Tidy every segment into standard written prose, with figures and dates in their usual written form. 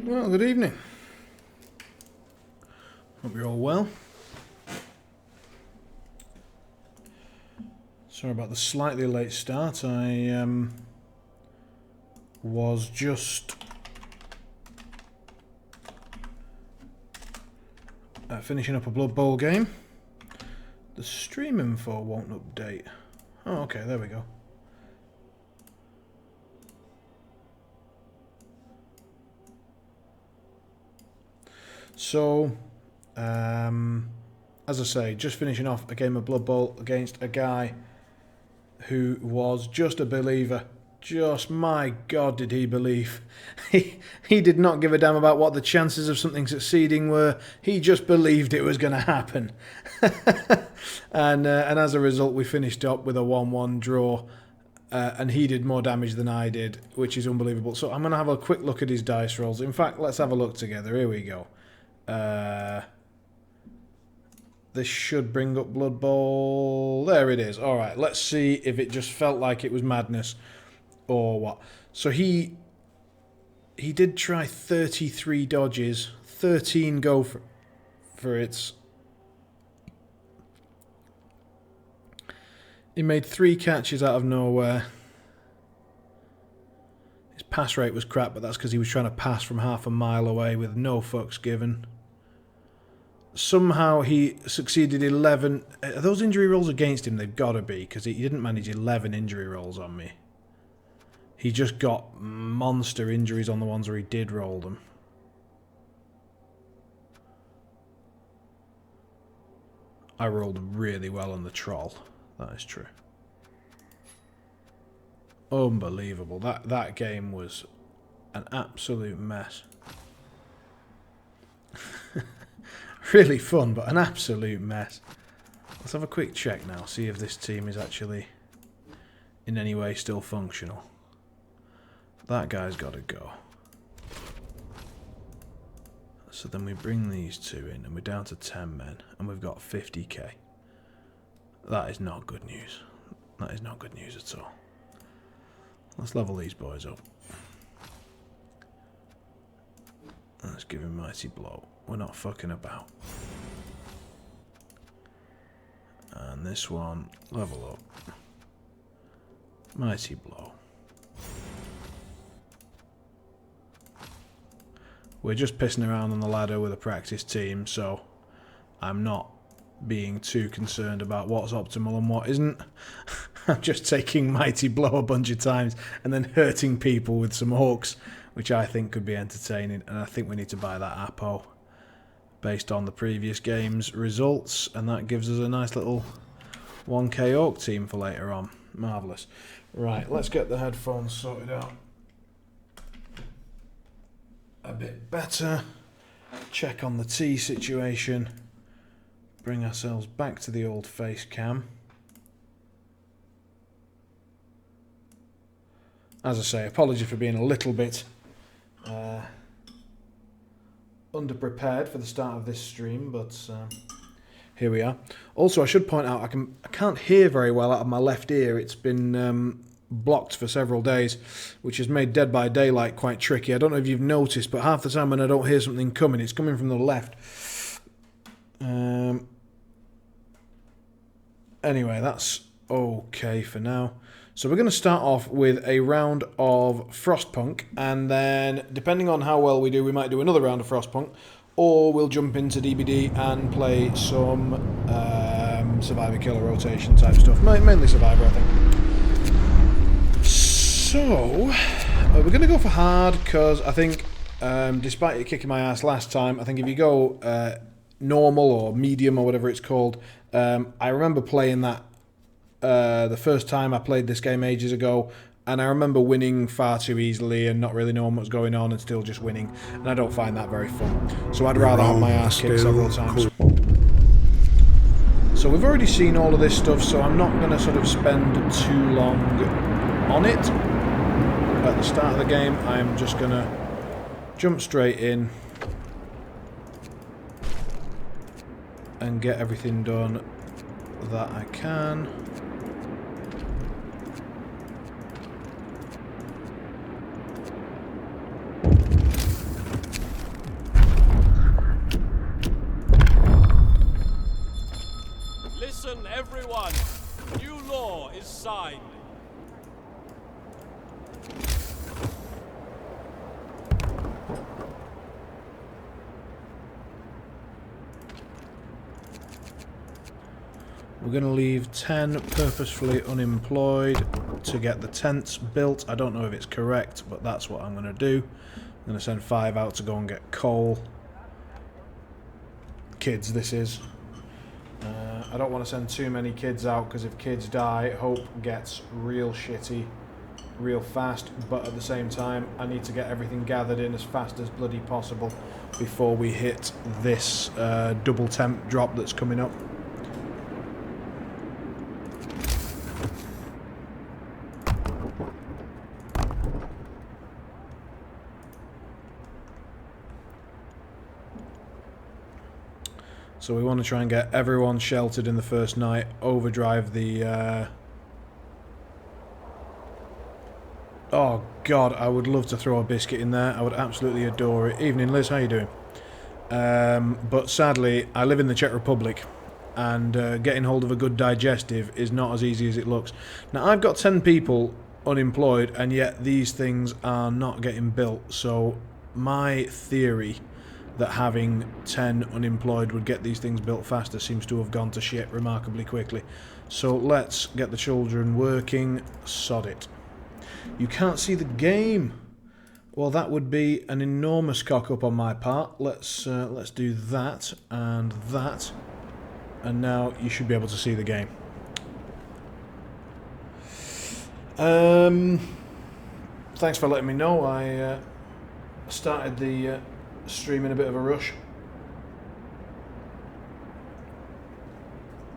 Well, good evening. Hope you're all well. Sorry about the slightly late start. I was just finishing up a Blood Bowl game. The stream info won't update. Oh, okay, there we go. So, as I say, just finishing off a game of Blood Bowl against a guy who was just a believer. Just, my God, did he believe. He did not give a damn about what the chances of something succeeding were. He just believed it was going to happen. and as a result, we finished up with a 1-1 draw. And he did more damage than I did, which is unbelievable. So I'm going to have a quick look at his dice rolls. In fact, let's have a look together. Here we go. This should bring up Blood Bowl. There it is. Alright, let's see if it just felt like it was madness or what. So he did try 33 dodges, 13 go for it. He made 3 catches out of nowhere. His pass rate was crap, but that's because he was trying to pass from half a mile away with no fucks given. Somehow he succeeded 11... Are those injury rolls against him? They've got to be, because he didn't manage 11 injury rolls on me. He just got monster injuries on the ones where he did roll them. I rolled really well on the troll. That is true. Unbelievable. That game was an absolute mess. Really fun, but an absolute mess. Let's have a quick check now, see if this team is actually in any way still functional. That guy's got to go. So then we bring these two in, and we're down to 10 men, and we've got 50k. That is not good news. That is not good news at all. Let's level these boys up. Let's give him Mighty Blow. We're not fucking about. And this one, level up. Mighty Blow. We're just pissing around on the ladder with a practice team, so I'm not being too concerned about what's optimal and what isn't. I'm just taking Mighty Blow a bunch of times and then hurting people with some hooks, which I think could be entertaining, and I think we need to buy that Apo based on the previous game's results, and that gives us a nice little 1k Orc team for later on. Marvellous. Right, let's get the headphones sorted out a bit better. Check on the T situation. Bring ourselves back to the old face cam. As I say, apology for being a little bit underprepared for the start of this stream, but here we are. Also, I should point out I can't hear very well out of my left ear. It's been blocked for several days, which has made Dead by Daylight quite tricky. I don't know if you've noticed, but half the time when I don't hear something coming, it's coming from the left. Anyway, that's okay for now. So we're going to start off with a round of Frostpunk, and then depending on how well we do, we might do another round of Frostpunk, or we'll jump into DbD and play some Survivor Killer rotation type stuff. Mainly Survivor, I think. So, we're going to go for hard, because I think, despite it kicking my ass last time, I think if you go normal or medium or whatever it's called, I remember playing that the first time I played this game ages ago, and I remember winning far too easily and not really knowing what's going on and still just winning, and I don't find that very fun. So I'd rather have my ass kicked several times. So we've already seen all of this stuff, so I'm not going to sort of spend too long on it. At the start of the game, I'm just going to jump straight in and get everything done that I can. Everyone, new law is signed. We're going to leave 10 purposefully unemployed to get the tents built. I don't know if it's correct, but that's what I'm going to do. I'm going to send 5 out to go and get coal. Kids, this is. I don't want to send too many kids out, because if kids die, hope gets real shitty real fast. But at the same time, I need to get everything gathered in as fast as bloody possible before we hit this double temp drop that's coming up. So we want to try and get everyone sheltered in the first night, overdrive the... Oh god, I would love to throw a biscuit in there. I would absolutely adore it. Evening Liz, how you doing? But sadly, I live in the Czech Republic, and getting hold of a good digestive is not as easy as it looks. Now I've got 10 people unemployed, and yet these things are not getting built. So my theory that having 10 unemployed would get these things built faster seems to have gone to shit remarkably quickly. So let's get the children working. Sod it. You can't see the game. Well, that would be an enormous cock up on my part. Let's do that and that, and now you should be able to see the game. Thanks for letting me know. I started the stream in a bit of a rush.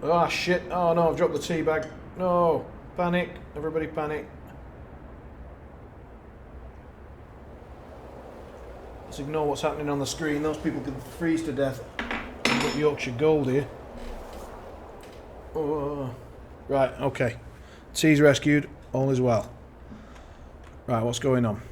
Oh shit, oh no, I've dropped the tea bag. No, panic, everybody panic. Let's ignore what's happening on the screen. Those people could freeze to death. I've got Yorkshire Gold here. Oh. Right, okay. Tea's rescued, all is well. Right, what's going on?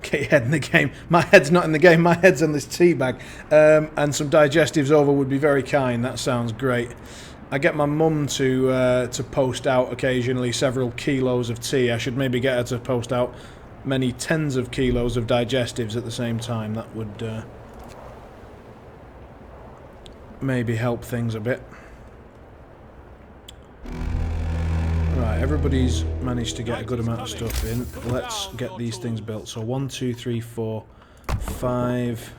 Get your head in the game. My head's not in the game, my head's on this tea bag. And some digestives over would be very kind. That sounds great. I get my mum to post out occasionally several kilos of tea. I should maybe get her to post out many tens of kilos of digestives at the same time. That would maybe help things a bit. Right, everybody's managed to get a good amount of stuff in. Let's get these things built. So 1, 2, 3, 4, 5,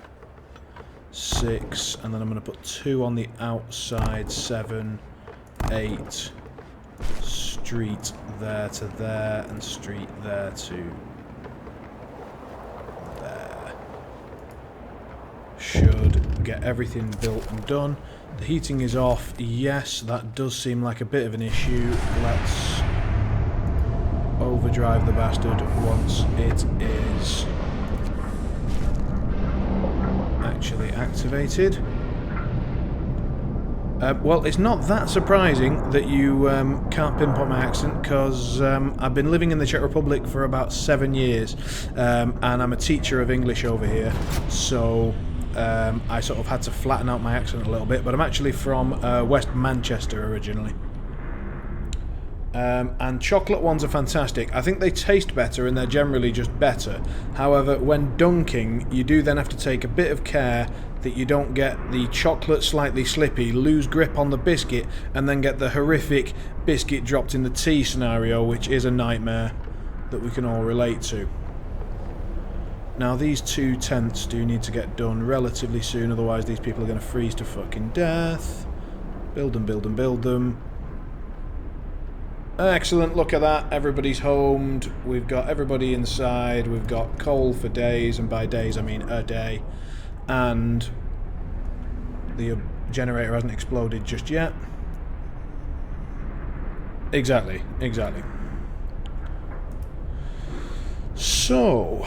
6, and then I'm going to put 2 on the outside, 7, 8, street there to there, and street there to there. Should get everything built and done. The heating is off. Yes, that does seem like a bit of an issue. Let's overdrive the bastard once it is actually activated. Well, it's not that surprising that you can't pinpoint my accent, because I've been living in the Czech Republic for about 7 years, and I'm a teacher of English over here, so I sort of had to flatten out my accent a little bit, but I'm actually from West Manchester originally. And chocolate ones are fantastic. I think they taste better and they're generally just better. However, when dunking, you do then have to take a bit of care that you don't get the chocolate slightly slippy, lose grip on the biscuit, and then get the horrific biscuit dropped in the tea scenario, which is a nightmare that we can all relate to. Now, these 2 tents do need to get done relatively soon, otherwise these people are going to freeze to fucking death. Build them, build them, build them. Excellent, look at that. Everybody's homed. We've got everybody inside. We've got coal for days, and by days I mean a day. And the generator hasn't exploded just yet. Exactly, exactly. So.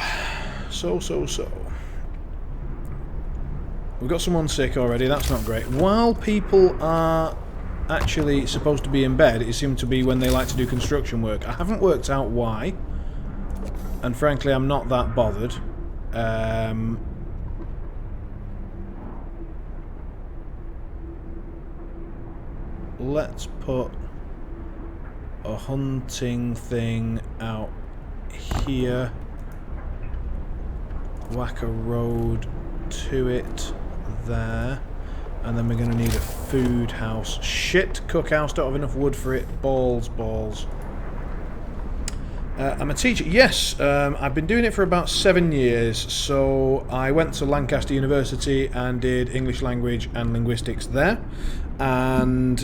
We've got someone sick already, that's not great. While people are actually supposed to be in bed, it seems to be when they like to do construction work. I haven't worked out why, and frankly I'm not that bothered. let's put a hunting thing out here. Whack a road to it there. And then we're going to need a food house. Shit, cookhouse, don't have enough wood for it. Balls. I'm a teacher. Yes, I've been doing it for about 7 years. So I went to Lancaster University and did English language and linguistics there. And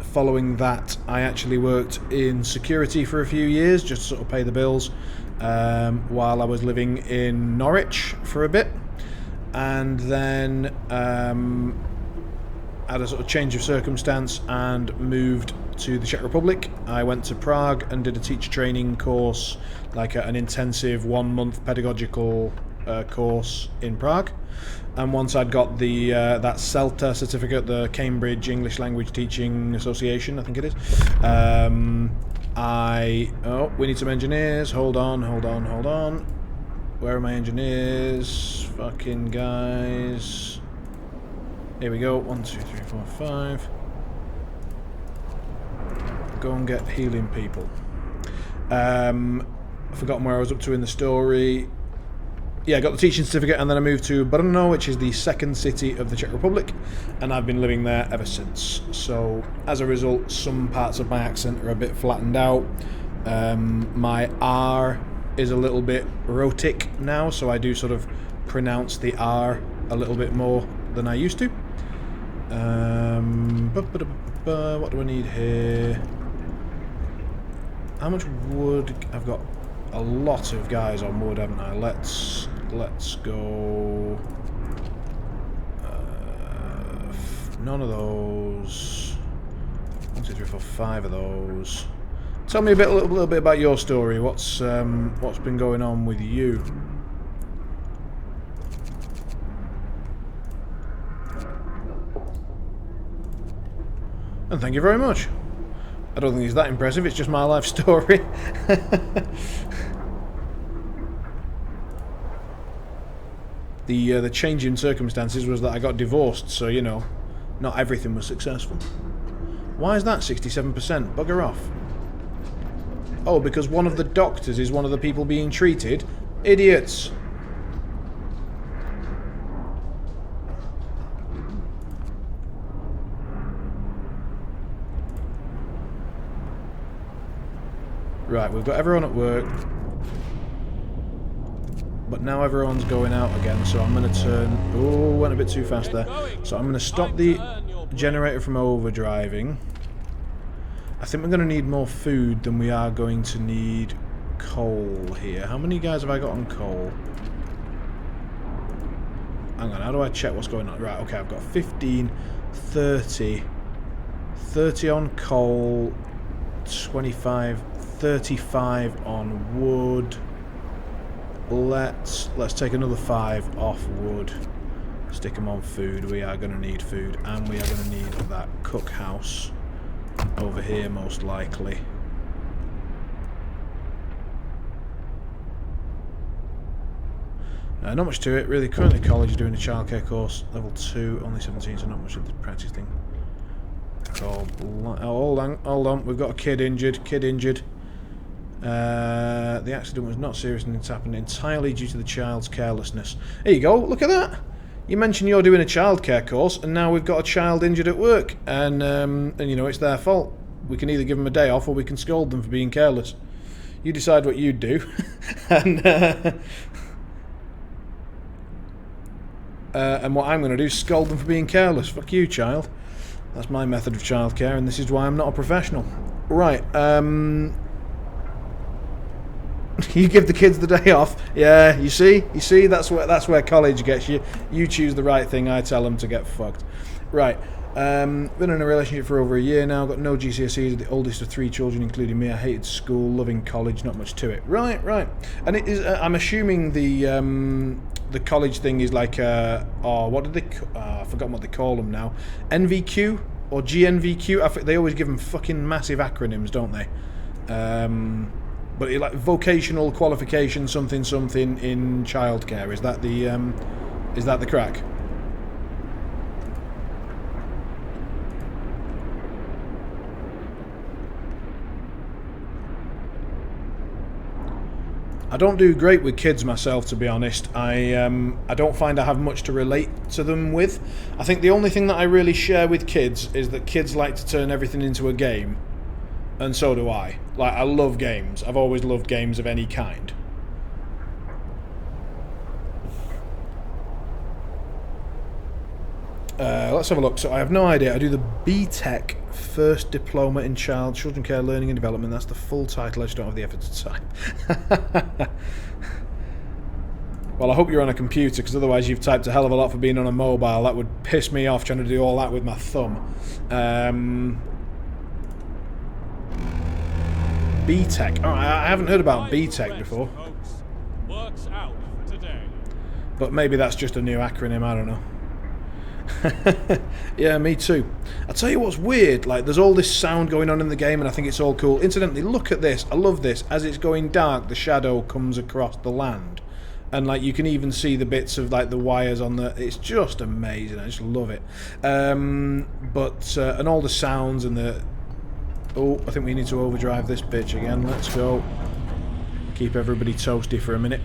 following that, I actually worked in security for a few years, just to sort of pay the bills, while I was living in Norwich for a bit. And then had a sort of change of circumstance and moved to the Czech Republic. I went to Prague and did a teacher training course, like an intensive 1-month pedagogical course in Prague. And once I'd got the that CELTA certificate, the Cambridge English Language Teaching Association, I think it is, we need some engineers. Hold on. Where are my engineers? Fucking guys. Here we go. 1, 2, 3, 4, 5. Go and get healing people. I've forgotten where I was up to in the story. Yeah, I got the teaching certificate and then I moved to Brno, which is the second city of the Czech Republic, and I've been living there ever since. So, as a result, some parts of my accent are a bit flattened out. My R is a little bit rhotic now, so I do sort of pronounce the R a little bit more than I used to. What do I need here? How much wood? I've got a lot of guys on wood, haven't I? Let's go. None of those. 1, 2, 3, 4, 5 of those. Tell me a little bit about your story. What's been going on with you? And thank you very much. I don't think it's that impressive. It's just my life story. The change in circumstances was that I got divorced, so you know, not everything was successful. Why is that 67%? Bugger off. Oh, because one of the doctors is one of the people being treated? Idiots! Right, we've got everyone at work. But now everyone's going out again, so I'm going to turn... Oh, went a bit too fast there. So I'm going to stop the generator from overdriving. I think we're going to need more food than we are going to need coal here. How many guys have I got on coal? Hang on, how do I check what's going on? Right, okay, I've got 15, 30. 30 on coal, 25, 35 on wood. Let's take another 5 off wood. Stick them on food. We are going to need food, and we are going to need that cook house over here, most likely. Not much to it, really. Currently college, doing a childcare course, level 2, only 17, so not much of the practice thing. Oh, hold on, we've got a kid injured. The accident was not serious and it's happened entirely due to the child's carelessness. There you go, look at that. You mentioned you're doing a childcare course, and now we've got a child injured at work, and you know, it's their fault. We can either give them a day off or we can scold them for being careless. You decide what you'd do. And what I'm going to do is scold them for being careless. Fuck you, child. That's my method of childcare, and this is why I'm not a professional. Right, you give the kids the day off. Yeah, you see, that's where college gets you. You choose the right thing, I tell them to get fucked. Right, been in a relationship for over a year now, got no GCSEs, the oldest of 3 children, including me. I hated school, loving college, not much to it. Right, and it is. I'm assuming the college thing is like what did they? I've forgotten what they call them now. NVQ or GNVQ. They always give them fucking massive acronyms, don't they? But like vocational qualification, something in childcare. Is that the crack? I don't do great with kids myself, to be honest. I don't find I have much to relate to them with. I think the only thing that I really share with kids is that kids like to turn everything into a game, and so do I. Like, I love games. I've always loved games of any kind. Let's have a look. So I have no idea. I do the BTEC First Diploma in Children Care Learning and Development. That's the full title. I just don't have the effort to type. Well, I hope you're on a computer, because otherwise you've typed a hell of a lot for being on a mobile. That would piss me off trying to do all that with my thumb. BTEC. Oh, I haven't heard about BTEC before. Works out for today. But maybe that's just a new acronym, I don't know. Yeah, me too. I'll tell you what's weird, like, there's all this sound going on in the game and I think it's all cool. Incidentally, look at this. I love this. As it's going dark, the shadow comes across the land. And, like, you can even see the bits of, like, the wires on the... It's just amazing. I just love it. And all the sounds and the... Oh, I think we need to overdrive this bitch again. Let's go. Keep everybody toasty for a minute.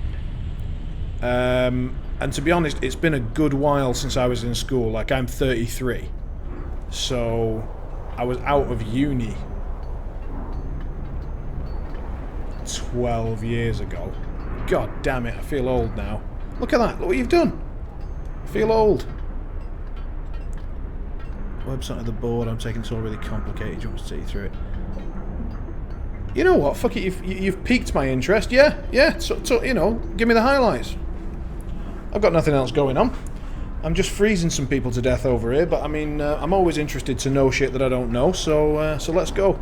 And to be honest, it's been a good while since I was in school. Like, I'm 33. So, I was out of uni 12 years ago. God damn it, I feel old now. Look at that, look what you've done. I feel old. Website of the board, I'm taking it's all really complicated. Do you want me to take you through it? You know what, fuck it, you've piqued my interest. Yeah, so, you know, give me the highlights. I've got nothing else going on. I'm just freezing some people to death over here, but I mean, I'm always interested to know shit that I don't know, so let's go.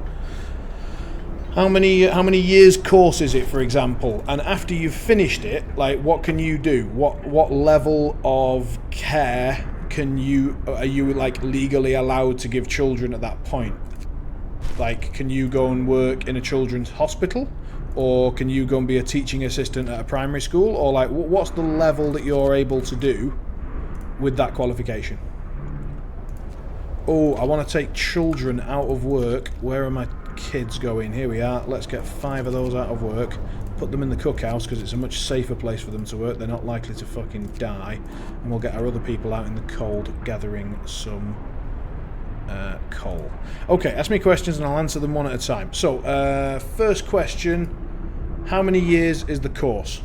How many years course is it, for example? And after you've finished it, like, what can you do? What level of care are you like legally allowed to give children at that point? Like, can you go and work in a children's hospital? Or can you go and be a teaching assistant at a primary school? Or, like, what's the level that you're able to do with that qualification? Oh, I want to take children out of work. Where are my kids going? Here we are. Let's get 5 of those out of work. Put them in the cookhouse, because it's a much safer place for them to work. They're not likely to fucking die. And we'll get our other people out in the cold gathering some coal. Okay, ask me questions and I'll answer them one at a time. So, first question. How many years is the course?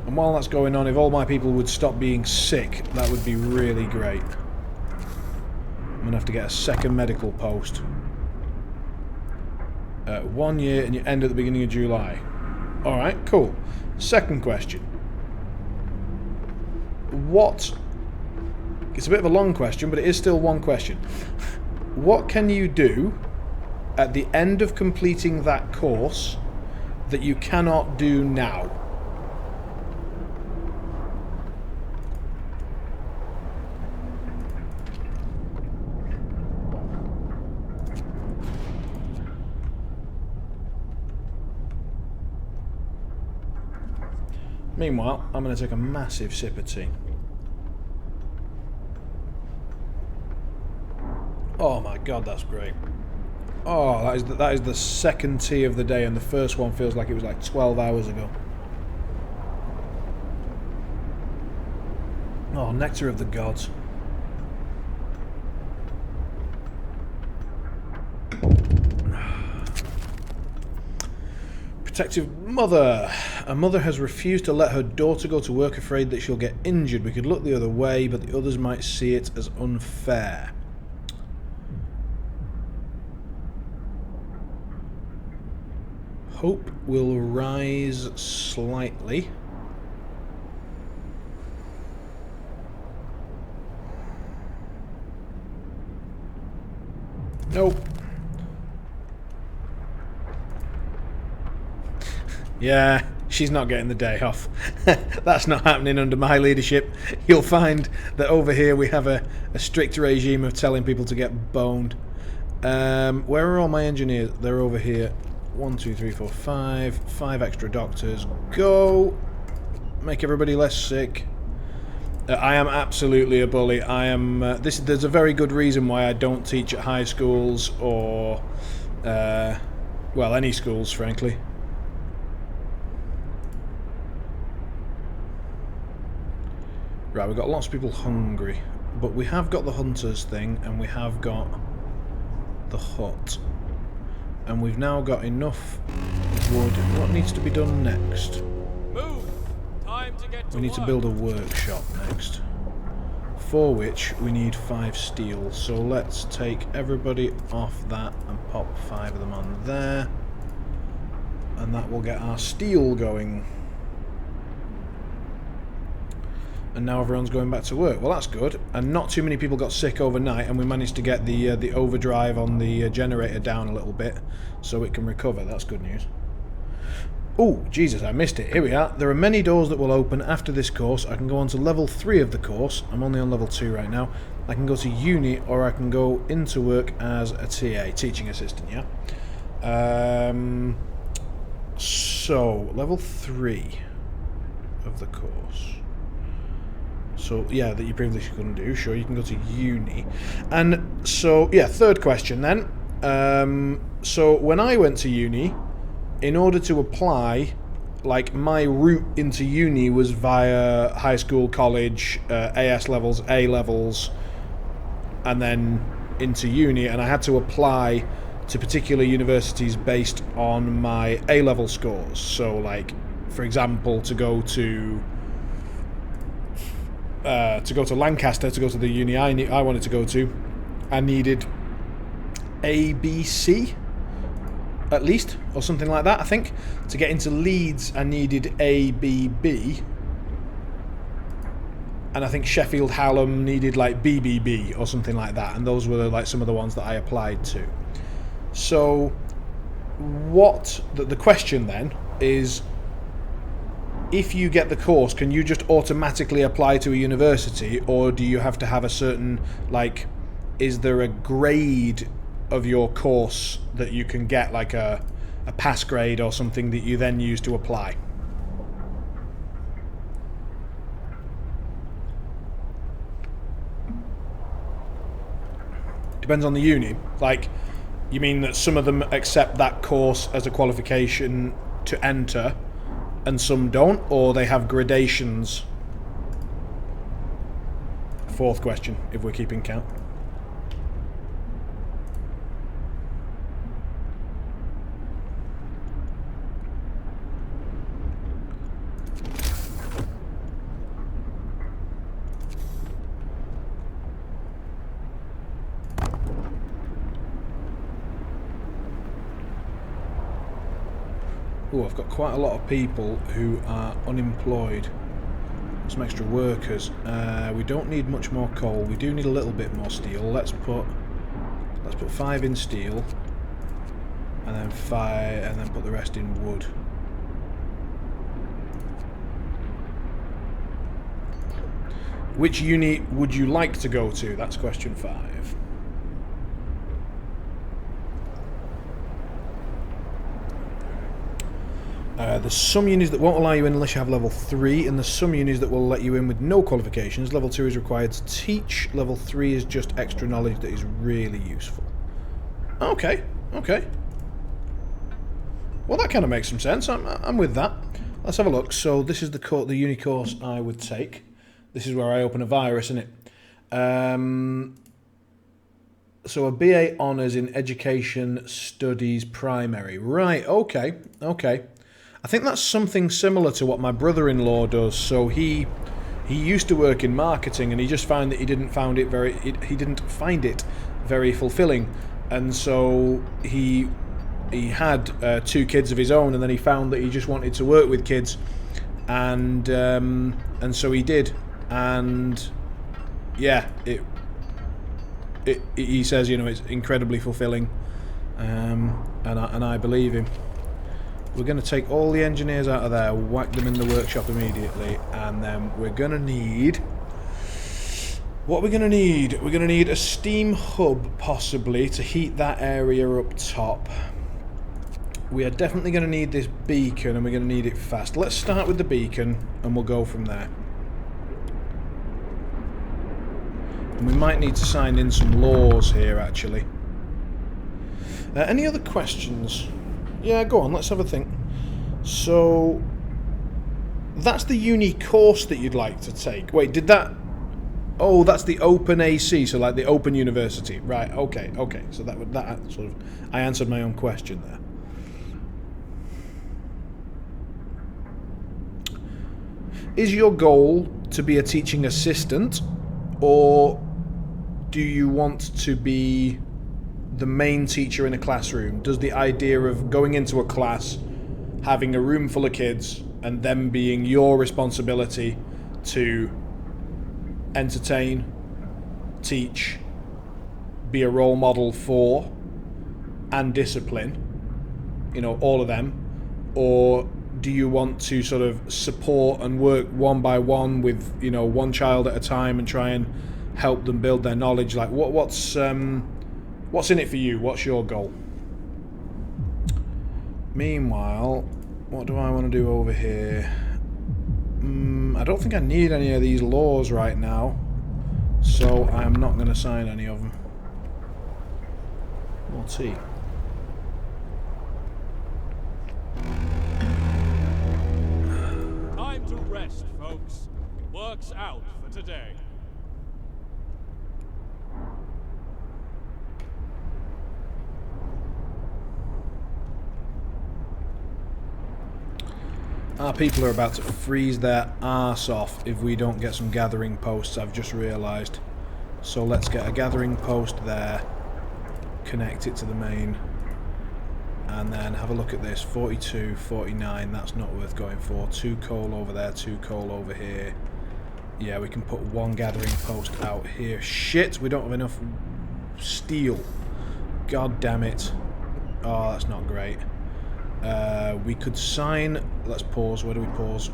And while that's going on, if all my people would stop being sick, that would be really great. I'm going to have to get a second medical post. 1 year and you end at the beginning of July. Alright, cool. Second question. It's a bit of a long question, but it is still one question. What can you do at the end of completing that course that you cannot do now? Meanwhile, I'm going to take a massive sip of tea. Oh my god, that's great. Oh, that is the second tea of the day, and the first one feels like it was like 12 hours ago. Oh, nectar of the gods. Protective mother. A mother has refused to let her daughter go to work, afraid that she'll get injured. We could look the other way, but the others might see it as unfair. Hope will rise slightly. Nope. Yeah, she's not getting the day off. That's not happening under my leadership. You'll find that over here we have a strict regime of telling people to get boned. Where are all my engineers? They're over here. 1, 2, 3, 4, 5. 5 extra doctors. Go! make everybody less sick. I am absolutely a bully. I am. There's a very good reason why I don't teach at high schools or, well, any schools, frankly. Right, we've got lots of people hungry, but we have got the hunters thing, and we have got the hut, and we've now got enough wood. What needs to be done next? Move! Time to get to We need to work. build a workshop next, for which we need 5 steel. So let's take everybody off that and pop 5 of them on there, and that will get our steel going. And now everyone's going back to work. Well, that's good. And not too many people got sick overnight, and we managed to get the overdrive on the generator down a little bit so it can recover. That's good news. Oh, Jesus, I missed it. Here we are. There are many doors that will open after this course. I can go on to level 3 of the course. I'm only on level 2 right now. I can go to uni, or I can go into work as a TA, teaching assistant, yeah? So, level 3 of the course. So, yeah, that you previously couldn't do. Sure, you can go to uni. And so, yeah, third question then. So, when I went to uni, in order to apply, like, my route into uni was via high school, college, AS levels, A levels, and then into uni. And I had to apply to particular universities based on my A-level scores. So, like, for example, to go to Lancaster, to go to the uni I wanted to go to, I needed ABC, at least, or something like that, I think. To get into Leeds, I needed ABB. And I think Sheffield Hallam needed, like, BBB, or something like that. And those were, like, some of the ones that I applied to. So, the question then is, if you get the course, can you just automatically apply to a university, or do you have to have a certain, like, is there a grade of your course that you can get, like a pass grade or something that you then use to apply? Depends on the uni. Like, you mean that some of them accept that course as a qualification to enter, and some don't, or they have gradations? Fourth question, if we're keeping count. Oh, I've got quite a lot of people who are unemployed. Some extra workers. We don't need much more coal. We do need a little bit more steel. Let's put 5 in steel, and then 5, and then put the rest in wood. Which uni would you like to go to? That's question 5. There's some unis that won't allow you in unless you have level 3, and there's some unis that will let you in with no qualifications. Level 2 is required to teach. Level 3 is just extra knowledge that is really useful. Okay, okay. Well, that kind of makes some sense. I'm with that. Let's have a look. So this is the uni course I would take. This is where I open a virus, isn't it? So a BA Honours in Education Studies Primary. Right, okay, okay. I think that's something similar to what my brother-in-law does. So he used to work in marketing, and he just found that he didn't find it very fulfilling, and so he had 2 kids of his own, and then he found that he just wanted to work with kids, and so he did, and yeah, he says, you know, it's incredibly fulfilling, and I believe him. We're going to take all the engineers out of there, whack them in the workshop immediately, and then we're going to need... What are we going to need? We're going to need a steam hub, possibly, to heat that area up top. we are definitely going to need this beacon, and we're going to need it fast. Let's start with the beacon, and we'll go from there. And we might need to sign in some laws here, actually. Any other questions? Yeah, go on, let's have a think. So, that's the uni course that you'd like to take. Wait, did that... Oh, that's the open AC, so like the open university. Right, okay. So that sort of... I answered my own question there. Is your goal to be a teaching assistant, or do you want to be the main teacher in a classroom? Does the idea of going into a class, having a room full of kids, and them being your responsibility to entertain, teach, be a role model for, and discipline, you know, all of them, or do you want to sort of support and work one by one with, you know, one child at a time and try and help them build their knowledge? Like, what's in it for you? What's your goal? Meanwhile, what do I want to do over here? I don't think I need any of these laws right now, so I'm not going to sign any of them. We'll see. Time to rest, folks. Work's out for today. Our people are about to freeze their arse off if we don't get some gathering posts, I've just realised. So let's get a gathering post there, connect it to the main, and then have a look at this. 42, 49, that's not worth going for. 2 coal over there, 2 coal over here. Yeah, we can put 1 gathering post out here. Shit, we don't have enough steel. God damn it. Oh, that's not great. We could sign... Let's pause. Where do we pause?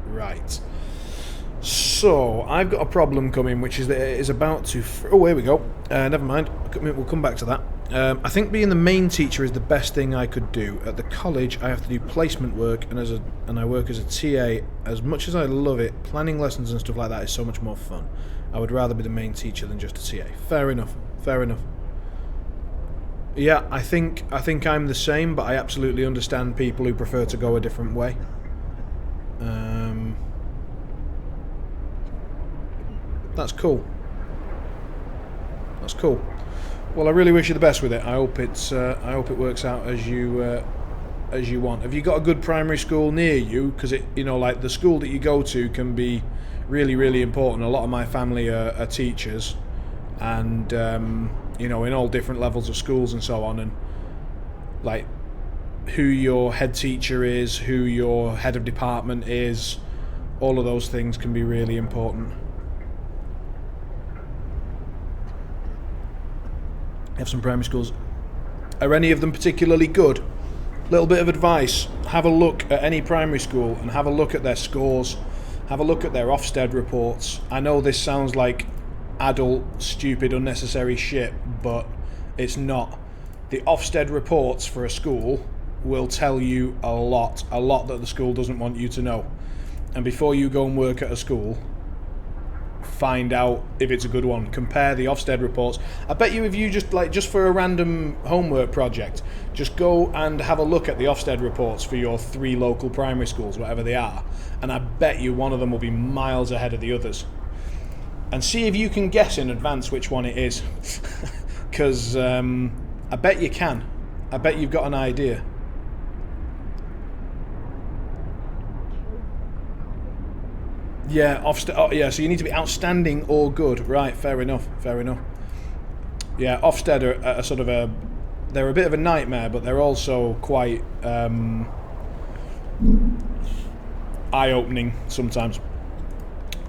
Right. So, I've got a problem coming, which is that it is about to... Oh, here we go. Never mind. We'll come back to that. I think being the main teacher is the best thing I could do. At the college, I have to do placement work, and I work as a TA. As much as I love it, planning lessons and stuff like that is so much more fun. I would rather be the main teacher than just a TA. Fair enough. Fair enough. Yeah, I think I'm the same, but I absolutely understand people who prefer to go a different way. That's cool. That's cool. Well, I really wish you the best with it. I hope it works out as you want. Have you got a good primary school near you? Because like the school that you go to can be really, really important. A lot of my family are teachers, and in all different levels of schools and so on, and like who your head teacher is, who your head of department is, all of those things can be really important. Have some primary schools. Are any of them particularly good? Little bit of advice. Have a look at any primary school and have a look at their scores. Have a look at their Ofsted reports. I know this sounds like adult, stupid, unnecessary shit, but it's not. The Ofsted reports for a school will tell you a lot that the school doesn't want you to know. And before you go and work at a school, find out if it's a good one. Compare the Ofsted reports. I bet you if you just for a random homework project, just go and have a look at the Ofsted reports for your 3 local primary schools, whatever they are, and I bet you one of them will be miles ahead of the others. And see if you can guess in advance which one it is. Because I bet you can. I bet you've got an idea. Yeah, Ofsted. Oh, yeah. So you need to be outstanding or good, right? Fair enough. Fair enough. Yeah, Ofsted are sort of they're a bit of a nightmare, but they're also quite eye-opening sometimes.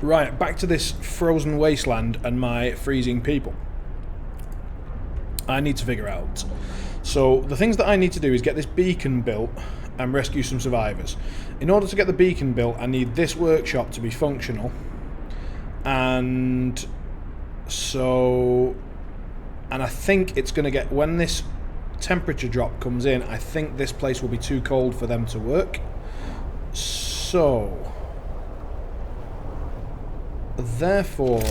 Right, back to this frozen wasteland and my freezing people. I need to figure out. So the things that I need to do is get this beacon built and rescue some survivors. In order to get the beacon built, I need this workshop to be functional. And I think it's going to get, when this temperature drop comes in, I think this place will be too cold for them to work. So, therefore,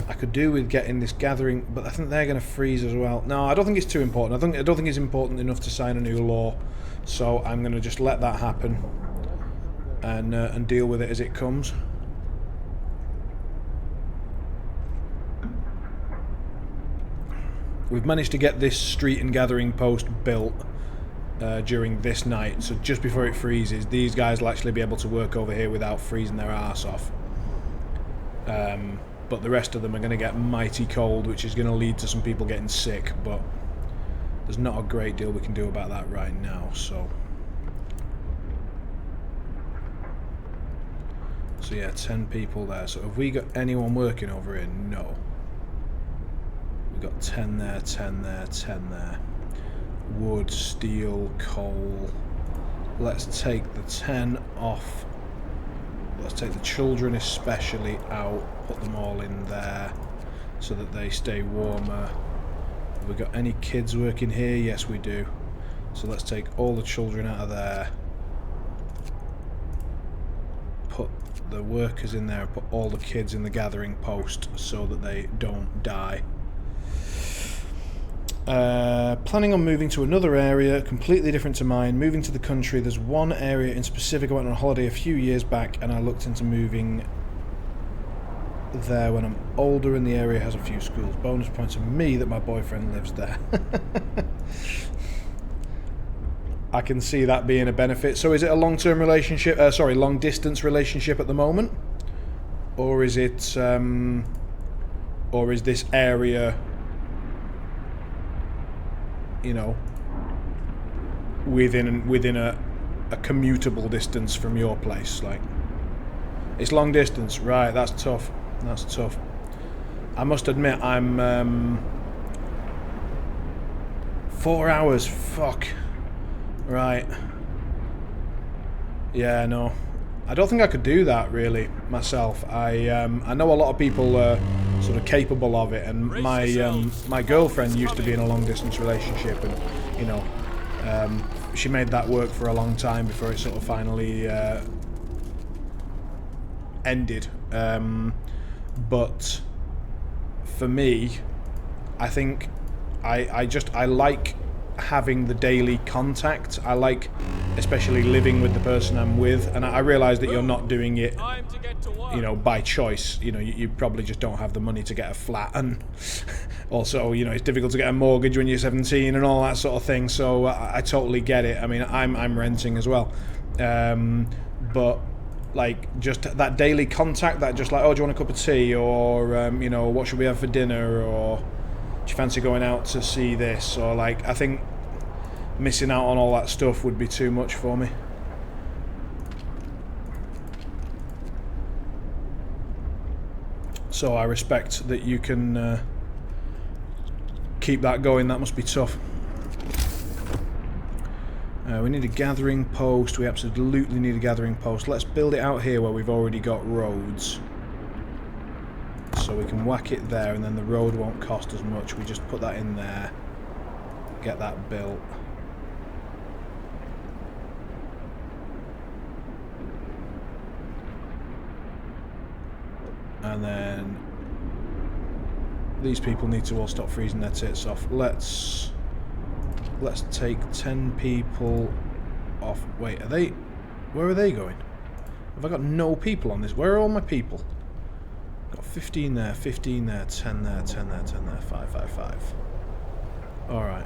I could do with getting this gathering, but I think they're going to freeze as well. No, I don't think it's too important. I don't think it's important enough to sign a new law. So I'm going to just let that happen and deal with it as it comes. We've managed to get this street and gathering post built during this night, so just before it freezes, these guys will actually be able to work over here without freezing their arse off. But the rest of them are going to get mighty cold, which is going to lead to some people getting sick, but there's not a great deal we can do about that right now, so yeah, 10 people there. So have we got anyone working over here? No. We've got 10 there, 10 there, 10 there. Wood, steel, coal. Let's take the 10 off. Let's take the children especially out, put them all in there so that they stay warmer. Have we got any kids working here? Yes, we do. So let's take all the children out of there. Put the workers in there and put all the kids in the gathering post so that they don't die. Planning on moving to another area completely different to mine, moving to the country. There's one area in specific I went on a holiday a few years back and I looked into moving there when I'm older and the area has a few schools. Bonus points to me that my boyfriend lives there. I can see that being a benefit. So is it a long-term relationship, long distance relationship at the moment? Or is it or is this area, you know, within a commutable distance from your place? Like, it's long distance, right? That's tough. That's tough. I must admit, I'm 4 hours. Fuck. Right. Yeah, no. I don't think I could do that really myself. I know a lot of people are sort of capable of it, and my girlfriend used to be in a long distance relationship, and you know, she made that work for a long time before it sort of finally ended. But for me, I think I like having the daily contact. I like especially living with the person I'm with, and I realise that you're not doing it, you know, by choice. You know, you probably just don't have the money to get a flat, and also, you know, it's difficult to get a mortgage when you're 17 and all that sort of thing, so I totally get it. I mean, I'm renting as well, but like, just that daily contact, that just like, oh, do you want a cup of tea, or you know, what should we have for dinner, or do you fancy going out to see this, or like, I think missing out on all that stuff would be too much for me. So I respect that you can keep that going. That must be tough. We need a gathering post. We absolutely need a gathering post. Let's build it out here where we've already got roads. So we can whack it there, and then the road won't cost as much. We just put that in there, get that built. And then these people need to all stop freezing their tits off. Let's take 10 people off. Wait, where are they going? Have I got no people on this? Where are all my people? Got 15 there, 15 there, 10 there, 10 there, 10 there, 5, 5, 5. Alright.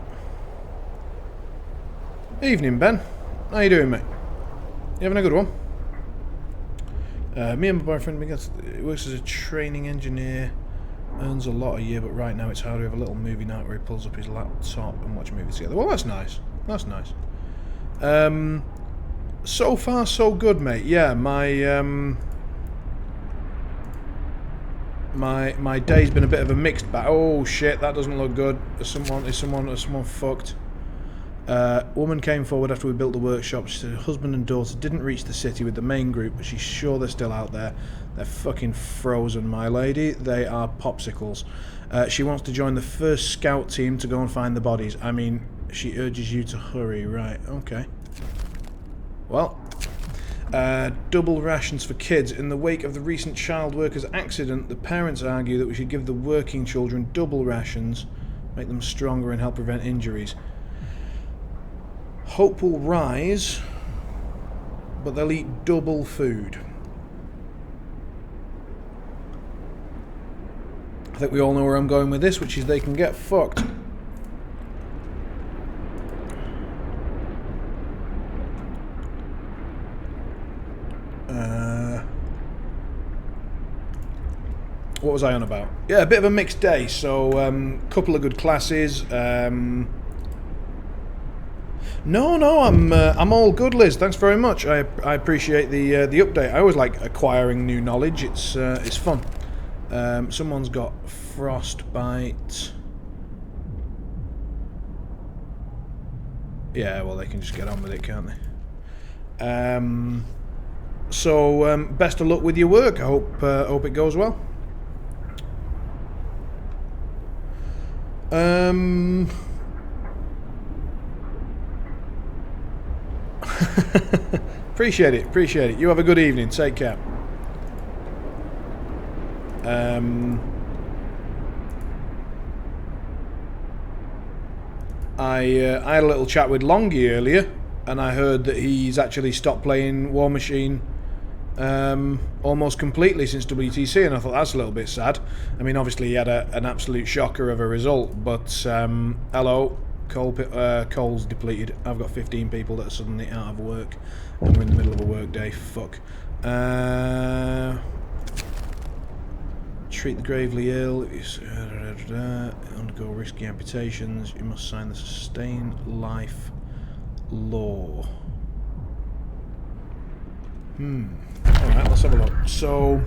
Evening, Ben. How you doing, mate? You having a good one? Me and my boyfriend, he works as a training engineer, earns a lot a year, but right now it's hard. We have a little movie night where he pulls up his laptop and watch movies together. Well, that's nice. That's nice. So far, so good, mate. Yeah, my day's been a bit of a mixed bag. Oh shit, that doesn't look good. Is someone fucked? Woman came forward after we built the workshop. She said her husband and daughter didn't reach the city with the main group, but she's sure they're still out there. They're fucking frozen, my lady. They are popsicles. She wants to join the first scout team to go and find the bodies. I mean, She urges you to hurry. Right, okay. Well, double rations for kids. In the wake of the recent child workers accident, the parents argue that we should give the working children double rations, make them stronger and help prevent injuries. Hope will rise, but they'll eat double food. I think we all know where I'm going with this, which is they can get fucked. What was I on about? Yeah, a bit of a mixed day. So, couple of good classes. No, I'm all good, Liz. Thanks very much. I appreciate the update. I always like acquiring new knowledge. It's fun. Someone's got frostbite. Yeah, well, they can just get on with it, can't they? So, best of luck with your work. I hope it goes well. Appreciate it. You have a good evening. Take care. I had a little chat with Longy earlier, and I heard that he's actually stopped playing War Machine almost completely since WTC, and I thought that's a little bit sad. I mean, obviously he had an absolute shocker of a result, but hello, coal's depleted. I've got 15 people that are suddenly out of work, and we're in the middle of a work day. Fuck. Treat the gravely ill. Undergo risky amputations. You must sign the Sustain Life Law. Alright, let's have a look. So,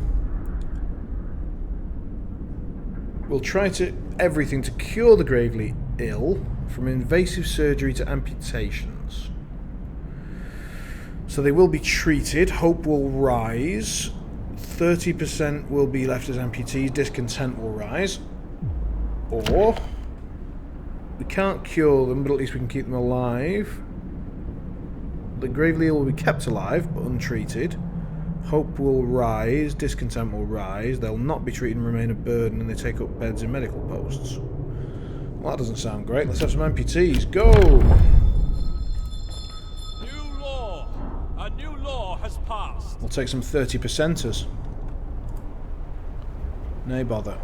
we'll try everything to cure the gravely ill, from invasive surgery to amputations. So they will be treated. Hope will rise. 30% will be left as amputees. Discontent will rise. Or, we can't cure them, but at least we can keep them alive. The gravely ill will be kept alive, but untreated. Hope will rise, discontent will rise. They'll not be treated and remain a burden, and they take up beds in medical posts. Well, that doesn't sound great. Let's have some amputees. Go! New law! A new law has passed. We'll take some 30%ers. Nay bother.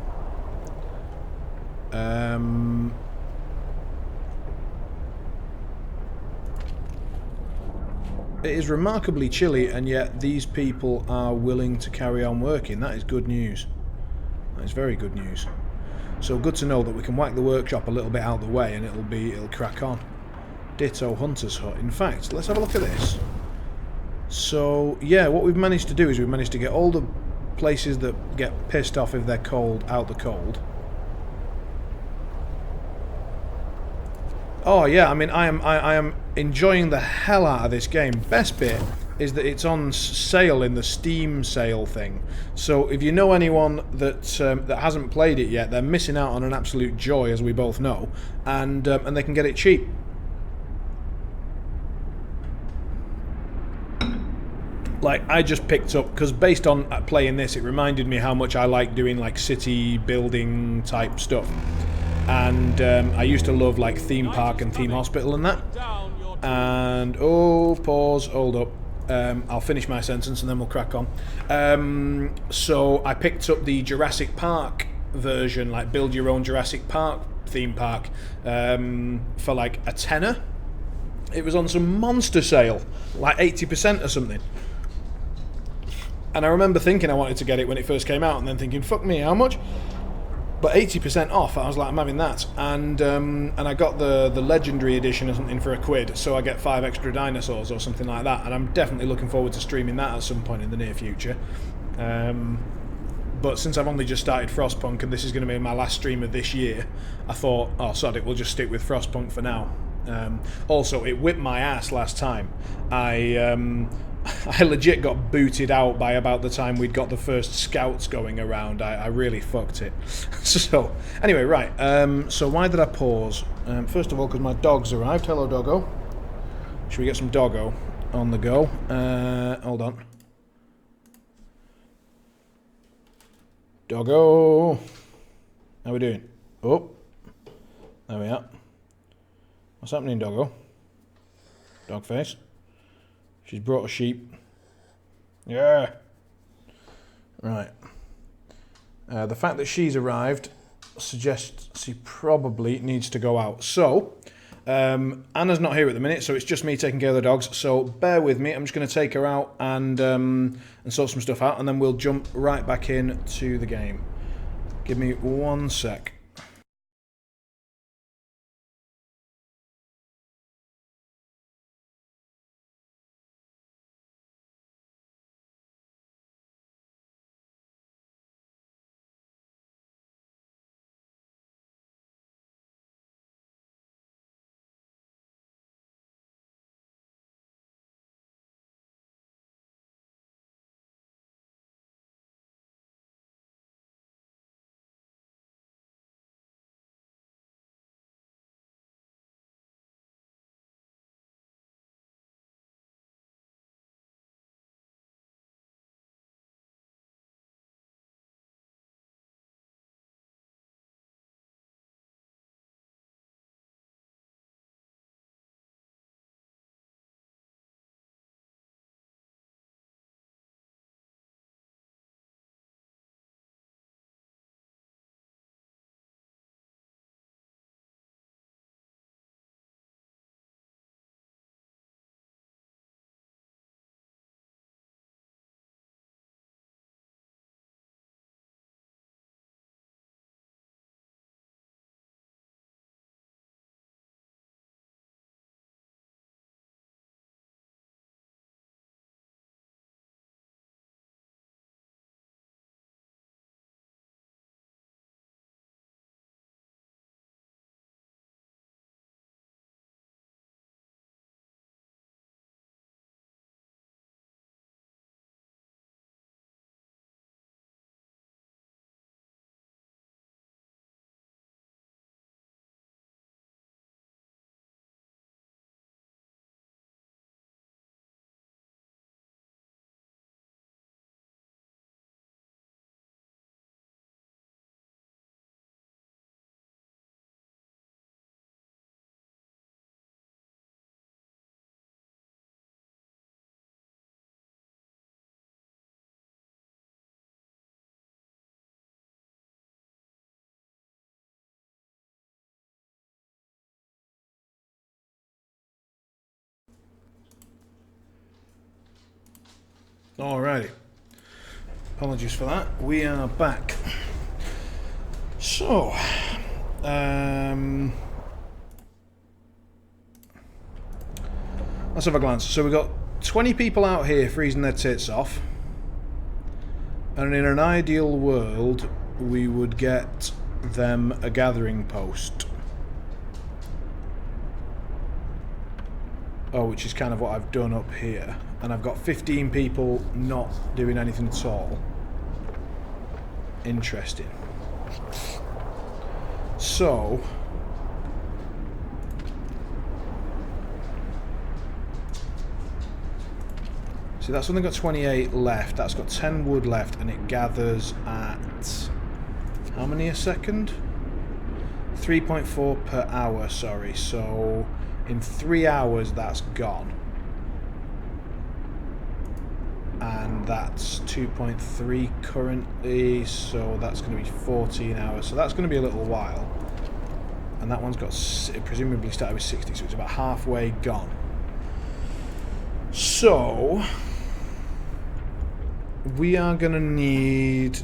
It is remarkably chilly, and yet these people are willing to carry on working. That is good news. That is very good news. So good to know that we can whack the workshop a little bit out of the way, and it'll crack on. Ditto Hunter's Hut. In fact, let's have a look at this. So yeah, what we've managed to do is we've managed to get all the places that get pissed off if they're cold out the cold. Oh yeah, I mean I am enjoying the hell out of this game. Best bit is that it's on sale in the Steam sale thing. So if you know anyone that hasn't played it yet, they're missing out on an absolute joy, as we both know, and they can get it cheap. Like, I just picked up, because based on playing this, it reminded me how much I like doing like city building type stuff. And I used to love like Theme Park and Theme Hospital and that. And, oh, pause, hold up. I'll finish my sentence and then we'll crack on. So I picked up the Jurassic Park version, like build your own Jurassic Park theme park, for like a tenner. It was on some monster sale, like 80% or something. And I remember thinking I wanted to get it when it first came out, and then thinking, fuck me, how much? But 80% off, I was like, I'm having that. And I got the legendary edition or something for £1, so I get 5 extra dinosaurs or something like that. And I'm definitely looking forward to streaming that at some point in the near future. But since I've only just started Frostpunk, and this is going to be my last stream of this year, I thought, oh, sod it, we'll just stick with Frostpunk for now. Also, it whipped my ass last time. I legit got booted out by about the time we'd got the first scouts going around. I really fucked it. So, anyway, right. So why did I pause? First of all, because my dog's arrived. Hello, doggo. Should we get some doggo on the go? Hold on. Doggo. How we doing? Oh. There we are. What's happening, doggo? Dog face. She's brought a sheep. Yeah. Right. The fact that she's arrived suggests she probably needs to go out. So, Anna's not here at the minute, so it's just me taking care of the dogs. So bear with me. I'm just going to take her out and sort some stuff out, and then we'll jump right back in to the game. Give me 1 sec. Alrighty. Apologies for that. We are back. So, let's have a glance. So we've got 20 people out here freezing their tits off. And in an ideal world, we would get them a gathering post. Oh, which is kind of what I've done up here. And I've got 15 people not doing anything at all. Interesting. So... see, that's only got 28 left. That's got 10 wood left, and it gathers at... how many a second? 3.4 per hour, sorry. So, in 3 hours, that's gone. And that's 2.3 currently, so that's going to be 14 hours. So that's going to be a little while. And that one's got, it presumably started with 60, so it's about halfway gone. So, we are going to need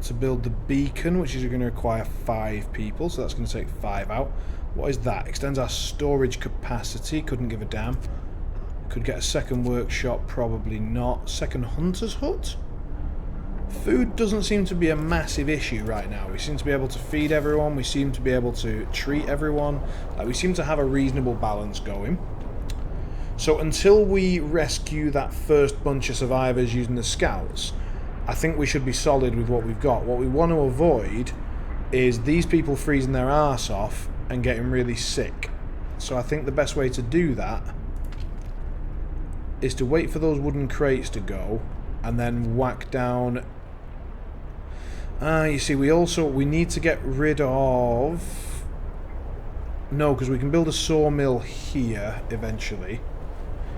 to build the beacon, which is going to require 5 people, so that's going to take 5 out. What is that? Extends our storage capacity, couldn't give a damn. Could get a second workshop, probably not. Second hunter's hut? Food doesn't seem to be a massive issue right now. We seem to be able to feed everyone, we seem to be able to treat everyone. Like, we seem to have a reasonable balance going. So until we rescue that first bunch of survivors using the scouts, I think we should be solid with what we've got. What we want to avoid is these people freezing their arse off and getting really sick. So I think the best way to do that is to wait for those wooden crates to go and then whack down. You see, we need to get rid of... No, because we can build a sawmill here eventually.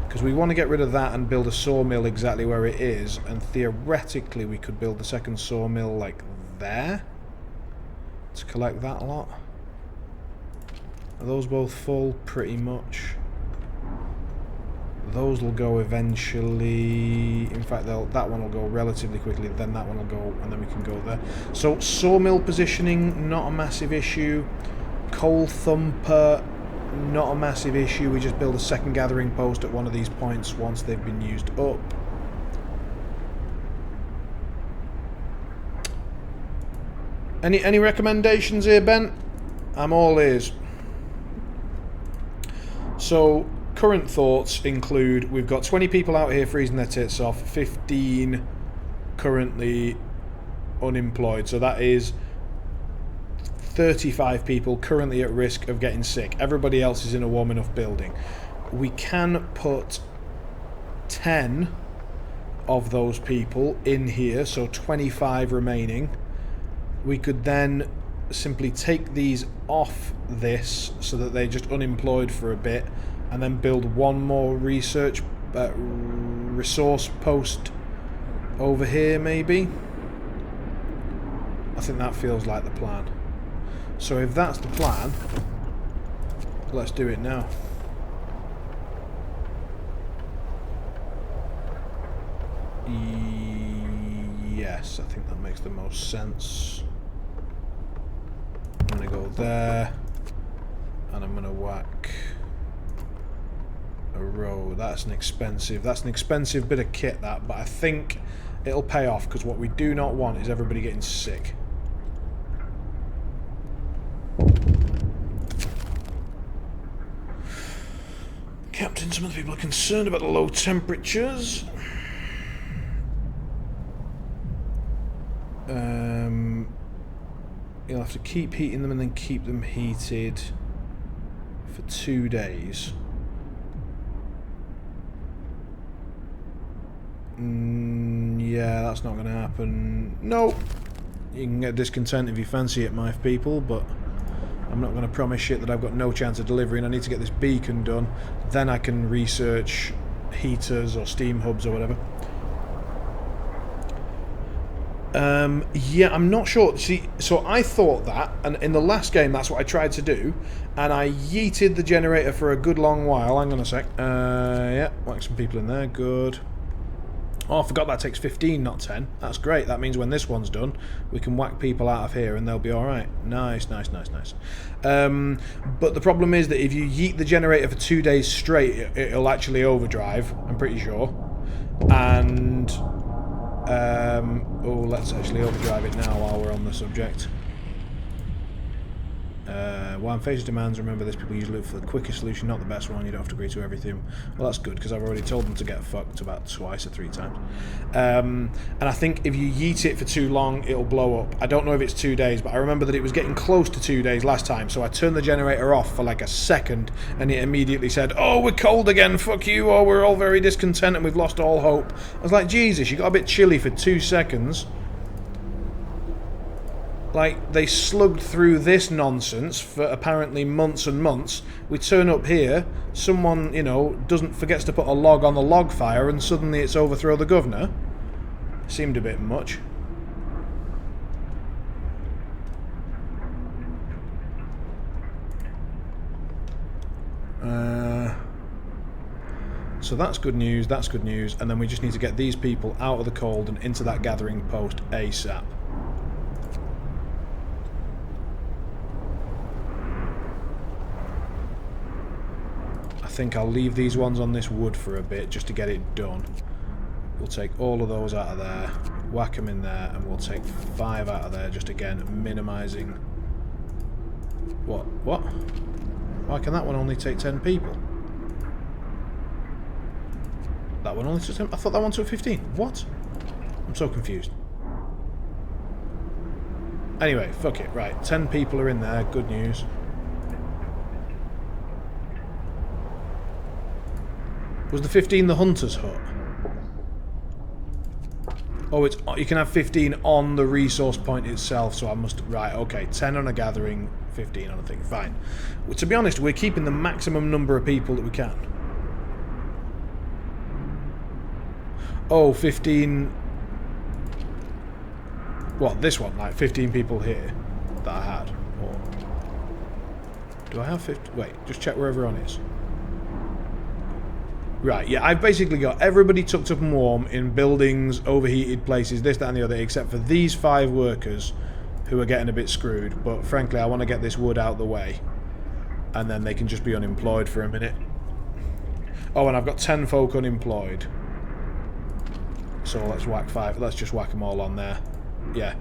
Because we want to get rid of that and build a sawmill exactly where it is, and theoretically we could build the second sawmill like there to collect that lot. Are those both full? Pretty much. Those will go eventually. In fact, that one will go relatively quickly, then that one will go, and then we can go there. So sawmill positioning, not a massive issue. Coal thumper, not a massive issue. We just build a second gathering post at one of these points once they've been used up. Any recommendations here, Ben? I'm all ears. So current thoughts include we've got 20 people out here freezing their tits off, 15 currently unemployed, so that is 35 people currently at risk of getting sick. Everybody else is in a warm enough building. We can put 10 of those people in here, so 25 remaining. We could then simply take these off this so that they're just unemployed for a bit, and then build one more resource post over here maybe. I think that feels like the plan. So if that's the plan, let's do it now. Yes, I think that makes the most sense. I'm going to go there, and I'm going to whack a row. That's an expensive bit of kit, that, but I think it'll pay off, because what we do not want is everybody getting sick. Captain, some of the people are concerned about the low temperatures. You'll have to keep heating them and then keep them heated for 2 days. Yeah, that's not going to happen. No. You can get discontent if you fancy it, my people, but I'm not going to promise shit that I've got no chance of delivering. I need to get this beacon done. Then I can research heaters or steam hubs or whatever. Yeah, I'm not sure. See, so I thought that, and in the last game that's what I tried to do, and I yeeted the generator for a good long while. Hang on a sec. Yeah, whack some people in there. Good. Oh, I forgot that takes 15, not 10. That's great. That means when this one's done, we can whack people out of here and they'll be alright. Nice, nice, nice, nice. But the problem is that if you yeet the generator for 2 days straight, it'll actually overdrive, I'm pretty sure. And... oh, let's actually overdrive it now while we're on the subject. While I'm facing demands, remember this, people usually look for the quickest solution, not the best one. You don't have to agree to everything. Well, that's good, because I've already told them to get fucked about twice or 3 times. And I think if you yeet it for too long, it'll blow up. I don't know if it's 2 days, but I remember that it was getting close to 2 days last time, so I turned the generator off for like a second, and it immediately said, oh, we're cold again, fuck you, oh, we're all very discontent and we've lost all hope. I was like, Jesus, you got a bit chilly for 2 seconds. Like, they slugged through this nonsense for apparently months and months. We turn up here, someone, you know, forgets to put a log on the log fire, and suddenly it's overthrow the governor. Seemed a bit much. So that's good news, and then we just need to get these people out of the cold and into that gathering post ASAP. I think I'll leave these ones on this wood for a bit just to get it done. We'll take all of those out of there, whack them in there, and we'll take 5 out of there, just again minimising... What? Why can that one only take 10 people? That one only took 10. I thought that one took 15. What? I'm so confused. Anyway, fuck it. Right, 10 people are in there. Good news. Was the 15 the hunter's hut? Oh, it's you can have 15 on the resource point itself, so I must... Right, okay. 10 on a gathering, 15 on a thing. Fine. Well, to be honest, we're keeping the maximum number of people that we can. Oh, 15... What, this one? Like 15 people here that I had? Or... Do I have 50? Wait, just check where everyone is. Right, yeah, I've basically got everybody tucked up and warm in buildings, overheated places, this, that and the other, except for these 5 workers who are getting a bit screwed. But frankly, I want to get this wood out of the way. And then they can just be unemployed for a minute. Oh, and I've got 10 folk unemployed. So let's whack 5. Let's just whack them all on there. Yeah.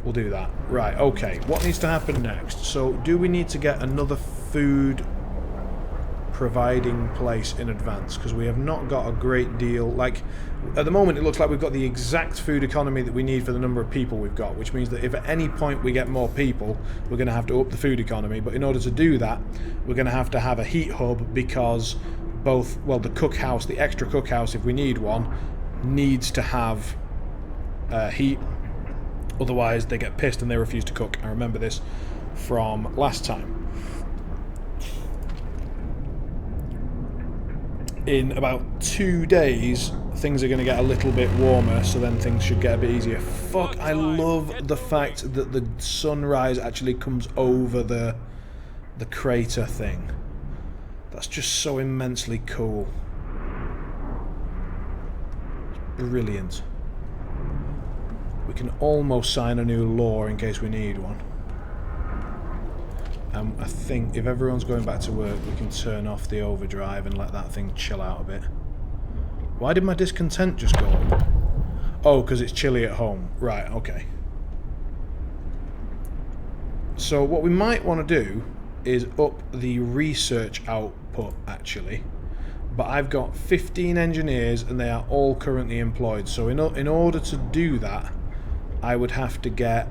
We'll do that. Right, okay. What needs to happen next? So, do we need to get another food providing place in advance? Because we have not got a great deal. Like, at the moment it looks like we've got the exact food economy that we need for the number of people we've got, which means that if at any point we get more people, we're going to have to up the food economy. But in order to do that, we're going to have a heat hub, because both, well, the cookhouse, the extra cookhouse, if we need one, needs to have heat. Otherwise they get pissed and they refuse to cook. I remember this from last time. In about 2 days, things are going to get a little bit warmer, so then things should get a bit easier. Fuck, I love the fact that the sunrise actually comes over the crater thing. That's just so immensely cool. It's brilliant. We can almost sign a new law in case we need one. I think if everyone's going back to work, we can turn off the overdrive and let that thing chill out a bit. Why did my discontent just go up? Oh, because it's chilly at home. Right, okay. So what we might want to do is up the research output, actually. But I've got 15 engineers and they are all currently employed. So in order to do that, I would have to get...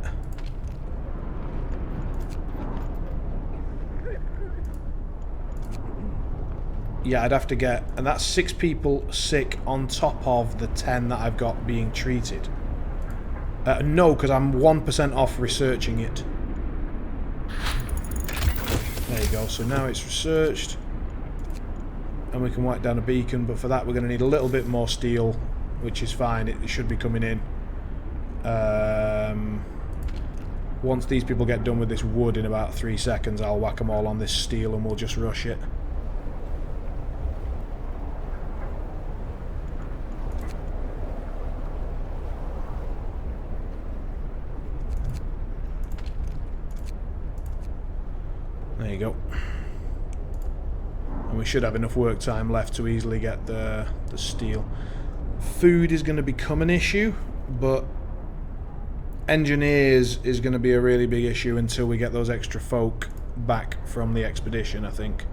Yeah, I'd have to get... And that's 6 people sick on top of the 10 that I've got being treated. No, because I'm 1% off researching it. There you go. So now it's researched. And we can whack down a beacon. But for that, we're going to need a little bit more steel, which is fine. It should be coming in. Once these people get done with this wood in about 3 seconds, I'll whack them all on this steel and we'll just rush it. There you go. And we should have enough work time left to easily get the steel. Food is going to become an issue, but engineers is going to be a really big issue until we get those extra folk back from the expedition, I think.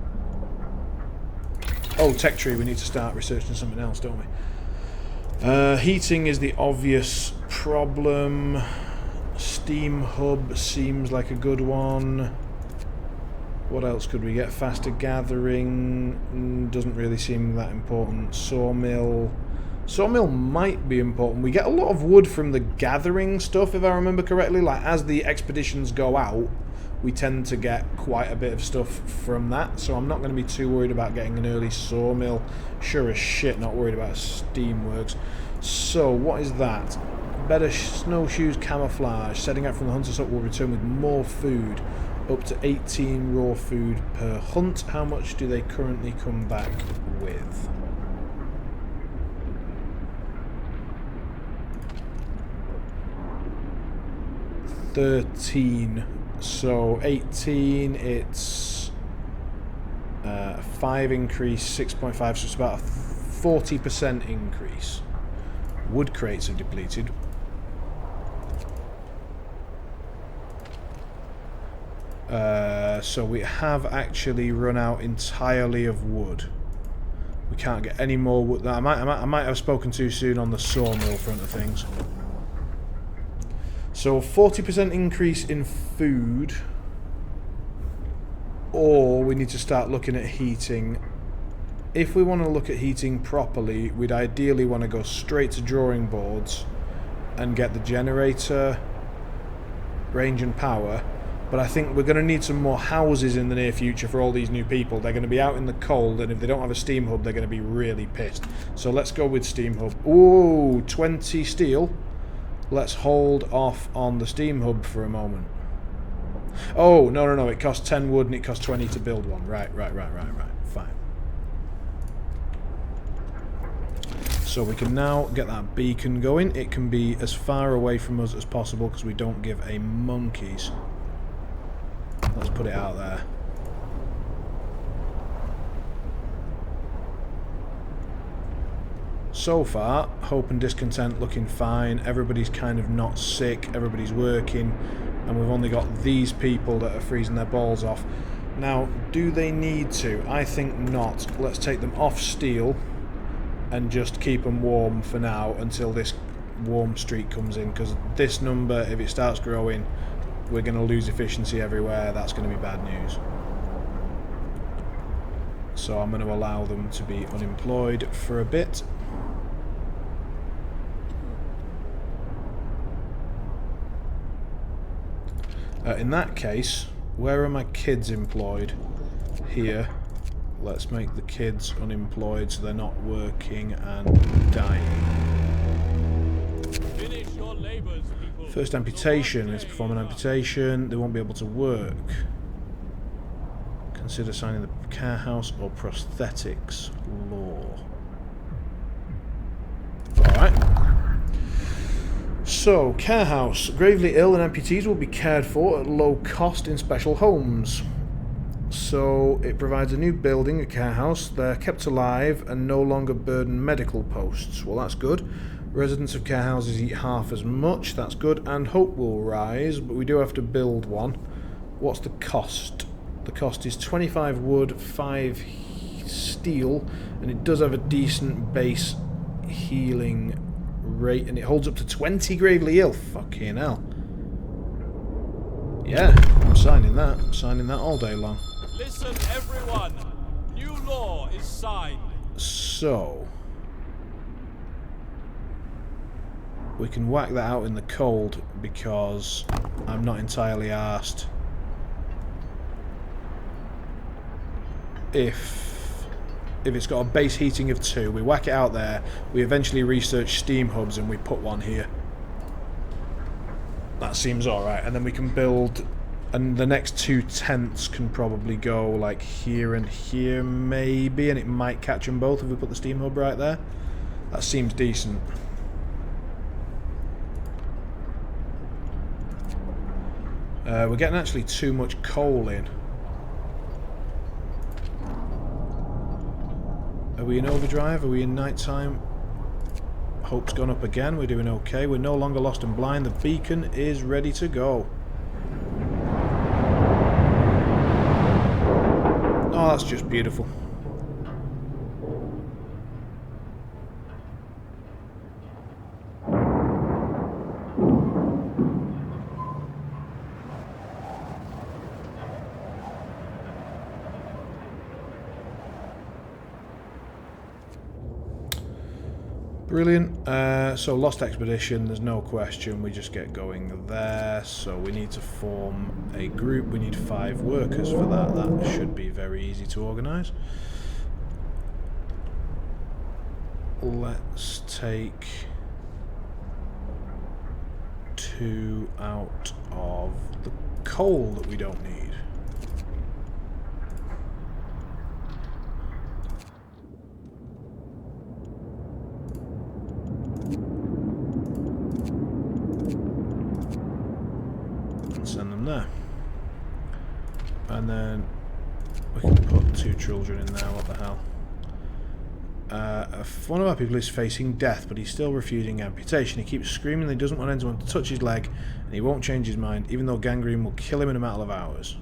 Oh, tech tree, we need to start researching something else, don't we? Heating is the obvious problem. Steam hub seems like a good one. What else could we get? Faster gathering doesn't really seem that important. Sawmill. Sawmill might be important. We get a lot of wood from the gathering stuff, if I remember correctly. Like, as the expeditions go out, we tend to get quite a bit of stuff from that. So I'm not going to be too worried about getting an early sawmill. Sure as shit not worried about steamworks. So, what is that? Better snowshoes, camouflage. Setting out from the hunter's hut will return with more food. Up to 18 raw food per hunt. How much do they currently come back with? $13. So 18, it's 5 increase, 6.5, so it's about a 40% increase. Wood crates are depleted. So we have actually run out entirely of wood. We can't get any more wood. I might have spoken too soon on the sawmill front of things. So 40% increase in food, or we need to start looking at heating. If we want to look at heating properly, we'd ideally want to go straight to drawing boards and get the generator range and power. But I think we're going to need some more houses in the near future for all these new people. They're going to be out in the cold, and if they don't have a steam hub, they're going to be really pissed. So let's go with steam hub. Ooh, 20 steel. Let's hold off on the steam hub for a moment. Oh, no. It costs 10 wood and it costs 20 to build one. Right. Fine. So we can now get that beacon going. It can be as far away from us as possible because we don't give a monkeys. Let's put it out there. So far, hope and discontent looking fine. Everybody's kind of not sick. Everybody's working. And we've only got these people that are freezing their balls off. Now, do they need to? I think not. Let's take them off steel and just keep them warm for now until this warm streak comes in. Because this number, if it starts growing, we're going to lose efficiency everywhere. That's going to be bad news. So I'm going to allow them to be unemployed for a bit. In that case, where are my kids employed? Here. Let's make the kids unemployed so they're not working and dying. Finish your labors, people. First amputation. Let's perform an amputation. They won't be able to work. Consider signing the care house or prosthetics law. Alright. So, care house. Gravely ill and amputees will be cared for at low cost in special homes. So, it provides a new building, a care house. They're kept alive and no longer burden medical posts. Well, that's good. Residents of care houses eat half as much. That's good. And hope will rise, but we do have to build one. What's the cost? The cost is 25 wood, 5 steel, and it does have a decent base healing rate, and it holds up to 20 gravely ill. Fucking hell. Yeah, I'm signing that. I'm signing that all day long. Listen, everyone. New law is signed. So, we can whack that out in the cold because I'm not entirely arsed if it's got a base heating of 2, we whack it out there, we eventually research steam hubs and we put one here. That seems alright, and then we can build, and the next 2 tents can probably go like here and here maybe, and it might catch them both if we put the steam hub right there. That seems decent. We're getting actually too much coal in. Are we in overdrive? Are we in nighttime? Hope's gone up again. We're doing okay. We're no longer lost and blind. The beacon is ready to go. Oh, that's just beautiful. Brilliant. So lost expedition, there's no question, we just get going there. So we need to form a group, we need 5 workers for that. That should be very easy to organise. Let's take 2 out of the coal that we don't need. Send them there. And then we can put 2 children in there, what the hell. One of our people is facing death, but he's still refusing amputation. He keeps screaming that he doesn't want anyone to touch his leg, and he won't change his mind, even though gangrene will kill him in a matter of hours.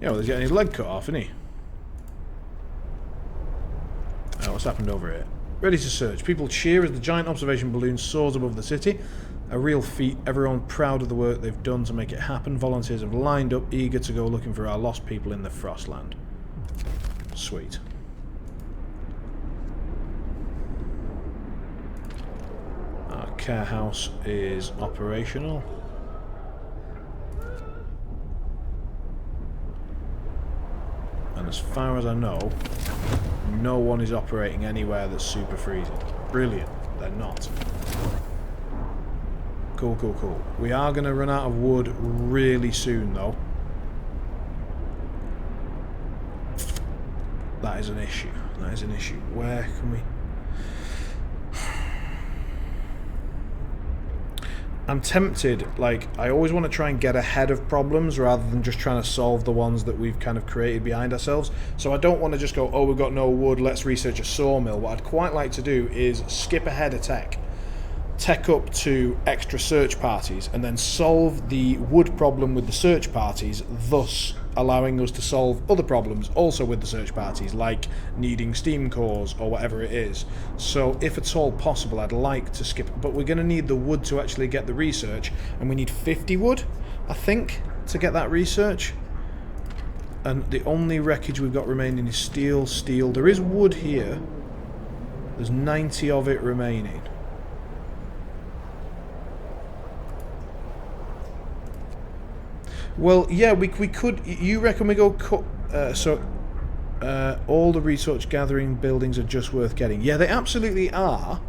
Yeah, well, he's getting his leg cut off, isn't he? What's happened over here? Ready to search. People cheer as the giant observation balloon soars above the city. A real feat. Everyone proud of the work they've done to make it happen. Volunteers have lined up, eager to go looking for our lost people in the Frostland. Sweet. Our care house is operational. And as far as I know, no one is operating anywhere that's super freezing. Brilliant. They're not. Cool, cool, cool. We are going to run out of wood really soon, though. That is an issue. That is an issue. Where can we... I'm tempted, like, I always want to try and get ahead of problems rather than just trying to solve the ones that we've kind of created behind ourselves. So I don't want to just go, oh, we've got no wood, let's research a sawmill. What I'd quite like to do is skip ahead of tech up to extra search parties, and then solve the wood problem with the search parties, thus allowing us to solve other problems also with the search parties, like needing steam cores or whatever it is. So if at all possible, I'd like to skip, but we're going to need the wood to actually get the research, and we need 50 wood, I think, to get that research. And the only wreckage we've got remaining is steel. There is wood here. There's 90 of it remaining. Well, yeah, we could... You reckon we go cut... all the research gathering buildings are just worth getting. Yeah, they absolutely are.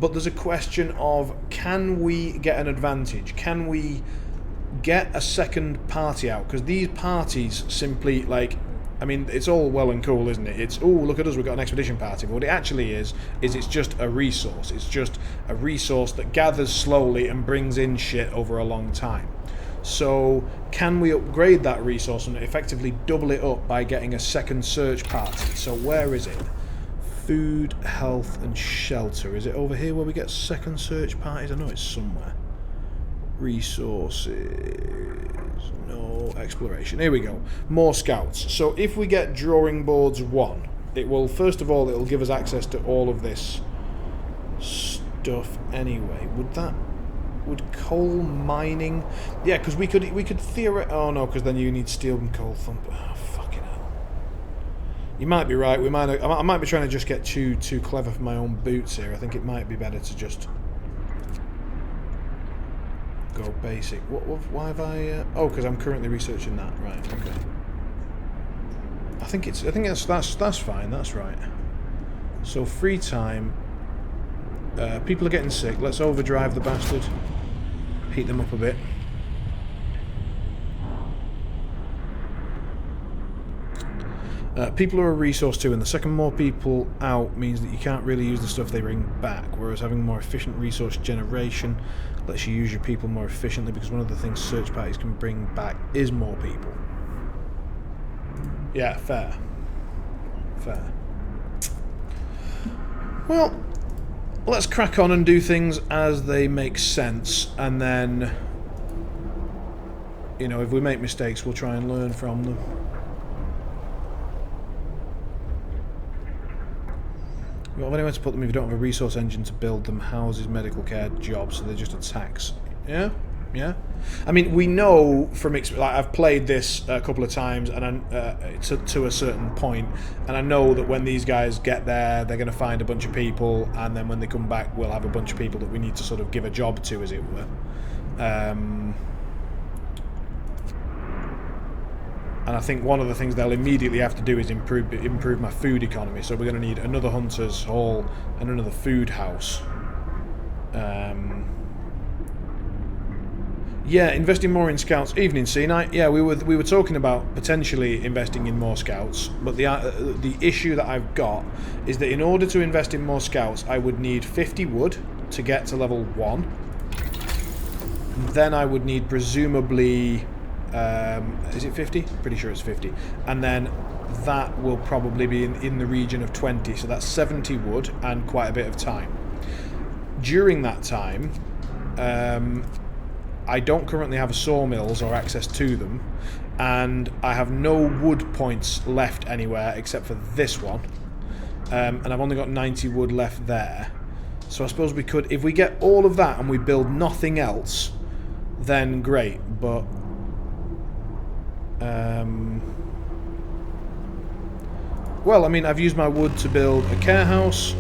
But there's a question of, can we get an advantage? Can we get a second party out? Because these parties simply, like... I mean, it's all well and cool, isn't it? It's, oh, look at us, we've got an expedition party. But what it actually is it's just a resource. It's just a resource that gathers slowly and brings in shit over a long time. So, can we upgrade that resource and effectively double it up by getting a second search party? So, where is it? Food, health, and shelter. Is it over here where we get second search parties? I know it's somewhere. Resources. No. Exploration. Here we go. More scouts. So, if we get drawing boards 1, it will, first of all, it'll give us access to all of this stuff anyway. Would coal mining... Yeah, because we could theoretically... Oh, no, because then you need steel and coal thump. Oh, fucking hell. You might be right. I might be trying to just get too clever for my own boots here. I think it might be better to just go basic. Why have I... Oh, because I'm currently researching that. Right, okay. I think that's fine. That's right. So, free time... people are getting sick. Let's overdrive the bastard. Heat them up a bit. People are a resource too, and the second more people out means that you can't really use the stuff they bring back, whereas having more efficient resource generation lets you use your people more efficiently, because one of the things search parties can bring back is more people. Yeah, fair. Fair. Well... Let's crack on and do things as they make sense, and then, you know, if we make mistakes, we'll try and learn from them. We don't have anywhere to put them if you don't have a resource engine to build them. Houses, medical care, jobs, so they're just a tax. Yeah? Yeah? I mean, we know from experience, like, I've played this a couple of times and to a certain point, and I know that when these guys get there, they're going to find a bunch of people, and then when they come back, we'll have a bunch of people that we need to sort of give a job to, as it were. And I think one of the things they'll immediately have to do is improve my food economy, so we're going to need another hunter's hall and another food house. Yeah, investing more in scouts. Evening, C-Night. Yeah, we were talking about potentially investing in more scouts, but the issue that I've got is that in order to invest in more scouts, I would need 50 wood to get to level 1. Then I would need presumably... is it 50? Pretty sure it's 50. And then that will probably be in the region of 20, so that's 70 wood and quite a bit of time. During that time... I don't currently have sawmills or access to them. and I have no wood points left anywhere except for this one. And I've only got 90 wood left there. So I suppose we could, if we get all of that and we build nothing else, then great, but well, I mean, I've used my wood to build a care house,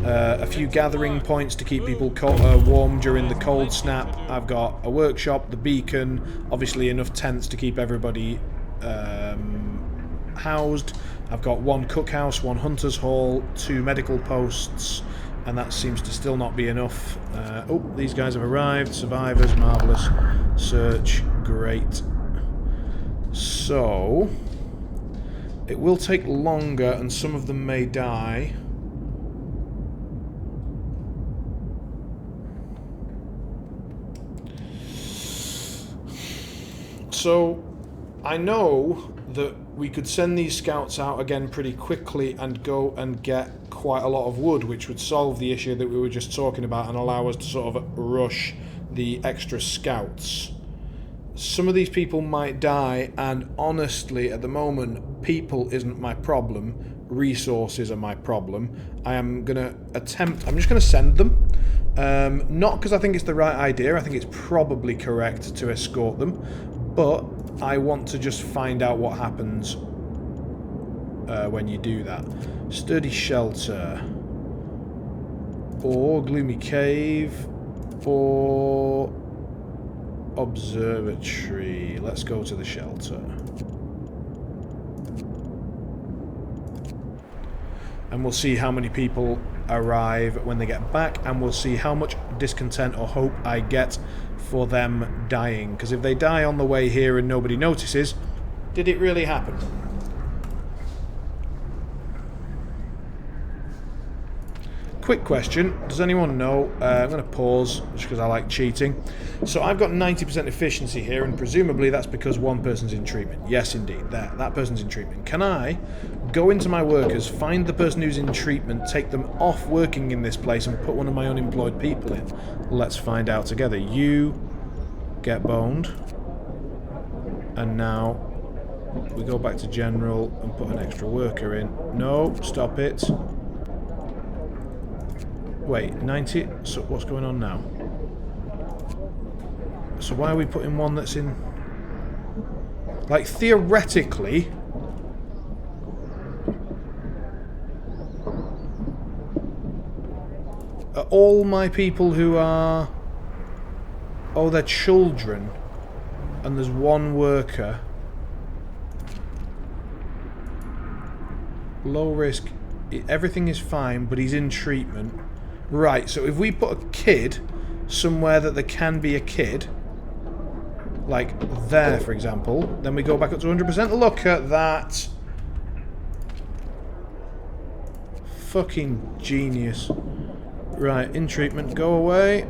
a few gathering points to keep people warm during the cold snap. I've got a workshop, the beacon, obviously enough tents to keep everybody housed. I've got one cookhouse, one hunter's hall, 2 medical posts, and that seems to still not be enough. Oh, these guys have arrived. Survivors, marvellous. Search, great. So it will take longer, and some of them may die. So I know that we could send these scouts out again pretty quickly and go and get quite a lot of wood, which would solve the issue that we were just talking about and allow us to sort of rush the extra scouts. Some of these people might die, and honestly, at the moment, people isn't my problem. Resources are my problem. I am going to attempt... I'm just going to send them. Not because I think it's the right idea. I think it's probably correct to escort them. But I want to just find out what happens when you do that. Sturdy shelter. Or gloomy cave. Or... observatory. Let's go to the shelter. And we'll see how many people arrive when they get back, and we'll see how much discontent or hope I get for them dying. Because if they die on the way here and nobody notices, did it really happen? Quick question, does anyone know, I'm going to pause just because I like cheating. So I've got 90% efficiency here, and presumably that's because one person's in treatment. Yes, indeed, that person's in treatment. Can I go into my workers, find the person who's in treatment, take them off working in this place and put one of my unemployed people in? Let's find out together. You get boned. And now we go back to general and put an extra worker in. No, stop it. Wait, 90? So what's going on now? So why are we putting one that's in... Like, theoretically... Are all my people who are... Oh, they're children. And there's one worker. Low risk. Everything is fine, but he's in treatment. Right, so if we put a kid somewhere that there can be a kid, like there, for example, then we go back up to 100%. Look at that. Fucking genius. Right, in treatment, go away.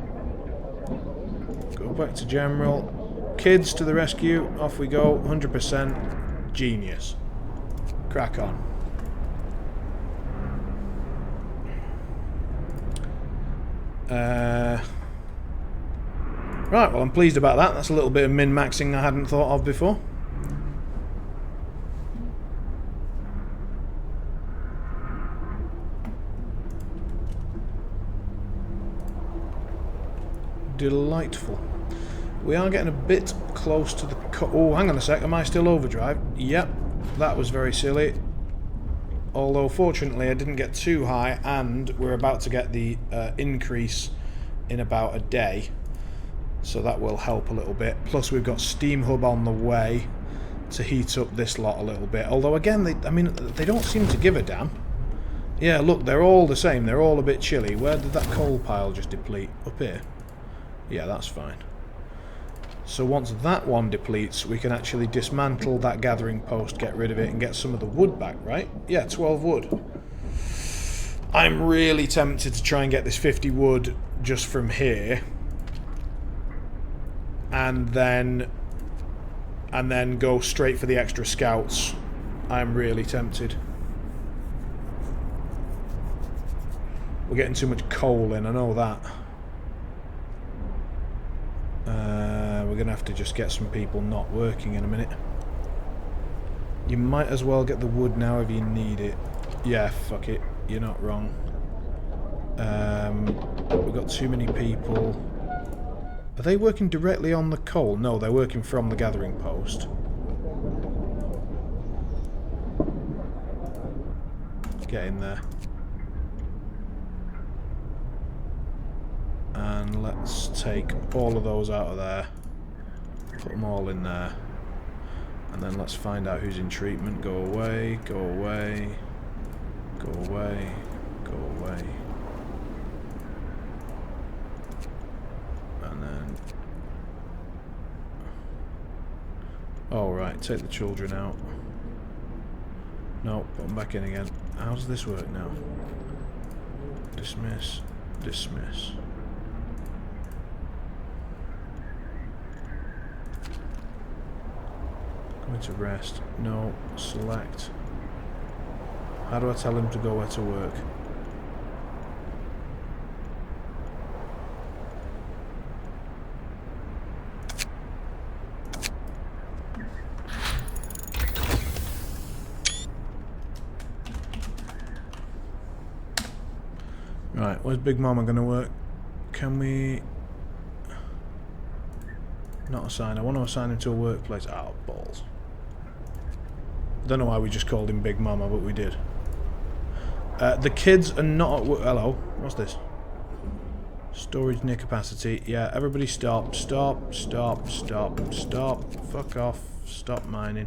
Go back to general. Kids to the rescue. Off we go. 100%. Genius. Crack on. Right, well, I'm pleased about that. That's a little bit of min-maxing I hadn't thought of before. Delightful. We are getting a bit close to the... Oh, hang on a sec. Am I still overdrive? Yep. That was very silly. Although, fortunately, I didn't get too high, and we're about to get the increase in about a day. So that will help a little bit. Plus, we've got Steam Hub on the way to heat up this lot a little bit. Although, again, they don't seem to give a damn. Yeah, look, they're all the same. They're all a bit chilly. Where did that coal pile just deplete? Up here? Yeah, that's fine. So once that one depletes, we can actually dismantle that gathering post, get rid of it, and get some of the wood back, right? Yeah, 12 wood. I'm really tempted to try and get this 50 wood just from here. And then go straight for the extra scouts. I'm really tempted. We're getting too much coal in, I know that. We're going to have to just get some people not working in a minute. You might as well get the wood now if you need it. Yeah, fuck it. You're not wrong. We've got too many people. Are they working directly on the coal? No, they're working from the gathering post. Get in there. And let's take all of those out of there. Put them all in there. And then let's find out who's in treatment. Go away, go away, go away, go away. And then... oh, right, take the children out. No, put them back in again. How does this work now? Dismiss, dismiss. Going to rest. No, select. How do I tell him to go where to work? Right, where's Big Mama gonna work? Can we... not assign. I want to assign him to a workplace. Oh, balls. Don't know why we just called him Big Mama, but we did. The kids are not at work. Hello, what's this? Storage near capacity. Yeah, everybody stop, stop, stop, stop, stop. Fuck off. Stop mining.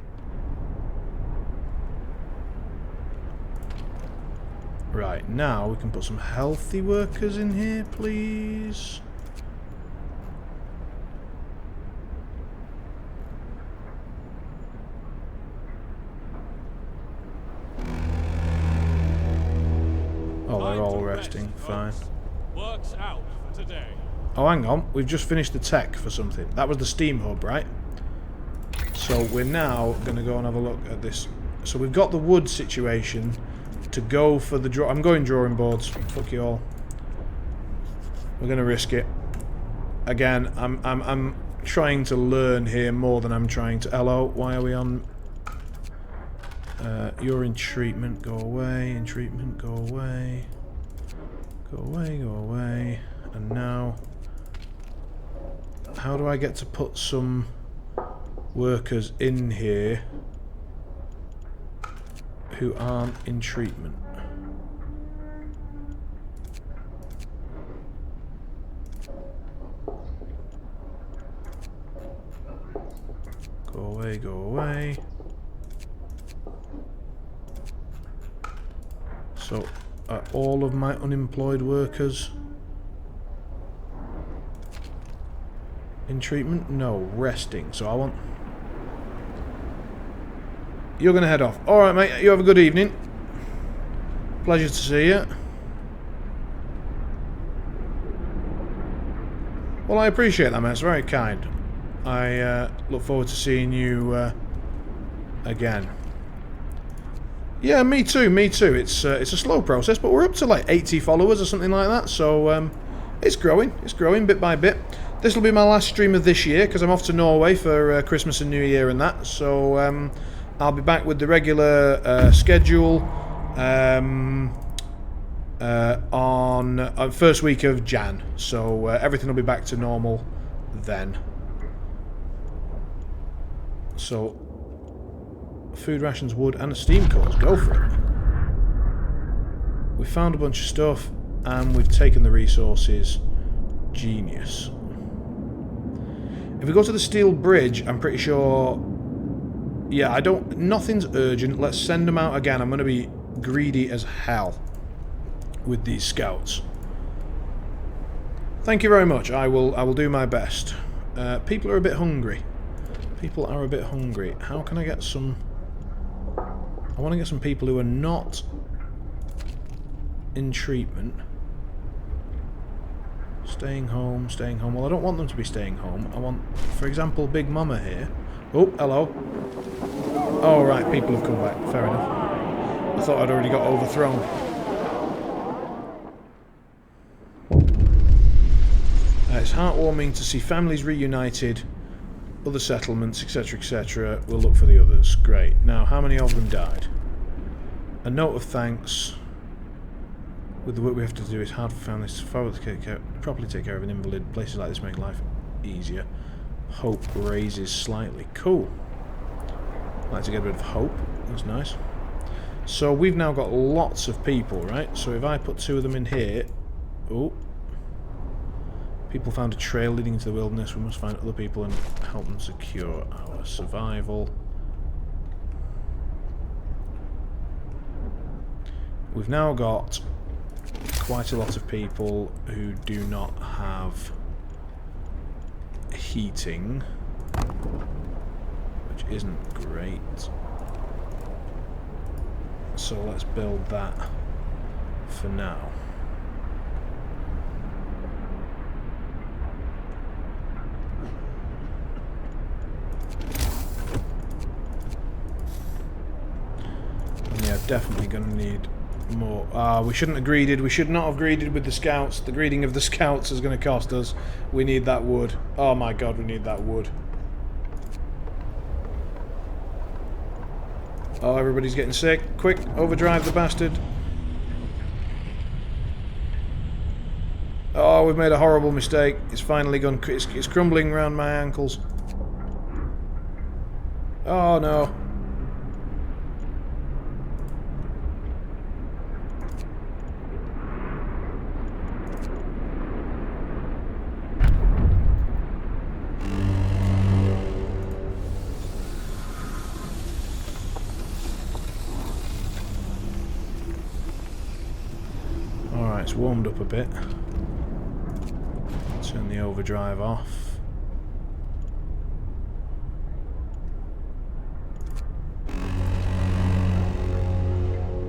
Right, now we can put some healthy workers in here, please. Oh, they're all resting. Fine. Works out for today. Oh, hang on. We've just finished the tech for something. That was the steam hub, right? So we're now going to go and have a look at this. So we've got the wood situation to go for the I'm going drawing boards. Fuck you all. We're going to risk it. Again, I'm trying to learn here more than I'm trying to... hello, why are we on... you're in treatment. Go away. In treatment. Go away. Go away. Go away. And now... how do I get to put some workers in here who aren't in treatment? Go away, go away. So, are all of my unemployed workers in treatment? No, resting. So I want... you're going to head off. Alright, mate. You have a good evening. Pleasure to see you. Well, I appreciate that, mate. It's very kind. I look forward to seeing you again. Yeah, me too, me too. It's a slow process, but we're up to like 80 followers or something like that, so it's growing bit by bit. This will be my last stream of this year, because I'm off to Norway for Christmas and New Year and that, so I'll be back with the regular schedule on first week of Jan, so everything will be back to normal then. So, food rations, wood, and a steam cores. Go for it. We found a bunch of stuff, and we've taken the resources. Genius. If we go to the steel bridge, I'm pretty sure... yeah, nothing's urgent. Let's send them out again. I'm going to be greedy as hell with these scouts. Thank you very much. I will do my best. People are a bit hungry. People are a bit hungry. How can I get some... I want to get some people who are not in treatment. Staying home, staying home. Well, I don't want them to be staying home. I want, for example, Big Mama here. Oh, hello. Oh, right, people have come back. Fair enough. I thought I'd already got overthrown. It's heartwarming to see families reunited other settlements, etc., etc. We'll look for the others. Great. Now, how many of them died? A note of thanks. With the work we have to do, it's hard for families to properly take care of an invalid. Places like this make life easier. Hope raises slightly. Cool. I'd like to get a bit of hope. That's nice. So we've now got lots of people, right? So if I put 2 of them in here... Oh. People found a trail leading into the wilderness. We must find other people and help them secure our survival. We've now got quite a lot of people who do not have heating, which isn't great. So let's build that for now. And yeah, definitely going to need more. We shouldn't have greeded. We should not have greeded with the scouts. The greeding of the scouts is going to cost us. We need that wood. Oh my god, we need that wood. Oh, everybody's getting sick. Quick, overdrive the bastard. Oh, we've made a horrible mistake. It's finally gone. It's crumbling around my ankles. Oh no. It's warmed up a bit. Turn the overdrive off.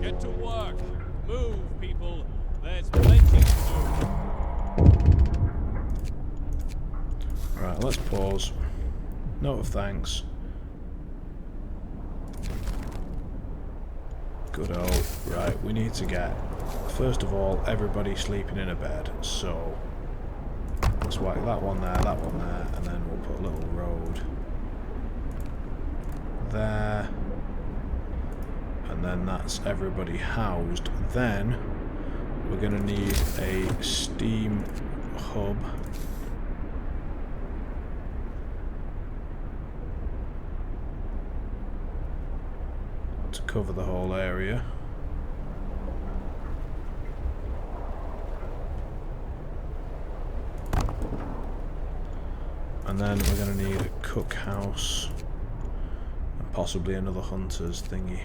Get to work. Move, people. There's plenty to do. Alright, let's pause. Note of thanks. Good old. Right, we need to get... First of all, everybody sleeping in a bed, so let's whack that one there, and then we'll put a little road there, and then that's everybody housed. Then we're going to need a steam hub to cover the whole area. And then we're going to need a cookhouse and possibly another hunter's thingy.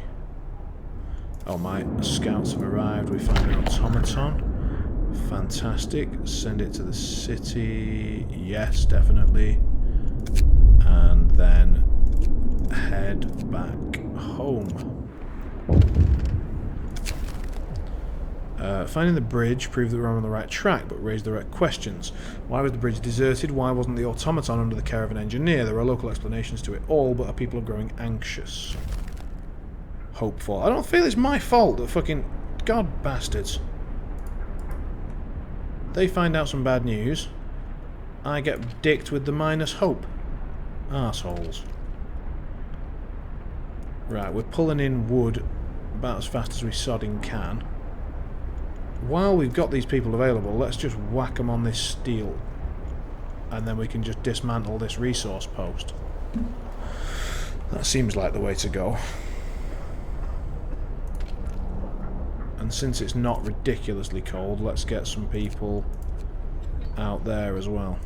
Oh, my scouts have arrived. We found an automaton. Fantastic. Send it to the city. Yes, definitely. And then head back home. Finding the bridge proved that we were on the right track, but raised the right questions. Why was the bridge deserted? Why wasn't the automaton under the care of an engineer? There are local explanations to it all, but our people are growing anxious. Hopeful. I don't feel it's my fault that fucking... God bastards. They find out some bad news. I get dicked with the minus hope. Arseholes. Right, we're pulling in wood about as fast as we sodding can. While we've got these people available, let's just whack them on this steel. And then we can just dismantle this resource post. That seems like the way to go. And since it's not ridiculously cold, let's get some people out there as well.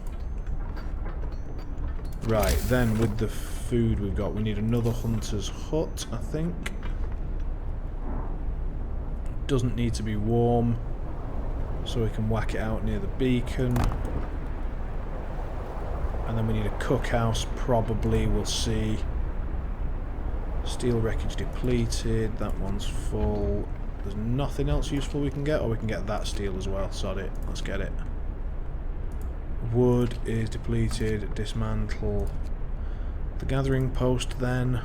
Right, then with the food we've got, we need another hunter's hut, I think. Doesn't need to be warm, so we can whack it out near the beacon. And then we need a cookhouse, probably, we'll see. Steel wreckage depleted, that one's full. There's nothing else useful we can get, or we can get that steel as well. Sod it, let's get it. Wood is depleted, dismantle the gathering post then.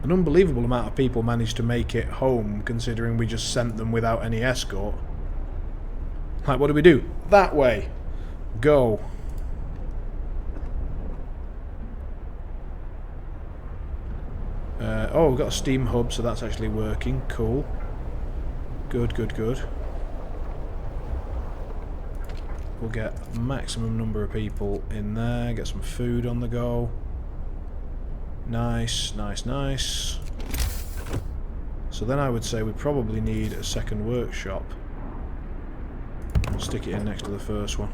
An unbelievable amount of people managed to make it home, considering we just sent them without any escort. Like, what do we do? That way. Go. Oh, we've got a steam hub, so that's actually working. Cool. Good, good, good. We'll get a maximum number of people in there. Get some food on the go. Nice, nice, nice. So then I would say we probably need a second workshop. We'll stick it in next to the first one.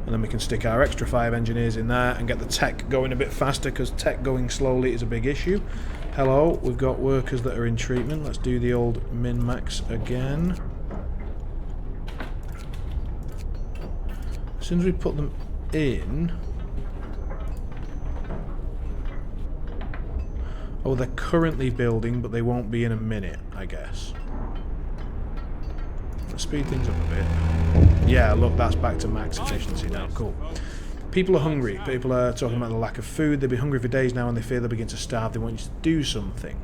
And then we can stick our extra 5 engineers in there and get the tech going a bit faster, because tech going slowly is a big issue. Hello, we've got workers that are in treatment. Let's do the old min-max again. As soon as we put them in... Oh, they're currently building, but they won't be in a minute, I guess. Let's speed things up a bit. Yeah, look, that's back to max efficiency now. Cool. People are hungry. People are talking about the lack of food. They've been hungry for days now and they fear they'll begin to starve. They want you to do something.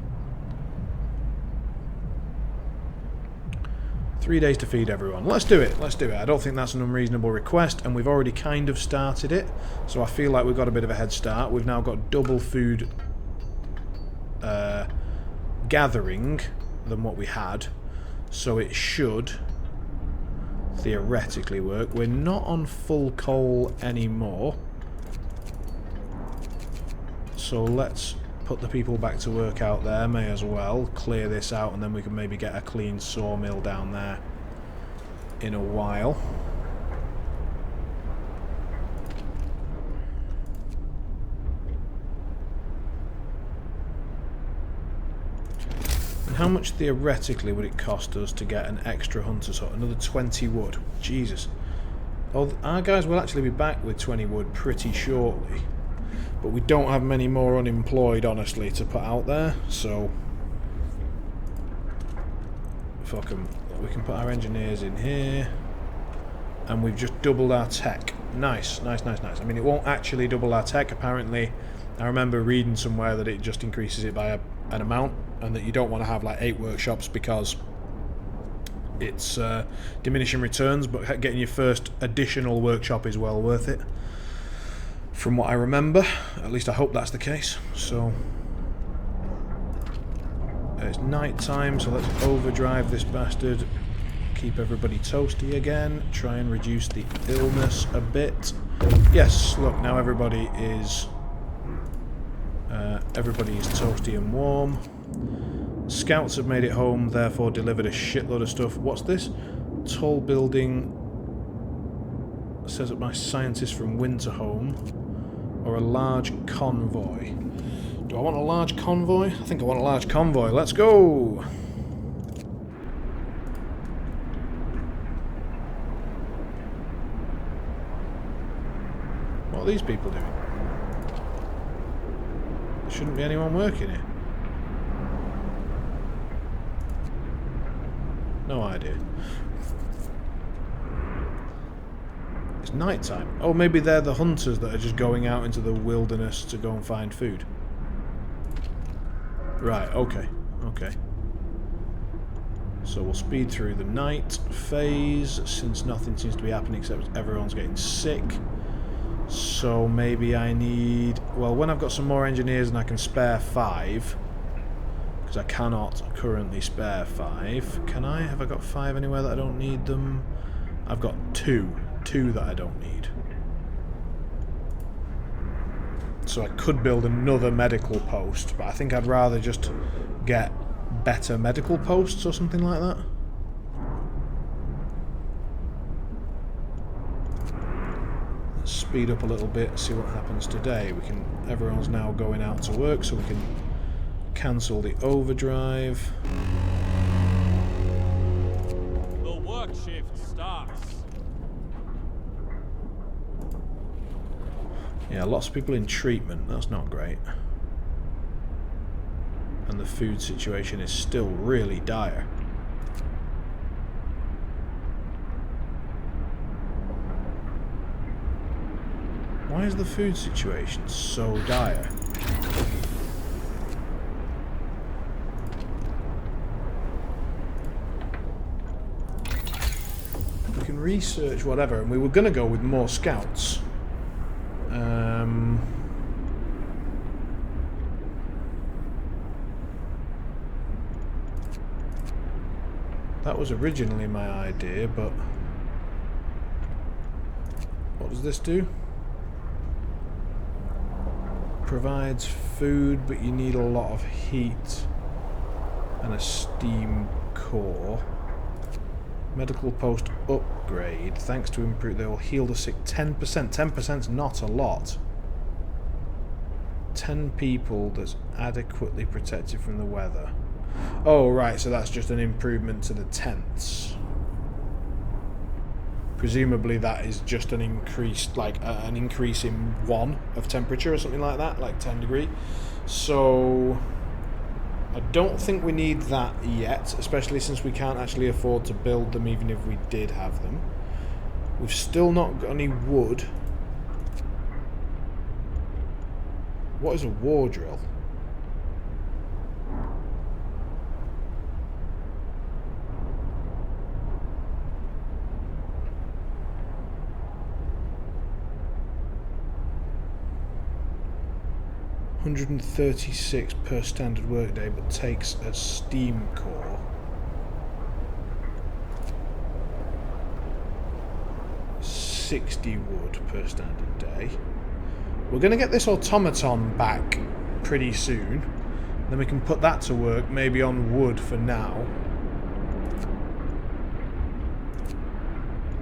3 days to feed everyone. Let's do it. Let's do it. I don't think that's an unreasonable request, and we've already kind of started it. So I feel like we've got a bit of a head start. We've now got double food gathering than what we had. So it should theoretically work. We're not on full coal anymore, so let's put the people back to work out there. May as well clear this out, and then we can maybe get a clean sawmill down there in a while. How much theoretically would it cost us to get an extra hunter's hut? Another 20 wood. Jesus. Oh, our guys will actually be back with 20 wood pretty shortly. But we don't have many more unemployed, honestly, to put out there. So, fuck them. We can put our engineers in here. And we've just doubled our tech. Nice, nice, nice, nice. I mean, it won't actually double our tech. Apparently, I remember reading somewhere that it just increases it by an amount. And that you don't want to have like 8 workshops because it's diminishing returns, but getting your first additional workshop is well worth it. From what I remember, at least I hope that's the case. So it's night time, so let's overdrive this bastard. Keep everybody toasty again. Try and reduce the illness a bit. Yes, look, now everybody is toasty and warm. Scouts have made it home, therefore delivered a shitload of stuff. What's this? Tall building says it by scientists from Winterhome, or a large convoy. Do I want a large convoy? I think I want a large convoy. Let's go! What are these people doing? There shouldn't be anyone working here. No idea. It's night time. Oh, maybe they're the hunters that are just going out into the wilderness to go and find food. Right, okay. Okay. So we'll speed through the night phase, since nothing seems to be happening except everyone's getting sick. So maybe I need... Well, when I've got some more engineers and I can spare 5... Because I cannot currently spare 5. Can I? Have I got 5 anywhere that I don't need them? I've got 2. 2 that I don't need. So I could build another medical post, but I think I'd rather just get better medical posts or something like that. Let's speed up a little bit, see what happens today. Everyone's now going out to work, so we can cancel the overdrive. The work shift starts. Yeah, lots of people in treatment. That's not great. And the food situation is still really dire. Why is the food situation so dire? research, whatever, and we were going to go with more scouts. That was originally my idea, but what does this do? Provides food, but you need a lot of heat and a steam core. Medical post upgrade. Thanks to improve, they will heal the sick 10%. 10%'s not a lot. 10 people that's adequately protected from the weather. Oh, right, so that's just an improvement to the tents. Presumably that is just an increase, like an increase in 1 of temperature or something like that, like 10 degree. So I don't think we need that yet, especially since we can't actually afford to build them even if we did have them. We've still not got any wood. What is a war drill? $136 per standard workday, but takes a steam core. 60 wood per standard day. We're going to get this automaton back pretty soon. Then we can put that to work, maybe on wood for now.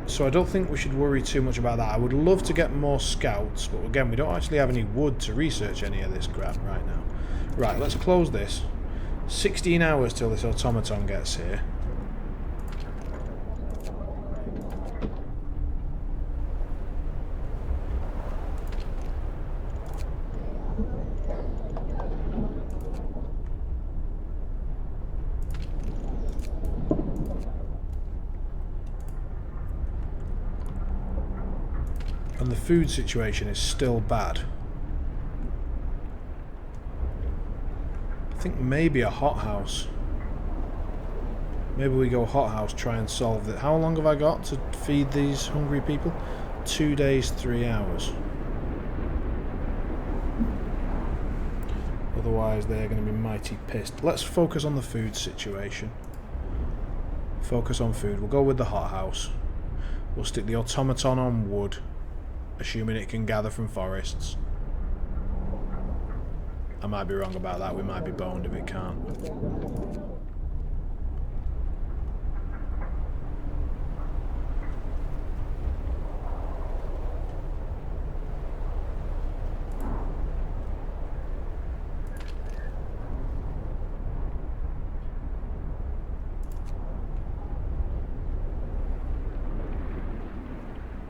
So I don't think we should worry too much about that. I would love to get more scouts, but again, we don't actually have any wood to research any of this crap right now. Right, let's close this. 16 hours till this automaton gets here. And the food situation is still bad. I think maybe a hothouse. Maybe we go hothouse, try and solve it. How long have I got to feed these hungry people? 2 days, 3 hours. Otherwise they're going to be mighty pissed. Let's focus on the food situation. Focus on food. We'll go with the hothouse. We'll stick the automaton on wood, assuming it can gather from forests. I might be wrong about that. We might be boned if it can't.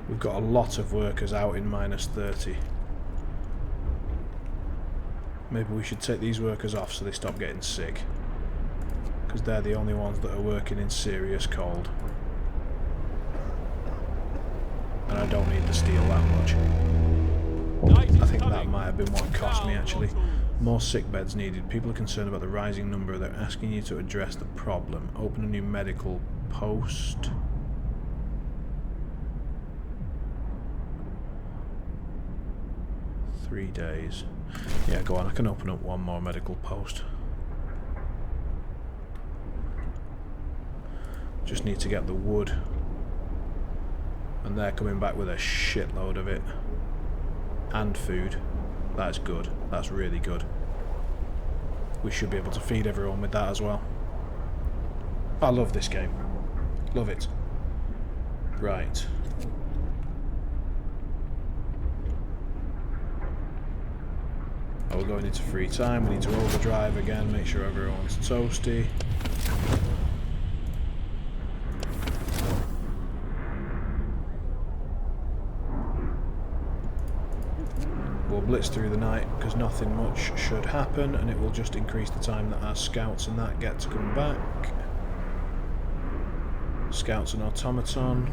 We've got a lot of workers out in -30. Maybe we should take these workers off so they stop getting sick, because they're the only ones that are working in serious cold. And I don't need the steel that much. I think that might have been what cost me actually. More sick beds needed. People are concerned about the rising number. They're asking you to address the problem. Open a new medical post. Three days. Yeah, go on. I can open up one more medical post. Just need to get the wood. And they're coming back with a shitload of it. And food. That's good. That's really good. We should be able to feed everyone with that as well. I love this game. Love it. Right. Oh, we're going into free time. We need to overdrive again, make sure everyone's toasty. We'll blitz through the night because nothing much should happen, and it will just increase the time that our scouts and that get to come back. Scouts and automaton.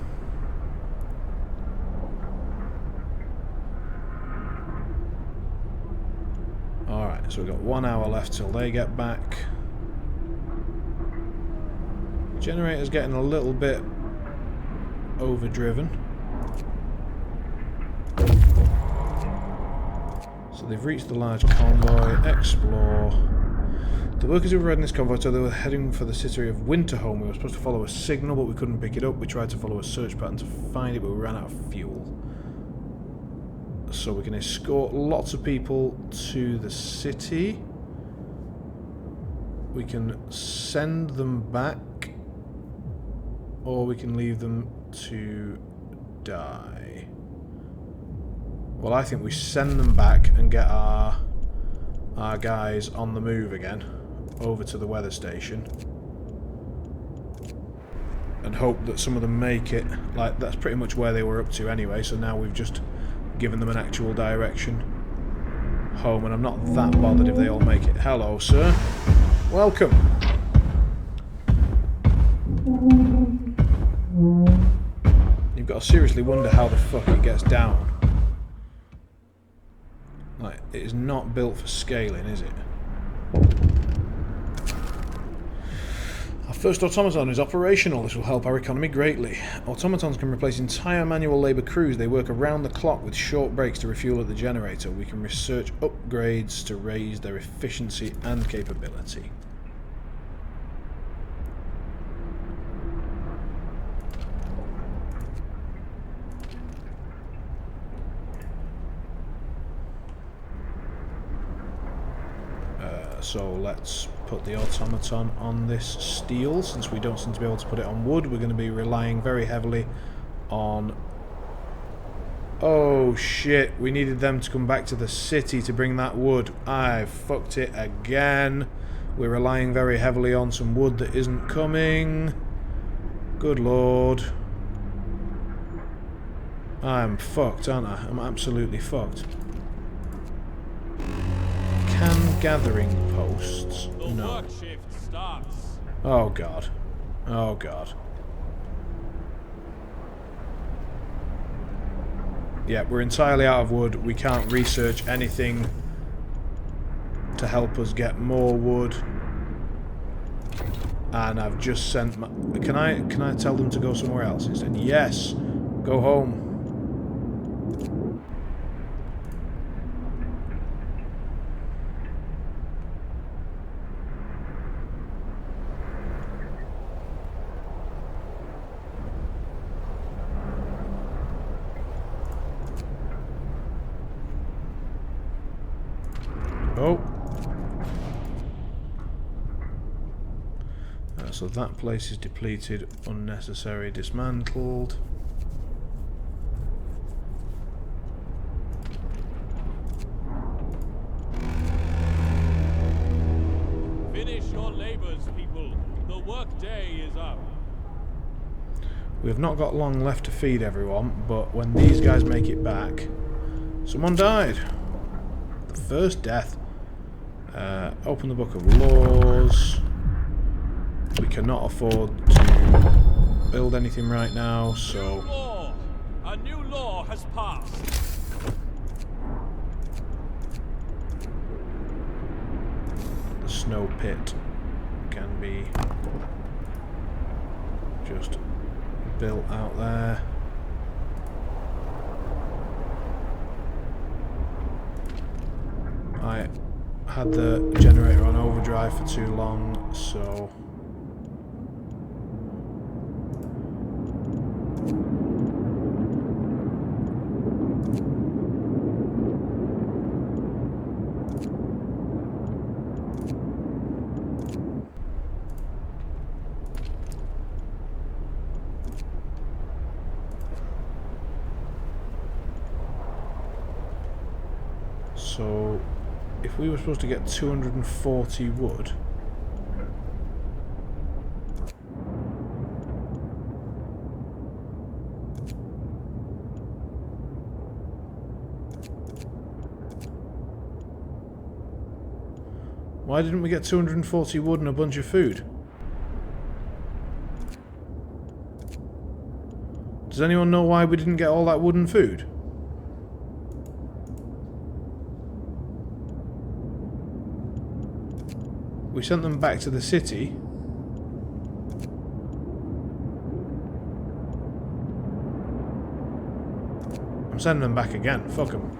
Alright, so we've got 1 hour left till they get back. Generator's getting a little bit overdriven. So they've reached the large convoy. Explore. The workers who were riding this convoy said they were heading for the city of Winterholm. We were supposed to follow a signal, but we couldn't pick it up. We tried to follow a search pattern to find it, but we ran out of fuel. So we can escort lots of people to the city. We can send them back, or we can leave them to die. Well, I think we send them back and get our guys on the move again, over to the weather station, and hope that some of them make it. Like, that's pretty much where they were up to anyway, so now we've just given them an actual direction home, and I'm not that bothered if they all make it. Hello, sir. Welcome. You've got to seriously wonder how the fuck it gets down. Like, it is not built for scaling, is it? Our first automaton is operational. This will help our economy greatly. Automatons can replace entire manual labour crews. They work around the clock with short breaks to refuel at the generator. We can research upgrades to raise their efficiency and capability. So let's put the automaton on this steel. Since we don't seem to be able to put it on wood, we're going to be relying very heavily on... Oh shit, we needed them to come back to the city to bring that wood. I fucked it again. We're relying very heavily on some wood that isn't coming. Good lord. I'm fucked, aren't I? I'm absolutely fucked. Can gathering posts? No. Work shift starts. Oh god. Oh god. Yeah, we're entirely out of wood. We can't research anything to help us get more wood. And I've just sent my... Can I tell them to go somewhere else instead? Yes. Go home. Oh. So that place is depleted, unnecessary, dismantled. Finish your labors, people. The work day is up. We've not got long left to feed everyone, but when these guys make it back... Someone died. The first death. Open the Book of Laws. We cannot afford to build anything right now, so... New law. A new law has passed. The snow pit can be just built out there. I had the generator on overdrive for too long, so... So, if we were supposed to get 240 wood... Why didn't we get 240 wood and a bunch of food? Does anyone know why we didn't get all that wood and food? We sent them back to the city. sending them back again. Fuck them.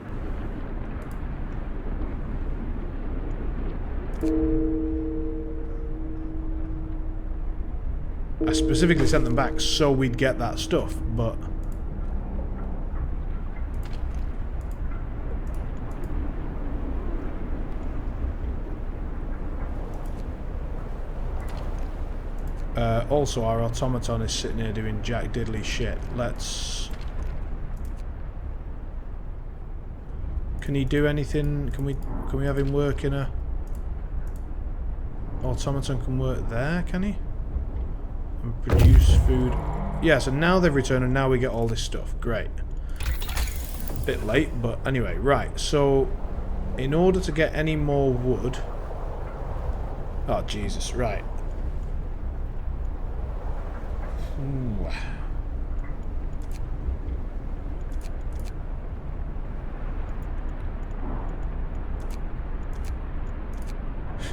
I specifically sent them back so we'd get that stuff, but... also, our automaton is sitting here doing jack diddly shit. Let's... Can he do anything? Can we have him work in a... Automaton can work there, can he? And produce food. Yeah, so now they've returned and now we get all this stuff. Great. A bit late, but anyway, right. So, in order to get any more wood... Oh, Jesus, right. Ooh.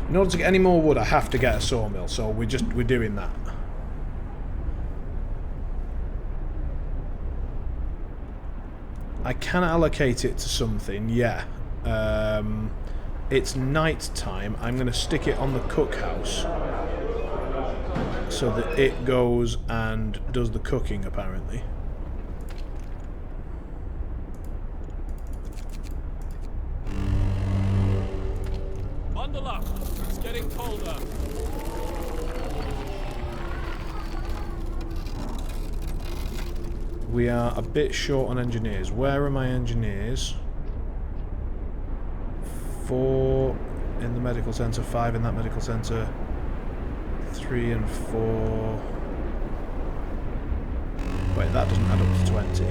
In order to get any more wood, I have to get a sawmill, so we're doing that. I can allocate it to something, yeah. It's night time. I'm going to stick it on the cookhouse so that it goes and does the cooking, apparently. Bundle up. It's getting colder. We are a bit short on engineers. Where are my engineers? 4 in the medical centre, 5 in that medical centre, 3 and 4. Wait, that doesn't add up to 20.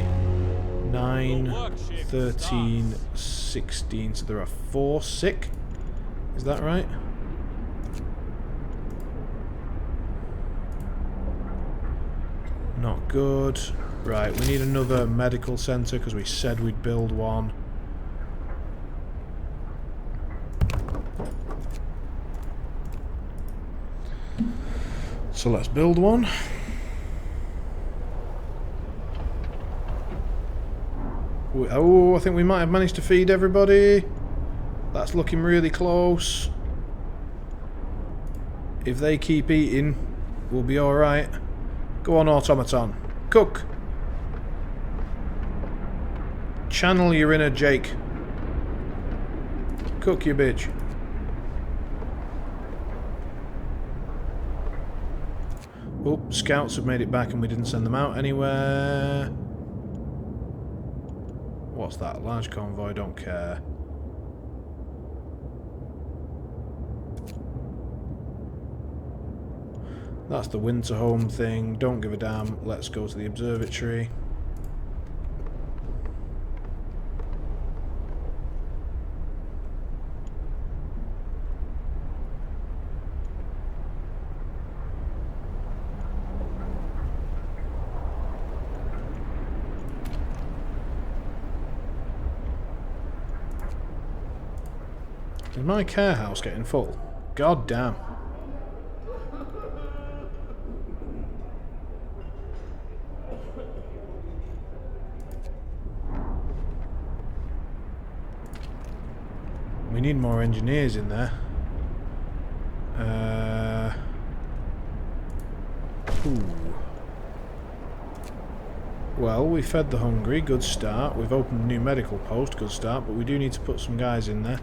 9, 13, 16, so there are 4 sick. Is that right? Not good. Right, we need another medical centre because we said we'd build one. So let's build one. Oh, I think we might have managed to feed everybody. That's looking really close. If they keep eating, we'll be alright. Go on, automaton. Cook. Channel your inner Jake. Cook, you bitch. Oh, scouts have made it back and we didn't send them out anywhere. What's that? Large convoy, don't care. That's the winter home thing, don't give a damn. Let's go to the observatory. Is my care house getting full? God damn. We need more engineers in there. Ooh. Well, we fed the hungry, good start. We've opened a new medical post, good start, but we do need to put some guys in there.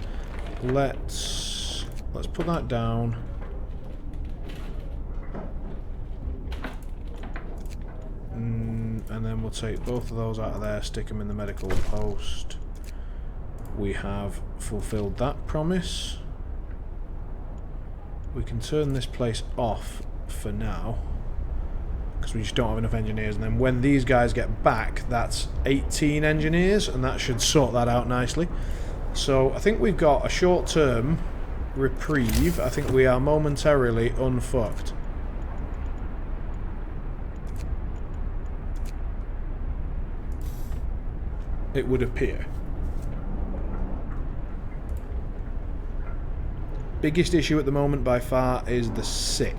Let's put that down. And then we'll take both of those out of there, stick them in the medical post. We have fulfilled that promise. We can turn this place off for now because we just don't have enough engineers, and then when these guys get back, that's 18 engineers, and that should sort that out nicely. So I think we've got a short-term reprieve. I think we are momentarily unfucked. It would appear. Biggest issue at the moment by far is the sick.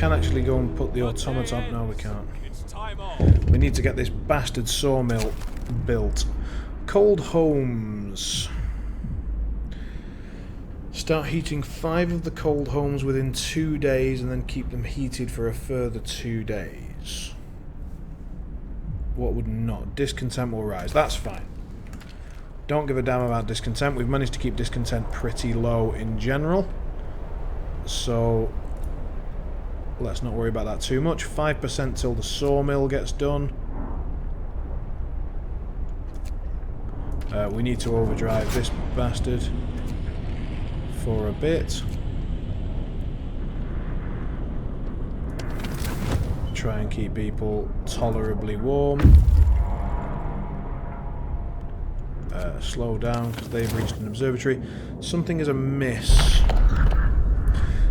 can actually go and put the automaton. No, we can't. It's time off. We need to get this bastard sawmill built. Cold homes. Start heating 5 of the cold homes within 2 days and then keep them heated for a further 2 days. What would not? Discontent will rise. That's fine. Don't give a damn about discontent. We've managed to keep discontent pretty low in general. So let's not worry about that too much. 5% till the sawmill gets done. We need to overdrive this bastard for a bit. Try and keep people tolerably warm. Slow down because they've reached an observatory. Something is amiss.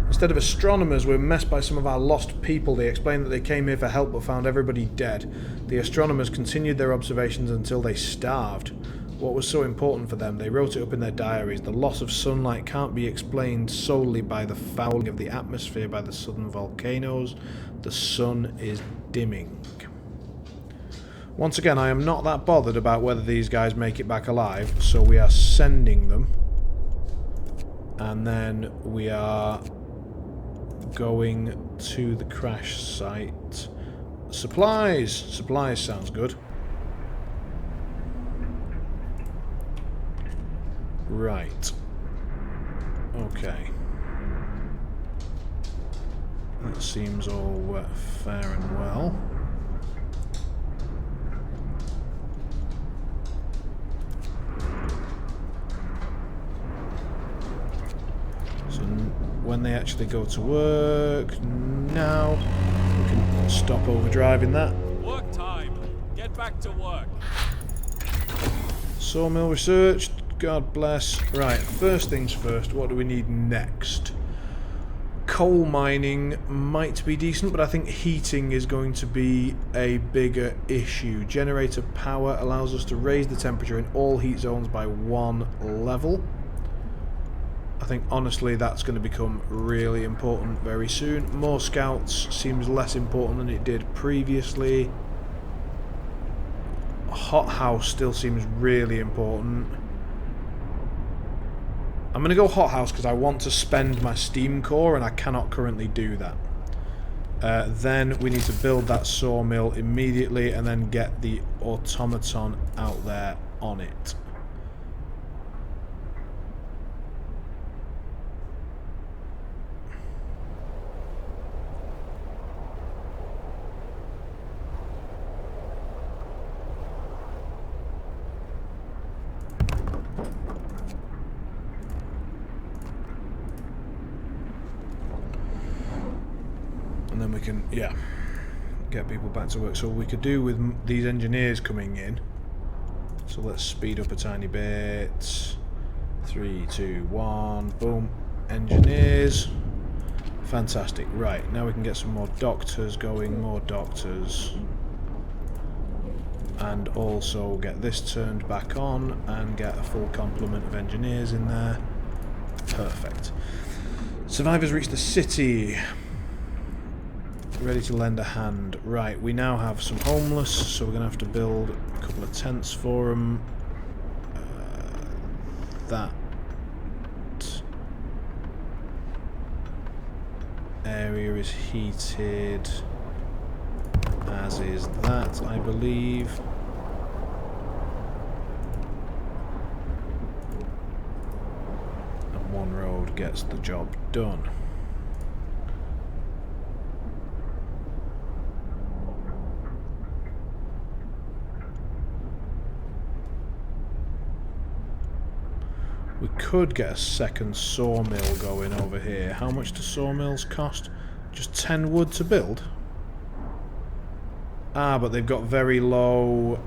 Instead of astronomers, we're messed by some of our lost people. They explained that they came here for help but found everybody dead. The astronomers continued their observations until they starved. What was so important for them? They wrote it up in their diaries. The loss of sunlight can't be explained solely by the fouling of the atmosphere by the southern volcanoes. The sun is dimming. Once again, I am not that bothered about whether these guys make it back alive, so we are sending them. And then we are going to the crash site. Supplies! Supplies sounds good. Right. Okay. That seems all fair and well. So when they actually go to work, now we can stop overdriving that. Work time. Get back to work. Sawmill researched. God bless. Right, first things first, what do we need next? Coal mining might be decent, but I think heating is going to be a bigger issue. Generator power allows us to raise the temperature in all heat zones by 1 level. I think honestly that's going to become really important very soon. More scouts seems less important than it did previously. Hothouse still seems really important. I'm going to go hothouse because I want to spend my steam core and I cannot currently do that. Then we need to build that sawmill immediately and then get the automaton out there on it. And then we can, yeah, get people back to work. So we could do with these engineers coming in. So let's speed up a tiny bit. 3, 2, 1, boom. Engineers. Fantastic. Right, now we can get some more doctors going, more doctors. And also get this turned back on and get a full complement of engineers in there. Perfect. Survivors reach the city. Ready to lend a hand. Right, we now have some homeless, so we're going to have to build a couple of tents for them. That area is heated, as is that, I believe. And one road gets the job done. We could get a second sawmill going over here. How much do sawmills cost? Just 10 wood to build? Ah, but they've got very low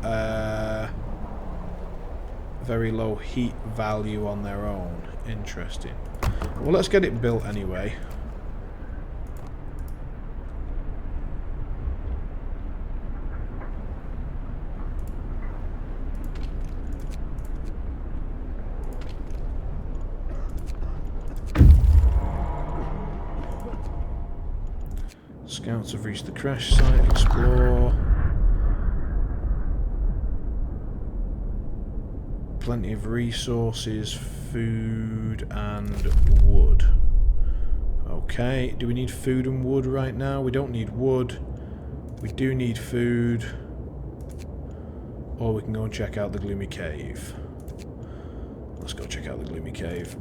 heat value on their own. Interesting. Well, let's get it built anyway. Scouts have reached the crash site. Explore. Plenty of resources, food and wood. Okay, do we need food and wood right now? We don't need wood. We do need food. Or we can go and check out the Gloomy Cave. Let's go check out the Gloomy Cave.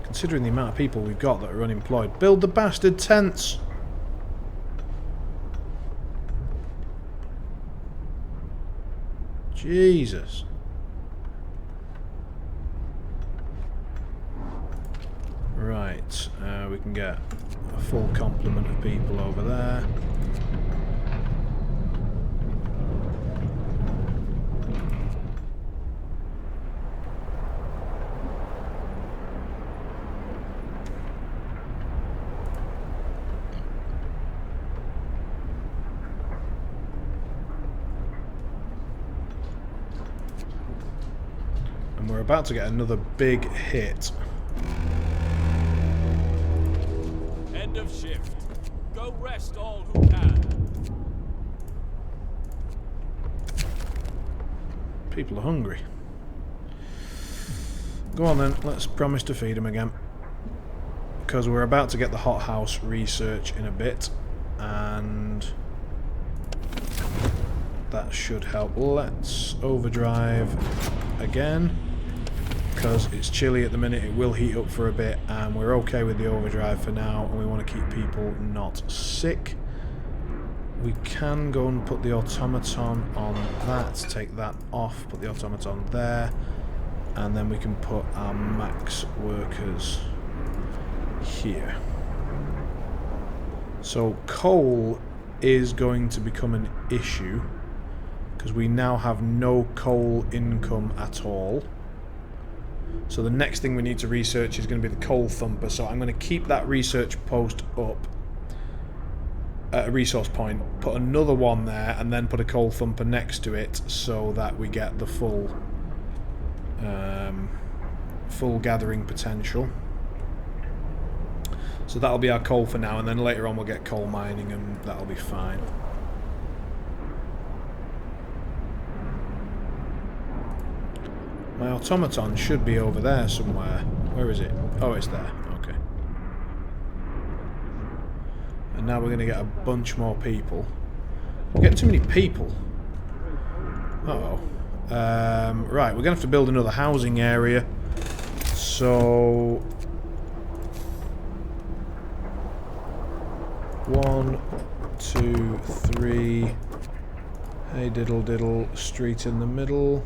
Considering the amount of people we've got that are unemployed, build the bastard tents! Jesus. Right, we can get a full complement of people over there. We're about to get another big hit. End of shift. Go rest all who can. People are hungry. Go on then, let's promise to feed them again. Because we're about to get the hothouse research in a bit. And that should help. Let's overdrive again. Because it's chilly at the minute, it will heat up for a bit, and we're okay with the overdrive for now, and we want to keep people not sick. We can go and put the automaton on that, take that off, put the automaton there, and then we can put our max workers here. So coal is going to become an issue, because we now have no coal income at all. So the next thing we need to research is going to be the coal thumper. So I'm going to keep that research post up at a resource point, put another one there, and then put a coal thumper next to it so that we get the full full gathering potential. So that'll be our coal for now, and then later on we'll get coal mining and that'll be fine. My automaton should be over there somewhere. Where is it? Oh, it's there. Okay. And now we're going to get a bunch more people. We're getting too many people. Uh-oh. Right, we're going to have to build another housing area. So... 1, 2, 3. Hey diddle diddle. Street in the middle.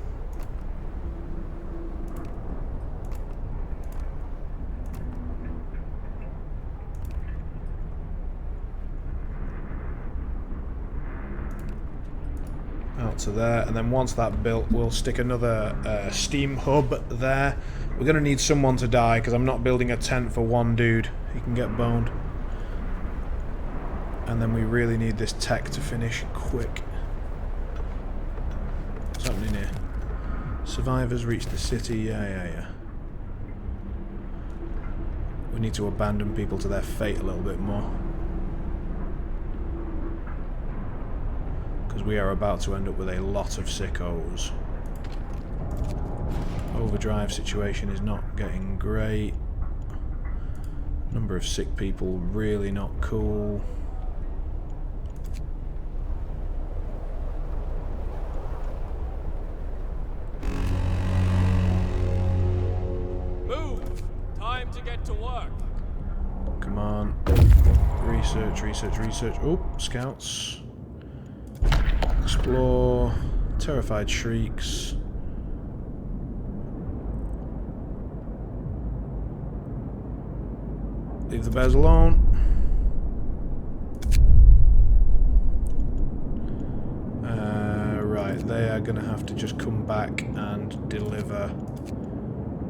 Out to there, and then once that's built, we'll stick another steam hub there. We're going to need someone to die, because I'm not building a tent for one dude. He can get boned. And then we really need this tech to finish quick. What's happening here? Survivors reach the city. Yeah. We need to abandon people to their fate a little bit more. Because we are about to end up with a lot of sickos. Overdrive situation is not getting great. Number of sick people really not cool. Move! Time to get to work. Come on. Research. Oh, scouts. Explore. Terrified shrieks. Leave the bears alone. Right, they are going to have to just come back and deliver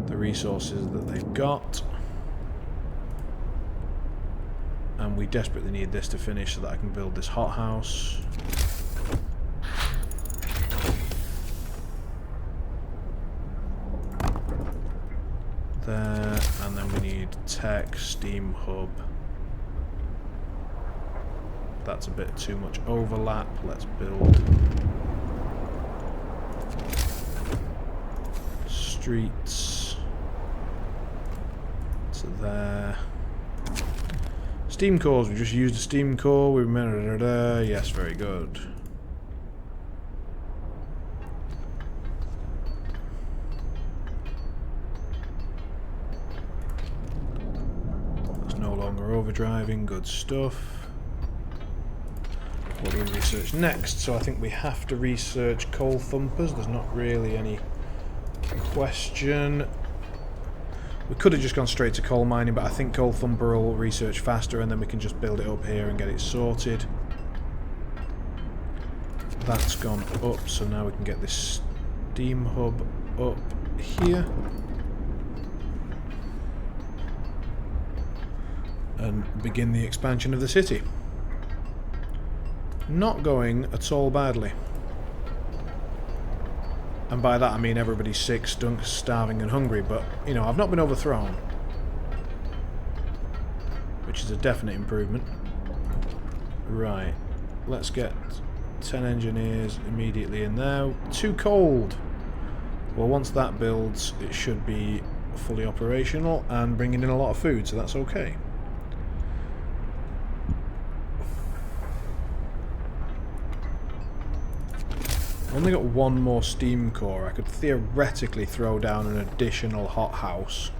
the resources that they've got. And we desperately need this to finish so that I can build this hothouse. There, and then we need tech, steam hub. That's a bit too much overlap. Let's build streets to there. Steam cores, we just used a steam core. We remember, yes, very good. That's no longer overdriving, good stuff. What do we research next? So I think we have to research coal thumpers. There's not really any question. We could have just gone straight to coal mining, but I think coal thumper will research faster and then we can just build it up here and get it sorted. That's gone up, so now we can get this steam hub up here. And begin the expansion of the city. Not going at all badly. And by that I mean everybody's sick, stunk, starving and hungry, but, you know, I've not been overthrown. Which is a definite improvement. Right. Let's get 10 engineers immediately in there. Too cold! Well, once that builds, it should be fully operational and bringing in a lot of food, so that's okay. I've only got one more steam core. I could theoretically throw down an additional hothouse.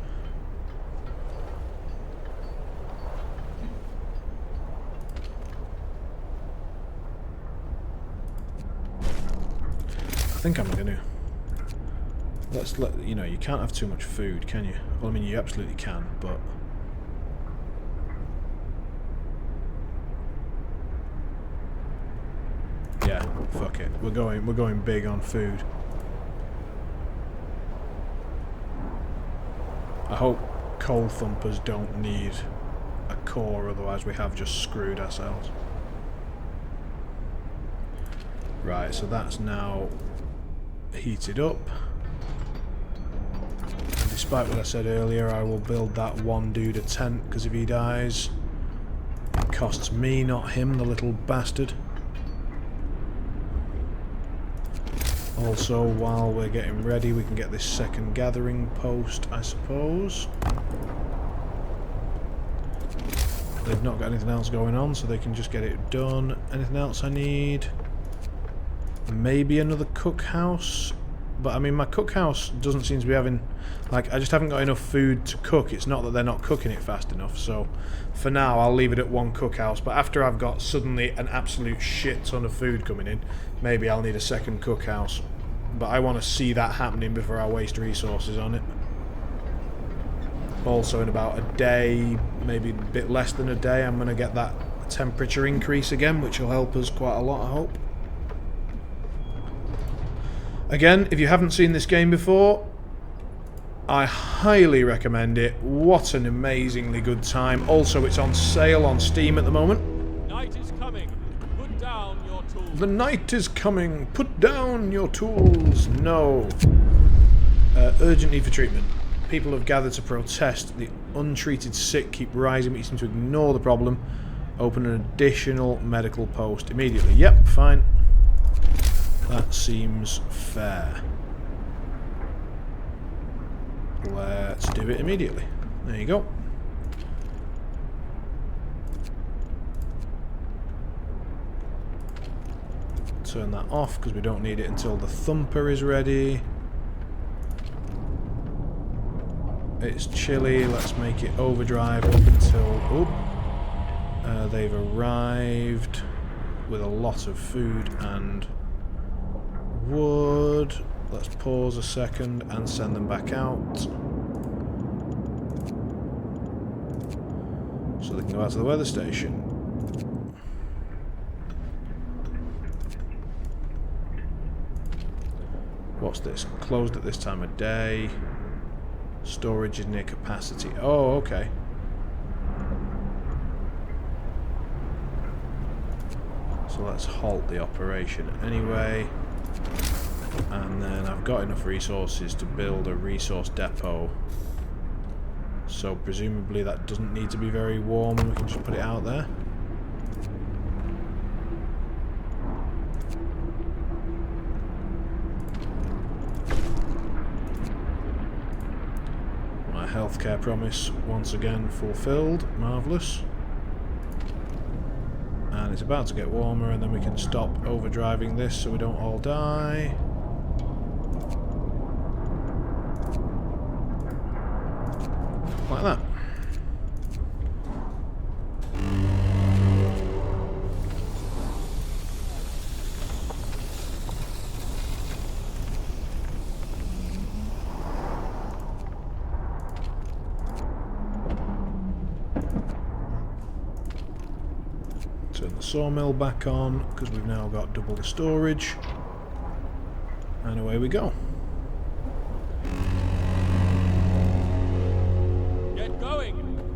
I think I'm gonna. You know, you can't have too much food, can you? Well, I mean, you absolutely can, but. Yeah, fuck it. We're going big on food. I hope coal thumpers don't need a core, otherwise we have just screwed ourselves. Right, so that's now heated up. And despite what I said earlier, I will build that one dude a tent, because if he dies, it costs me, not him, the little bastard. Also, while we're getting ready, we can get this second gathering post, I suppose. They've not got anything else going on, so they can just get it done. Anything else I need? Maybe another cookhouse? But, I mean, my cookhouse doesn't seem to be having... Like, I just haven't got enough food to cook. It's not that they're not cooking it fast enough, so... For now, I'll leave it at one cookhouse, but after I've got suddenly an absolute shit ton of food coming in, maybe I'll need a second cookhouse. But I want to see that happening before I waste resources on it. Also, in about a day, maybe a bit less than a day, I'm going to get that temperature increase again, which will help us quite a lot, I hope. Again, if you haven't seen this game before, I highly recommend it. What an amazingly good time. Also, it's on sale on Steam at the moment. Night is coming. Put down your tools. The night is coming. Put down your tools. No. Urgent need for treatment. People have gathered to protest. The untreated sick keep rising, but you seem to ignore the problem. Open an additional medical post immediately. Yep, fine. That seems fair. Let's do it immediately. There you go. Turn that off because we don't need it until the thumper is ready. It's chilly. Let's make it overdrive up until... they've arrived with a lot of food and wood. Let's pause a second and send them back out. So they can go out to the weather station. What's this? Closed at this time of day. Storage is near capacity. Oh, okay. So let's halt the operation anyway. And then I've got enough resources to build a resource depot. So presumably that doesn't need to be very warm and we can just put it out there. My healthcare promise once again fulfilled. Marvellous. And it's about to get warmer and then we can stop overdriving this so we don't all die. Like that. Turn the sawmill back on because we've now got double the storage. And away we go.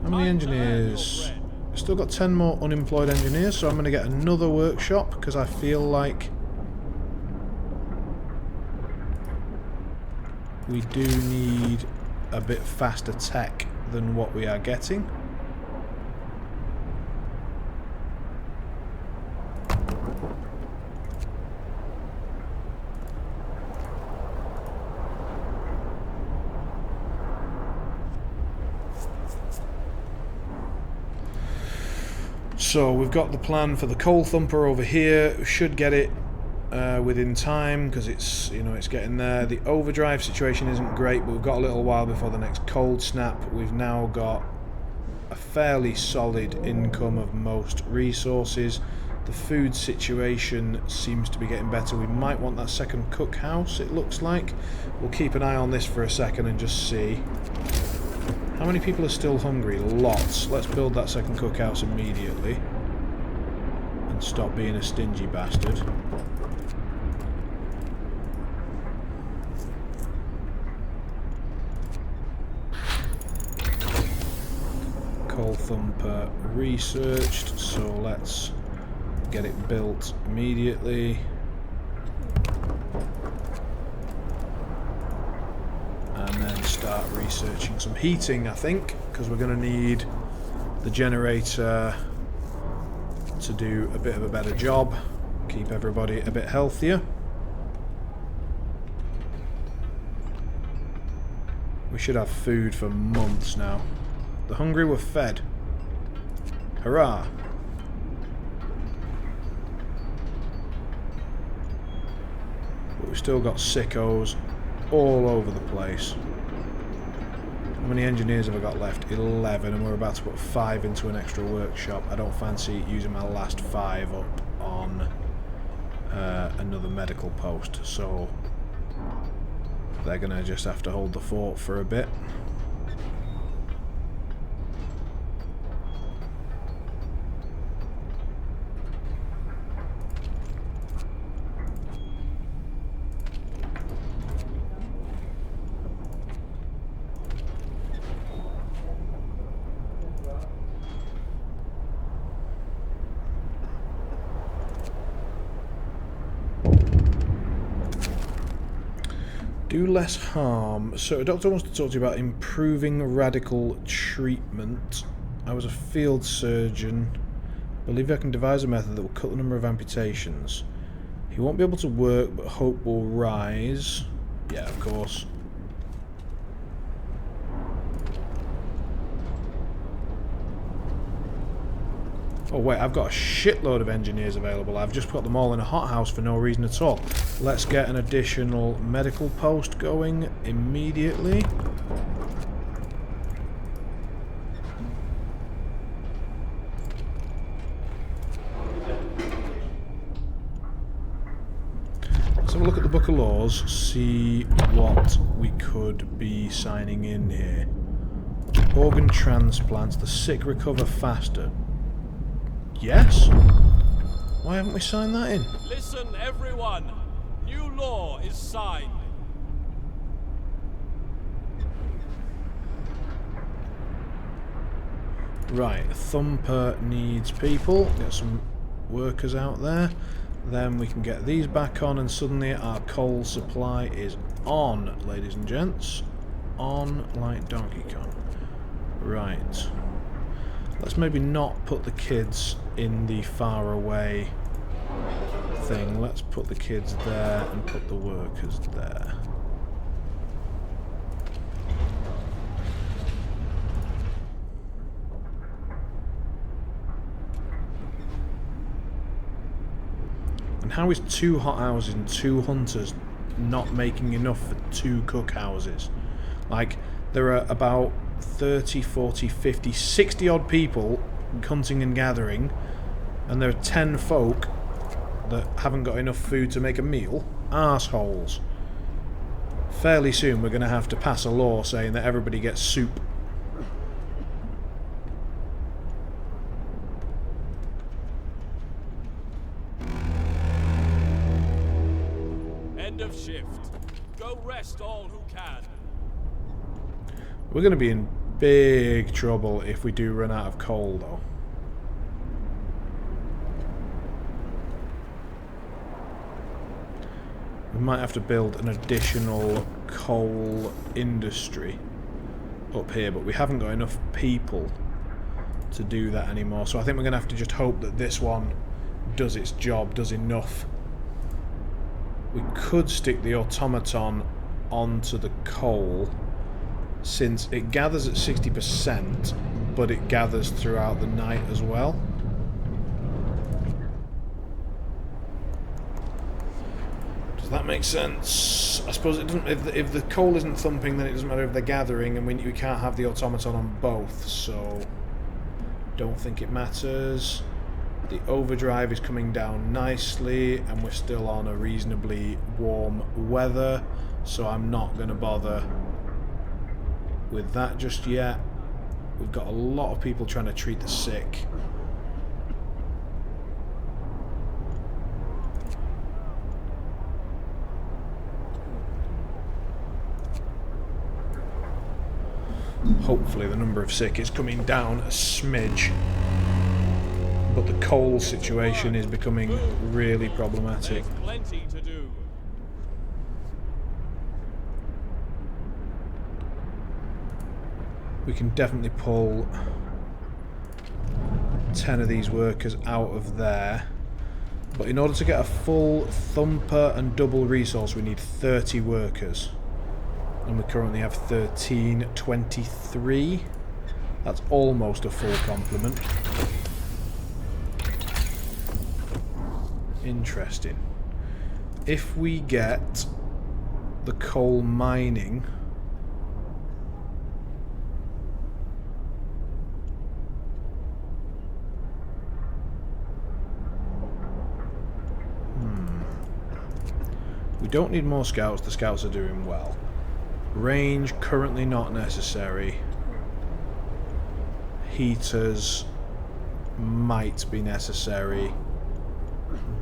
How many engineers? Still got 10 more unemployed engineers, so I'm going to get another workshop because I feel like we do need a bit faster tech than what we are getting. So we've got the plan for the coal thumper over here. We should get it within time because it's, you know, it's getting there. The overdrive situation isn't great, but we've got a little while before the next cold snap. We've now got a fairly solid income of most resources. The food situation seems to be getting better. We might want that second cook house, it looks like. We'll keep an eye on this for a second and just see. How many people are still hungry? Lots. Let's build that second cookhouse immediately. And stop being a stingy bastard. Coal thumper researched, so let's get it built immediately. And then start researching some heating, I think, because we're going to need the generator to do a bit of a better job, keep everybody a bit healthier. We should have food for months now. The hungry were fed. Hurrah! But we've still got sickos all over the place. How many engineers have I got left? 11, and we're about to put 5 into an extra workshop. I don't fancy using my last 5 up on another medical post, so they're gonna just have to hold the fort for a bit. Do less harm. So a doctor wants to talk to you about improving radical treatment. I was a field surgeon. I believe I can devise a method that will cut the number of amputations. He won't be able to work, but hope will rise. Yeah, of course. Oh wait, I've got a shitload of engineers available. I've just put them all in a hothouse for no reason at all. Let's get an additional medical post going immediately. Let's have a look at the Book of Laws, see what we could be signing in here. Organ transplants, the sick recover faster. Yes? Why haven't we signed that in? Listen, everyone. New law is signed. Right, Thumper needs people. Get some workers out there. Then we can get these back on, and suddenly our coal supply is on, ladies and gents. On like Donkey Kong. Right. Let's maybe not put the kids in the far away thing. Let's put the kids there and put the workers there. And how is 2 hothouses and 2 hunters not making enough for 2 cookhouses? Like, there are about 30, 40, 50, 60 odd people hunting and gathering, and there are 10 folk that haven't got enough food to make a meal. Arseholes. Fairly soon we're going to have to pass a law saying that everybody gets soup. End of shift. Go rest all who can. We're going to be in big trouble if we do run out of coal, though. We might have to build an additional coal industry up here, but we haven't got enough people to do that anymore. So I think we're going to have to just hope that this one does its job, does enough. We could stick the automaton onto the coal, since it gathers at 60%, but it gathers throughout the night as well. Does that make sense? I suppose it doesn't. If the coal isn't thumping, then it doesn't matter if they're gathering, and we can't have the automaton on both, so don't think it matters. The overdrive is coming down nicely, and we're still on a reasonably warm weather, so I'm not going to bother with that just yet. We've got a lot of people trying to treat the sick. Hopefully the number of sick is coming down a smidge, but the coal situation is becoming really problematic. There's plenty to do. We can definitely pull 10 of these workers out of there, but in order to get a full thumper and double resource we need 30 workers, and we currently have 1323. That's almost a full complement. Interesting. If we get the coal mining, we don't need more scouts. The scouts are doing well. Range currently not necessary. Heaters might be necessary,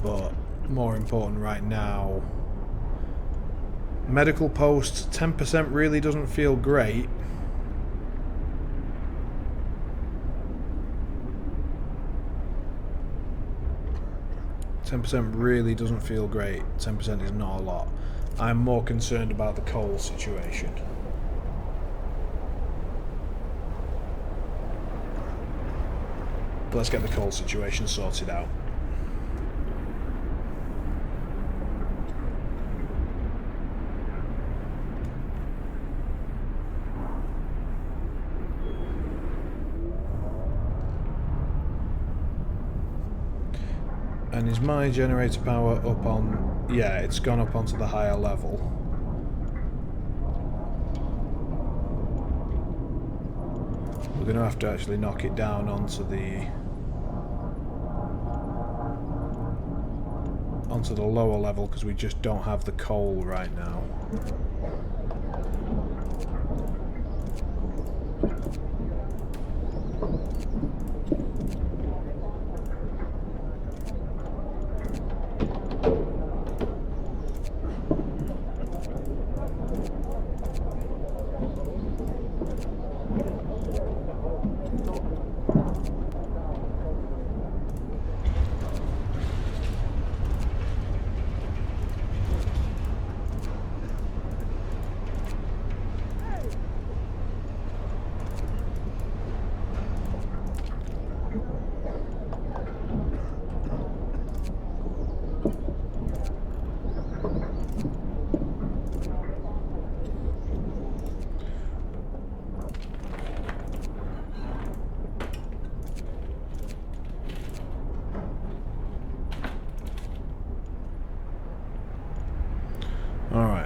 but more important right now, medical posts. 10% really doesn't feel great. Really doesn't feel great. 10% is not a lot. I'm more concerned about the coal situation. But let's get the coal situation sorted out. And is my generator power up on... Yeah, it's gone up onto the higher level. We're going to have to actually knock it down onto the lower level, because we just don't have the coal right now.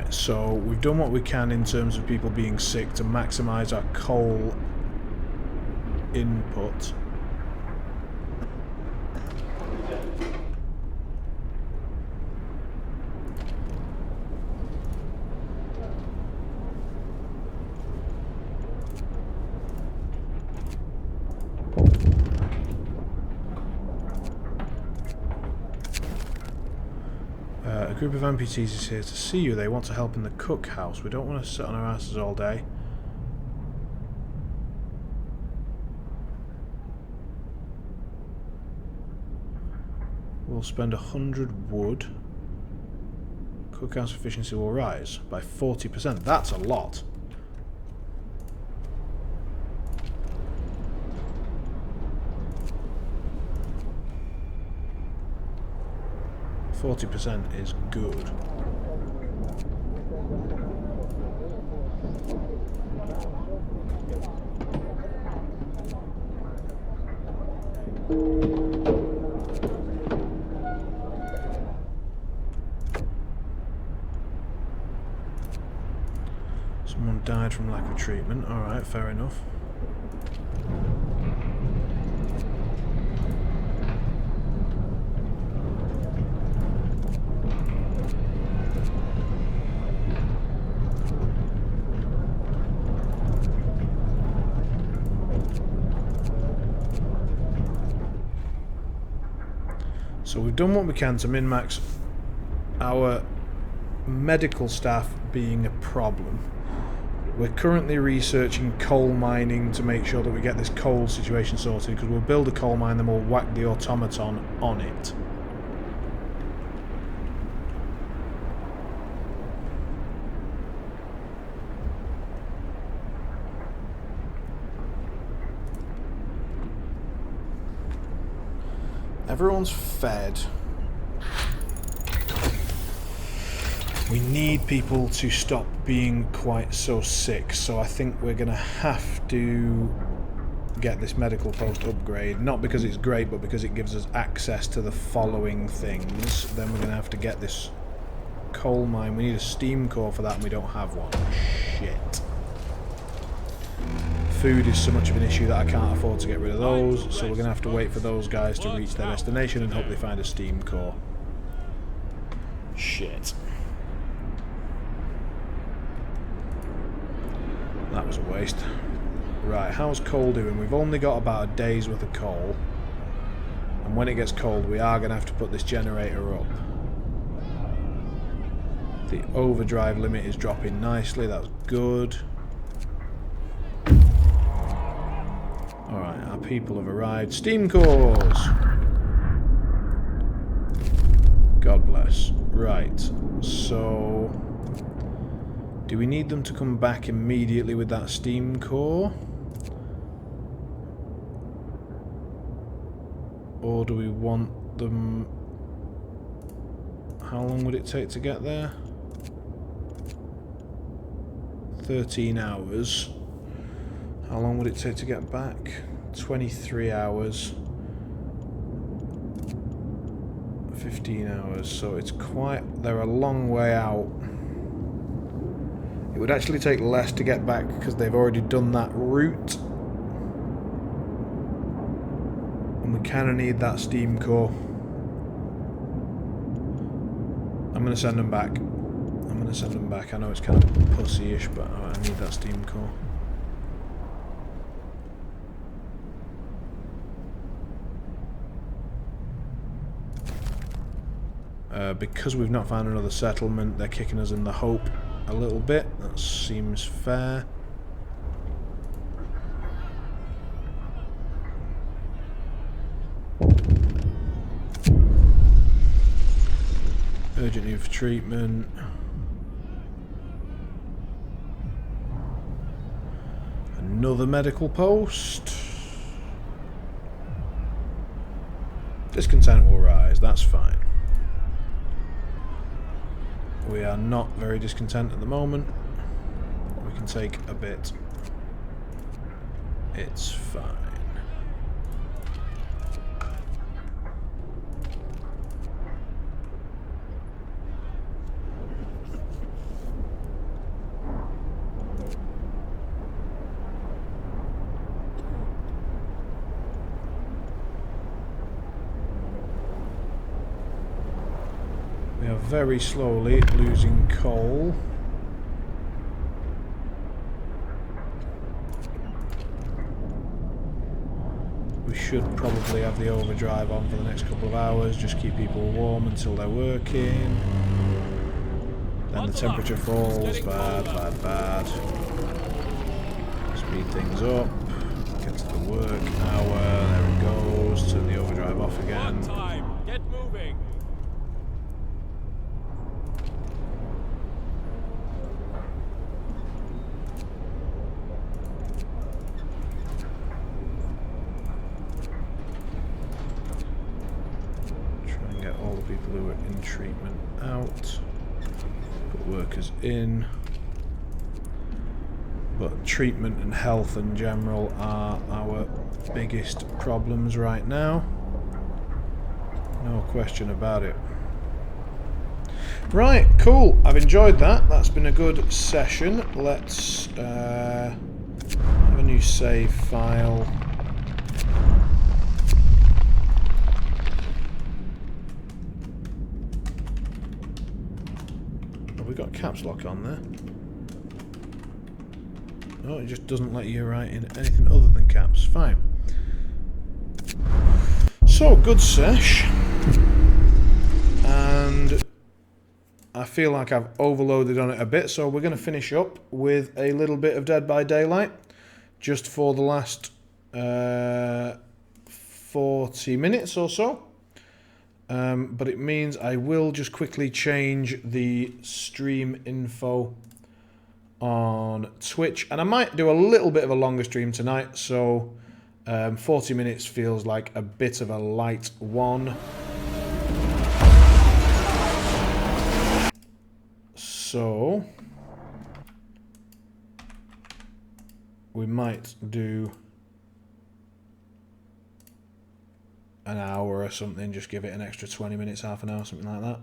so we've done what we can in terms of people being sick to maximise our coal input. A group of amputees is here to see you. They want to help in the cookhouse. We don't want to sit on our asses all day. We'll spend 100 wood. Cookhouse efficiency will rise by 40%. That's a lot. %40 is good. Someone died from lack of treatment. Alright, fair enough. So we've done what we can to min-max our medical staff being a problem. We're currently researching coal mining to make sure that we get this coal situation sorted, because we'll build a coal mine, then we'll whack the automaton on it. Everyone's fed. We need people to stop being quite so sick, so I think we're going to have to get this medical post upgrade. Not because it's great, but because it gives us access to the following things. Then we're going to have to get this coal mine. We need a steam core for that, and we don't have one. Shit. Food is so much of an issue that I can't afford to get rid of those, so we're going to have to wait for those guys to reach their destination and hopefully find a steam core. Shit. That was a waste. Right, how's coal doing? We've only got about a day's worth of coal, and when it gets cold we are going to have to put this generator up. The overdrive limit is dropping nicely, that's good. Alright, our people have arrived. Steam cores! God bless. Right, so do we need them to come back immediately with that steam core? Or do we want them... How long would it take to get there? 13 hours. How long would it take to get back? 23 hours. 15 hours, so it's quite... They're a long way out. It would actually take less to get back because they've already done that route. And we kind of need that steam core. I'm going to send them back. I'm going to send them back. I know it's kind of pussy-ish, but I need that steam core. Because we've not found another settlement, they're kicking us in the hope a little bit. That seems fair. Urgent need for treatment. Another medical post. Discontent will rise, that's fine. We are not very discontent at the moment. We can take a bit. It's fine. very slowly losing coal. We should probably have the overdrive on for the next couple of hours, just keep people warm until they're working. Then the temperature falls, bad, bad, bad. Speed things up, get to the work hour, there it goes, turn the overdrive off again. Time. Get moving. Try and get all the people who are in treatment out. Put workers in. But treatment and health in general are our biggest problems right now. No question about it. Right, cool. I've enjoyed that. That's been a good session. Let's have a new save file. Have we got caps lock on there? Oh, it just doesn't let you write in anything other than caps. Fine. So, good sesh. And I feel like I've overloaded on it a bit, so we're going to finish up with a little bit of Dead by Daylight. Just for the last 40 minutes or so. But it means I will just quickly change the stream info on Twitch, and I might do a little bit of a longer stream tonight, so 40 minutes feels like a bit of a light one. So we might do an hour or something, just give it an extra 20 minutes, half an hour, something like that.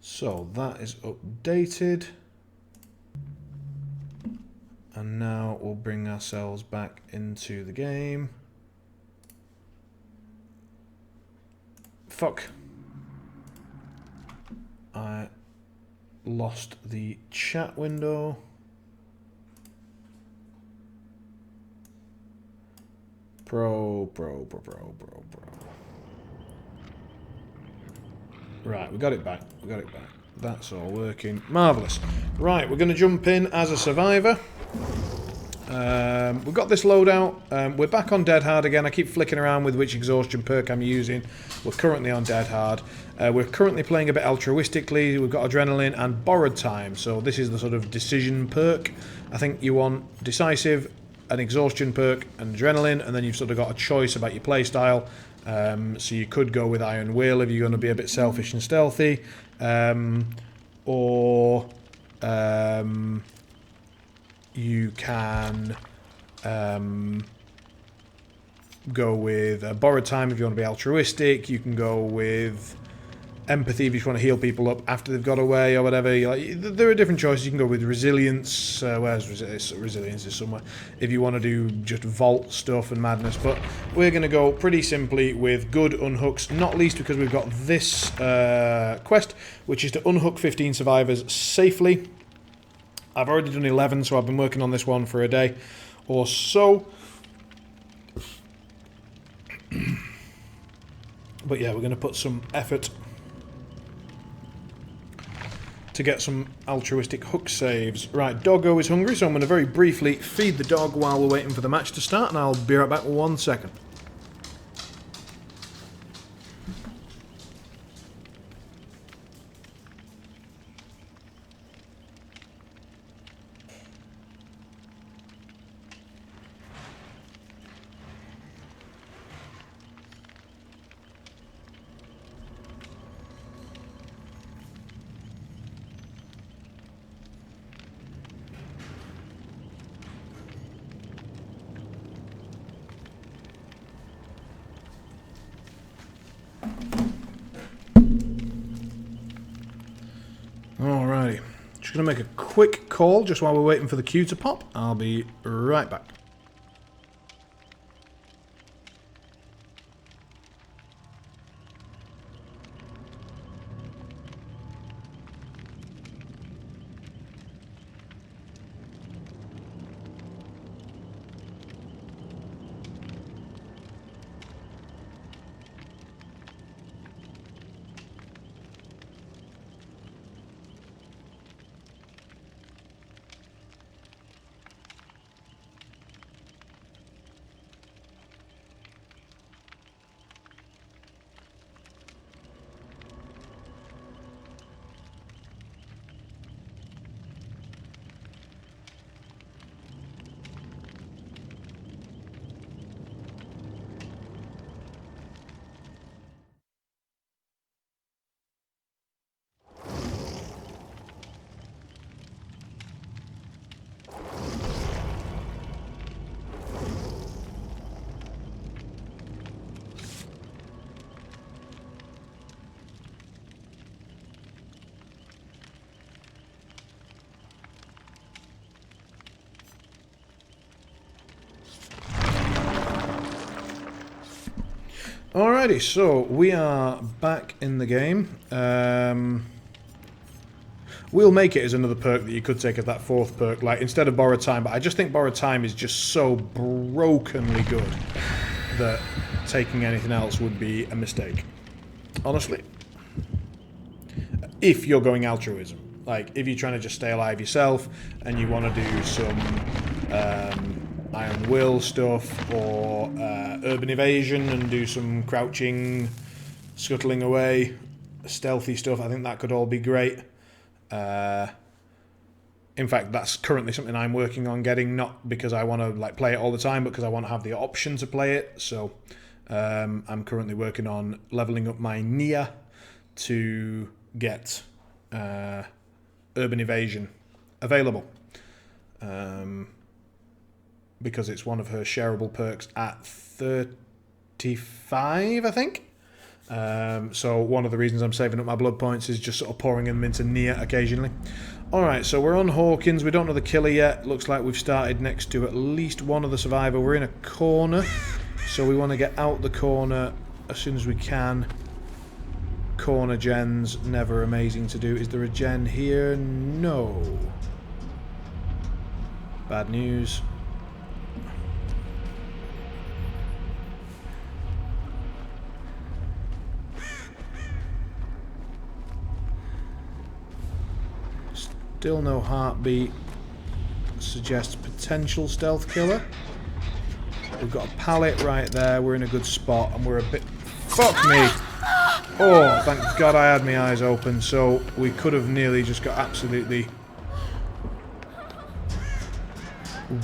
So that is updated, and now we'll bring ourselves back into the game. Fuck. I lost the chat window. Bro. Right, we got it back. That's all working. Marvellous. Right, we're going to jump in as a survivor. We've got this loadout. We're back on Dead Hard again. I keep flicking around with which exhaustion perk I'm using. We're currently on Dead Hard. We're currently playing a bit altruistically. We've got Adrenaline and Borrowed Time. So this is the sort of decision perk. I think you want Decisive, an exhaustion perk, and Adrenaline, and then you've sort of got a choice about your playstyle. So you could go with Iron Will if you're going to be a bit selfish and stealthy, or you can go with Borrowed Time if you want to be altruistic. You can go with Empathy if you just want to heal people up after they've got away or whatever. There are different choices. You can go with Resilience. Where's Resilience is somewhere. If you want to do just vault stuff and madness. But we're going to go pretty simply with good unhooks, not least because we've got this quest, which is to unhook 15 survivors safely. I've already done 11, so I've been working on this one for a day or so. But yeah, we're going to put some effort to get some altruistic hook saves. Right, Doggo is hungry, so I'm going to very briefly feed the dog while we're waiting for the match to start, and I'll be right back in 1 second. Just going to make a quick call just while we're waiting for the queue to pop. I'll be right back. Alrighty, so we are back in the game. We'll make it as another perk that you could take as that fourth perk, like instead of Borrowed Time, but I just think Borrowed Time is just so brokenly good that taking anything else would be a mistake. Honestly. If you're going altruism. Like, if you're trying to just stay alive yourself and you want to do some Iron Will stuff or Urban Evasion and do some crouching, scuttling away, stealthy stuff, I think that could all be great. In fact, that's currently something I'm working on getting, not because I want to like play it all the time, but because I want to have the option to play it. So I'm currently working on leveling up my Nia to get Urban Evasion available. Because it's one of her shareable perks at 35, I think. So one of the reasons I'm saving up my blood points is just sort of pouring them into Nia occasionally. Alright, so we're on Hawkins. We don't know the killer yet. Looks like we've started next to at least one of the survivor. We're in a corner, so we want to get out the corner as soon as we can. Corner gens, never amazing to do. Is there a gen here? No. Bad news. Still no heartbeat. Suggests potential stealth killer. We've got a pallet right there. We're in a good spot and we're a bit... Fuck me! Oh, thank God I had my eyes open. So we could have nearly just got absolutely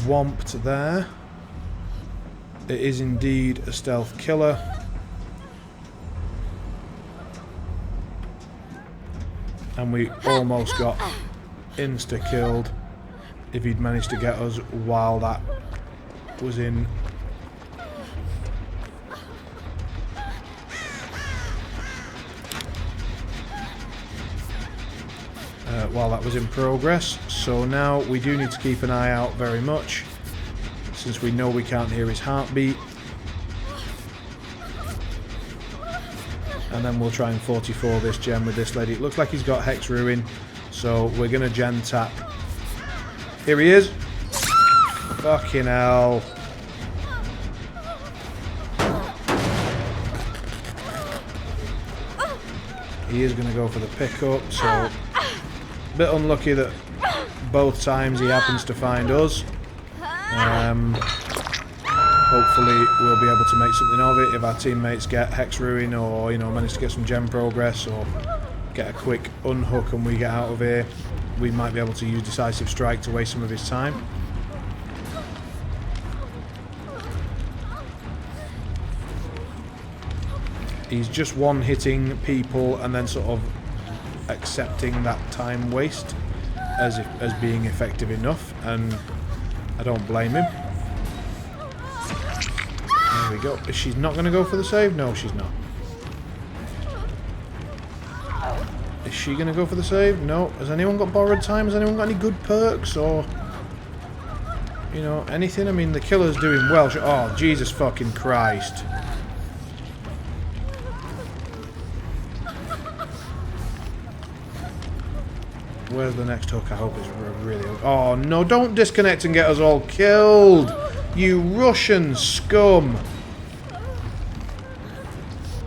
whomped there. It is indeed a stealth killer. And we almost got insta-killed if he'd managed to get us while that was in. While that was in progress. So now we do need to keep an eye out very much, since we know we can't hear his heartbeat. And then we'll try and 44 this gem with this lady. It looks like he's got Hex Ruin, so we're going to gen tap. Here he is. Fucking hell. He is going to go for the pickup, so a bit unlucky that both times he happens to find us. Hopefully we'll be able to make something of it if our teammates get Hex Ruin or, you know, manage to get some gem progress or get a quick unhook and we get out of here. We might be able to use Decisive Strike to waste some of his time. He's just one-hitting people and then sort of accepting that time waste as being effective enough, and I don't blame him. There we go. She's not going to go for the save? No, she's not. Is she going to go for the save? No. Has anyone got borrowed time? Has anyone got any good perks or... You know, anything? I mean, the killer's doing well. Oh, Jesus fucking Christ. Where's the next hook? I hope it's really... Oh, no, don't disconnect and get us all killed! You Russian scum!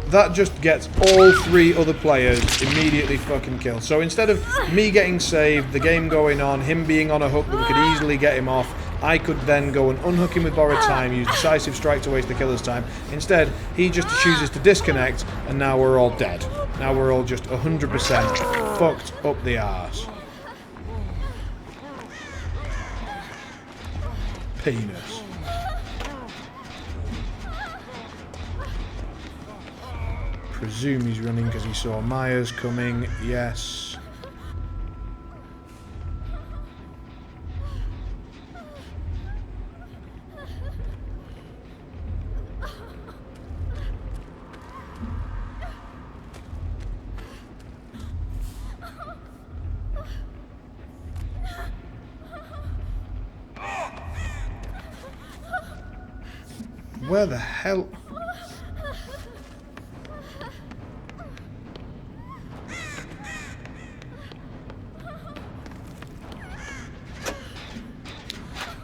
That just gets all 3 other players immediately fucking killed. So instead of me getting saved, the game going on, him being on a hook that we could easily get him off, I could then go and unhook him with borrowed time, use decisive strike to waste the killer's time. Instead, he just chooses to disconnect, and now we're all dead. Now we're all just 100% fucked up the arse. Penis. Presume he's running because he saw Myers coming. Yes. Where the hell...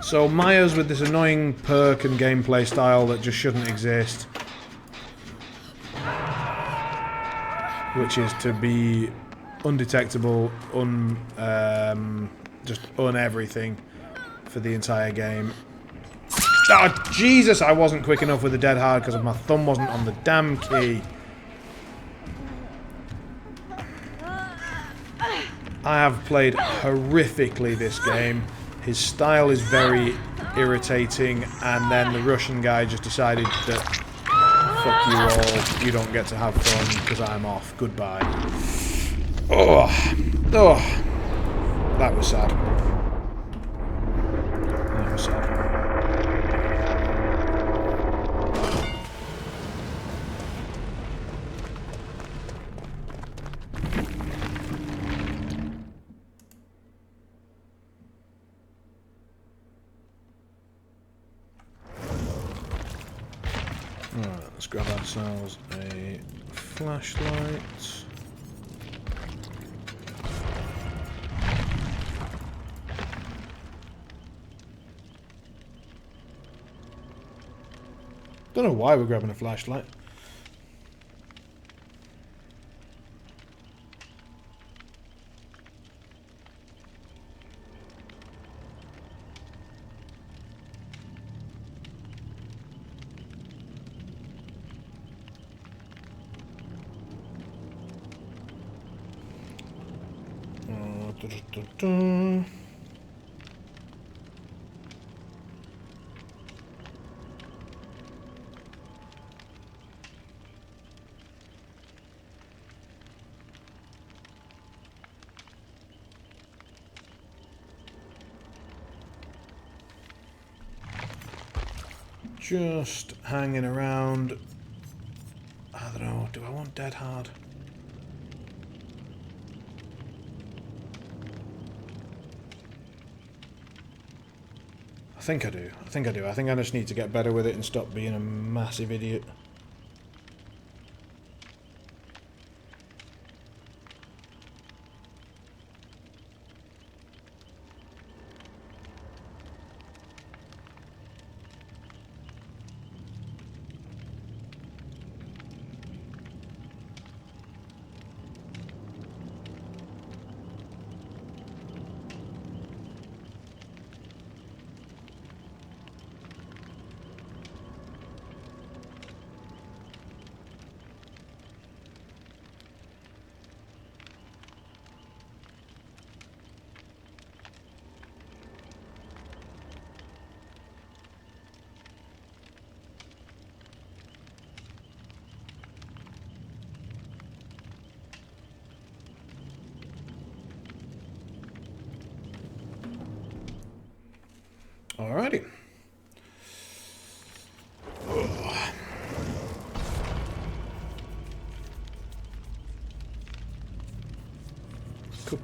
So Myers with this annoying perk and gameplay style that just shouldn't exist. Which is to be undetectable, just everything for the entire game. Oh, Jesus! I wasn't quick enough with the dead hard because my thumb wasn't on the damn key. I have played horrifically this game. His style is very irritating, and then the Russian guy just decided that fuck you all, you don't get to have fun because I'm off. Goodbye. Oh, that was sad. That was sad. Alright, let's grab ourselves a flashlight. Don't know why we're grabbing a flashlight. Just hanging around. I don't know, do I want dead hard? I think I do. I think I just need to get better with it and stop being a massive idiot. Alrighty.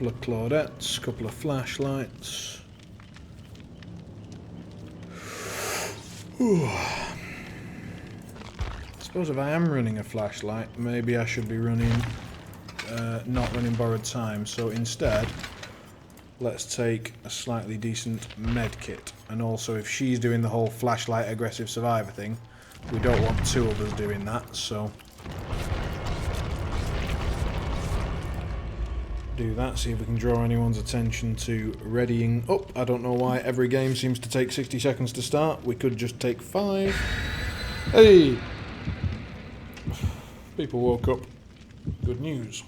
Couple of Claudettes, couple of flashlights. Whew. I suppose if I am running a flashlight, maybe I should be running, not running borrowed time. So instead, let's take a slightly decent med kit. And also, if she's doing the whole flashlight aggressive survivor thing, we don't want two of us doing that, so do that, see if we can draw anyone's attention to readying up. I don't know why every game seems to take 60 seconds to start. We could just take 5. Hey! People woke up. Good news.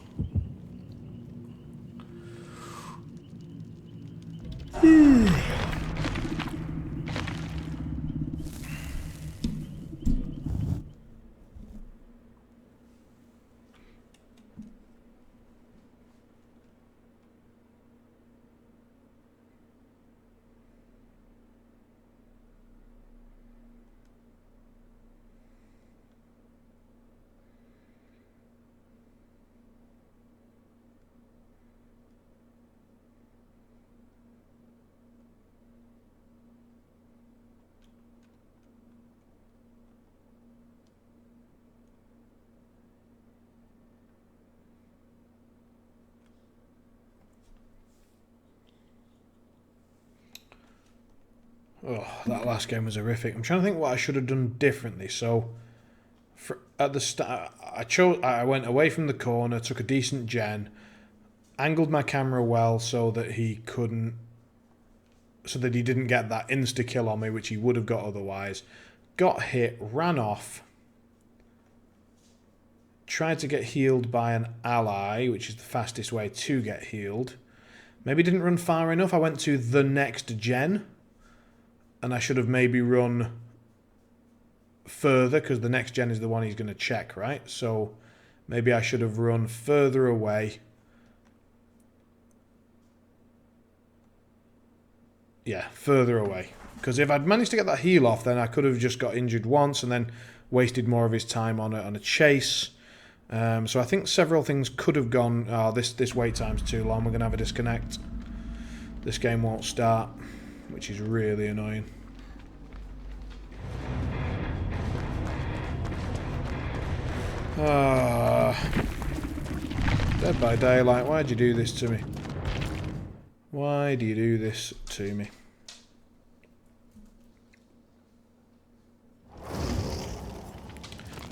Oh, that last game was horrific. I'm trying to think what I should have done differently. So, at the start, I went away from the corner, took a decent gen, angled my camera well so that he didn't get that insta kill on me, which he would have got otherwise. Got hit, ran off, tried to get healed by an ally, which is the fastest way to get healed. Maybe didn't run far enough. I went to the next gen. And I should have maybe run further, because the next gen is the one he's going to check, right? So maybe I should have run further away. Yeah, further away. Because if I'd managed to get that heal off, then I could have just got injured once and then wasted more of his time on a chase. So I think several things could have gone, oh, this wait time's too long, we're going to have a disconnect. This game won't start, which is really annoying. Dead by Daylight, why'd you do this to me? Why do you do this to me?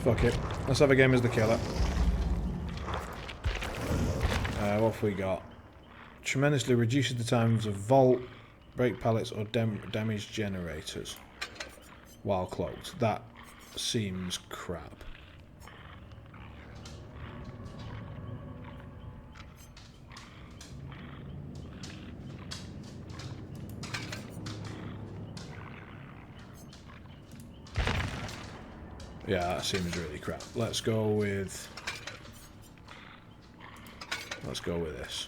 Fuck it. Let's have a game as the killer. What have we got? Tremendously reduces the times of vault, break pallets or damage generators while cloaked. That seems crap. Yeah, that seems really crap. Let's go with this.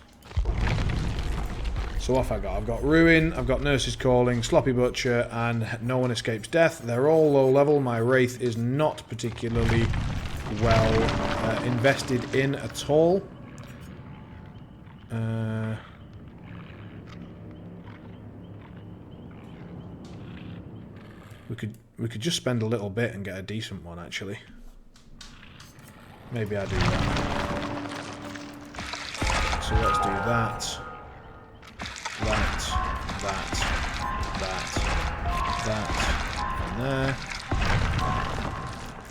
So what have I got? I've got Ruin, I've got Nurse's Calling, Sloppy Butcher, and No One Escapes Death. They're all low level. My Wraith is not particularly well invested in at all. We could just spend a little bit and get a decent one, actually. Maybe I do that. So let's do that. That, and there.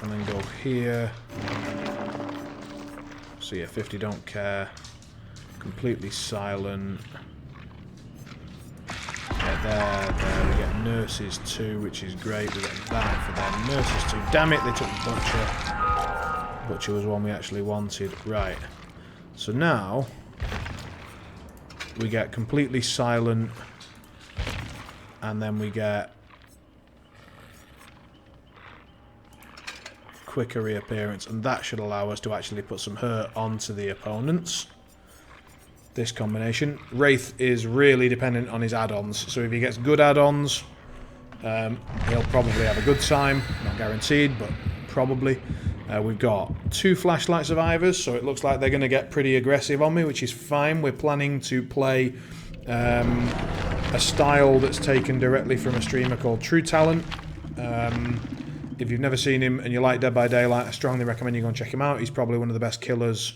And then go here. So yeah, 50 don't care. Completely silent. Yeah, there. We get Nurses 2, which is great. We get that for them. Nurses 2. Damn it, they took the Butcher. Butcher was one we actually wanted. Right. So now we get completely silent, and then we get quicker reappearance, and that should allow us to actually put some hurt onto the opponents. This combination. Wraith is really dependent on his add-ons, so if he gets good add-ons, he'll probably have a good time. Not guaranteed, but probably. We've got 2 flashlight survivors, so it looks like they're going to get pretty aggressive on me, which is fine. We're planning to play a style that's taken directly from a streamer called True Talent. If you've never seen him and you like Dead by Daylight, I strongly recommend you go and check him out. He's probably one of the best killers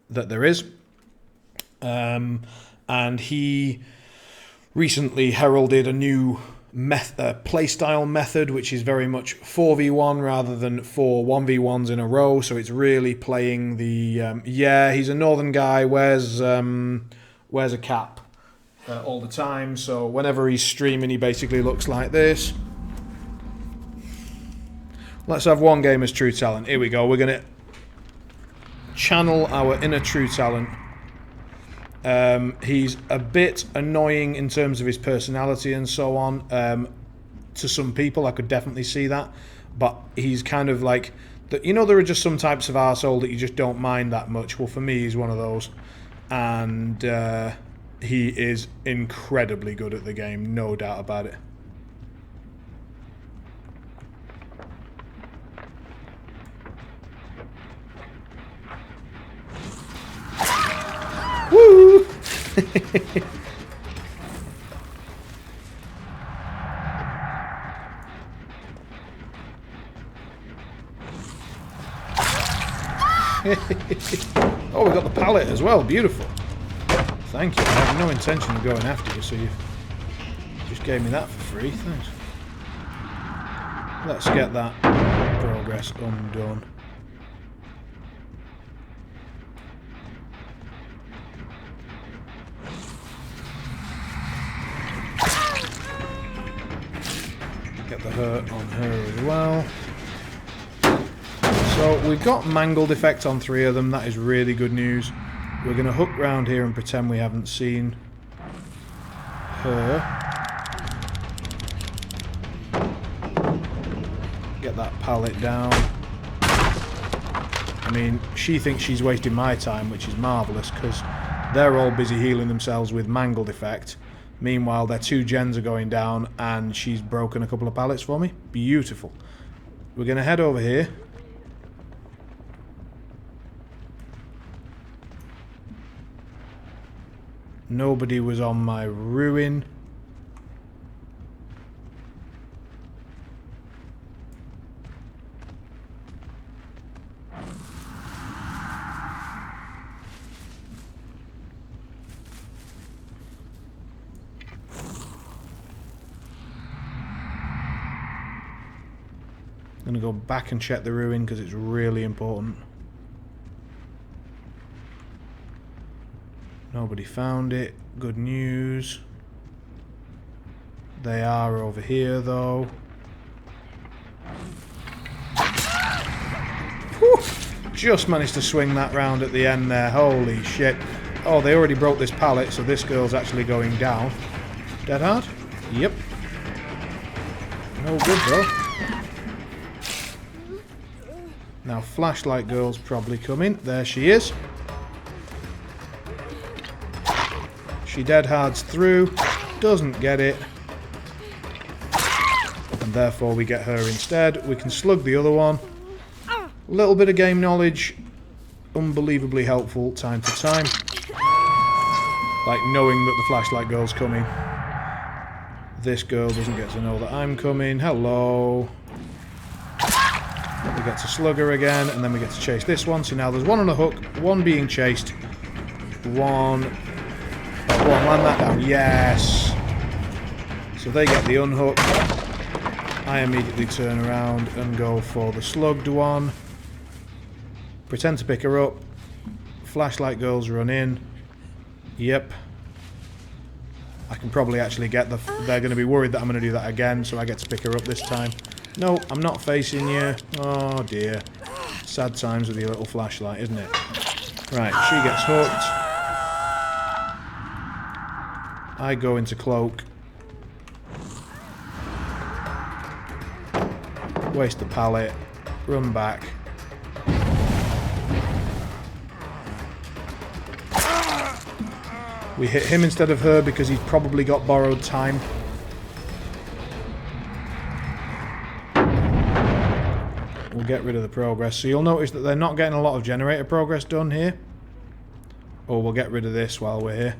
that there is. And he recently heralded a new playstyle method, which is very much 4v1 rather than 4 1v1s in a row. So it's really playing the yeah, he's a northern guy, wears a cap all the time. So whenever he's streaming, he basically looks like this. Let's have one game as True Talent. Here we go. We're gonna channel our inner True Talent. He's a bit annoying in terms of his personality and so on. To some people, I could definitely see that. But he's kind of like... you know, there are just some types of arsehole that you just don't mind that much. Well, for me, he's one of those. And he is incredibly good at the game, no doubt about it. Woo! Oh, we got the pallet as well. Beautiful. Thank you. I have no intention of going after you, so you just gave me that for free. Thanks. Let's get that progress undone. Get the hurt on her as well. So we've got mangled effect on 3 of them. That is really good news. We're going to hook round here and pretend we haven't seen her. Get that pallet down. I mean, she thinks she's wasting my time, which is marvellous, because they're all busy healing themselves with mangled effect. Meanwhile, their 2 gens are going down, and she's broken a couple of pallets for me. Beautiful. We're going to head over here. Nobody was on my ruin. I'm going to go back and check the ruin because it's really important. Nobody found it. Good news. They are over here, though. Whew. Just managed to swing that round at the end there. Holy shit. Oh, they already broke this pallet, so this girl's actually going down. Dead hard? Yep. No good, though. Now, flashlight girl's probably coming. There she is. She dead hards through, doesn't get it, and therefore we get her instead. We can slug the other one. A little bit of game knowledge, unbelievably helpful time to time. Like knowing that the flashlight girl's coming. This girl doesn't get to know that I'm coming. Hello. We get to slug her again, and then we get to chase this one. So now there's one on a hook, one being chased, one... Go on, land that down. Yes! So they get the unhook. I immediately turn around and go for the slugged one. Pretend to pick her up. Flashlight girls run in. Yep. I can probably actually get the... They're going to be worried that I'm going to do that again, so I get to pick her up this time. No, I'm not facing you. Oh dear. Sad times with your little flashlight, isn't it? Right, she gets hooked. I go into cloak. Waste the pallet. Run back. We hit him instead of her because he's probably got borrowed time. we'll get rid of the progress. So you'll notice that they're not getting a lot of generator progress done here. Or we'll get rid of this while we're here.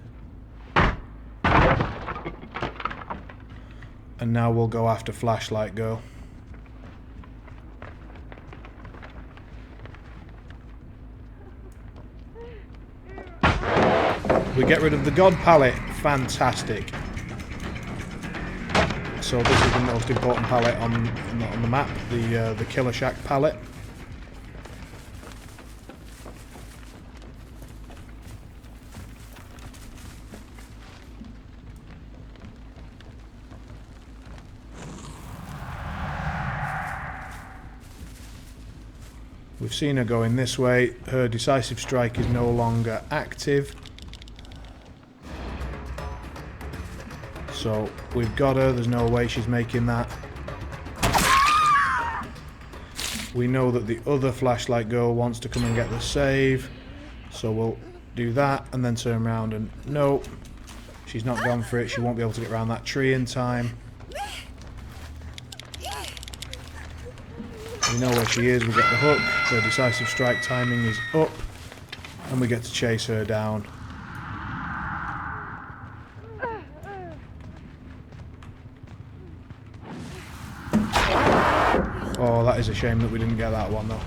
And now we'll go after Flashlight Girl. We get rid of the God pallet. Fantastic. So this is the most important pallet on the map, the Killer Shack pallet. We've seen her going this way. Her decisive strike is no longer active. So we've got her. There's no way she's making that. We know that the other Flashlight Girl wants to come and get the save. So we'll do that and then turn around and... Nope. She's not gone for it. She won't be able to get around that tree in time. We know where she is. We've got the hook. Her decisive strike timing is up. And we get to chase her down. Oh, that is a shame that we didn't get that one, though.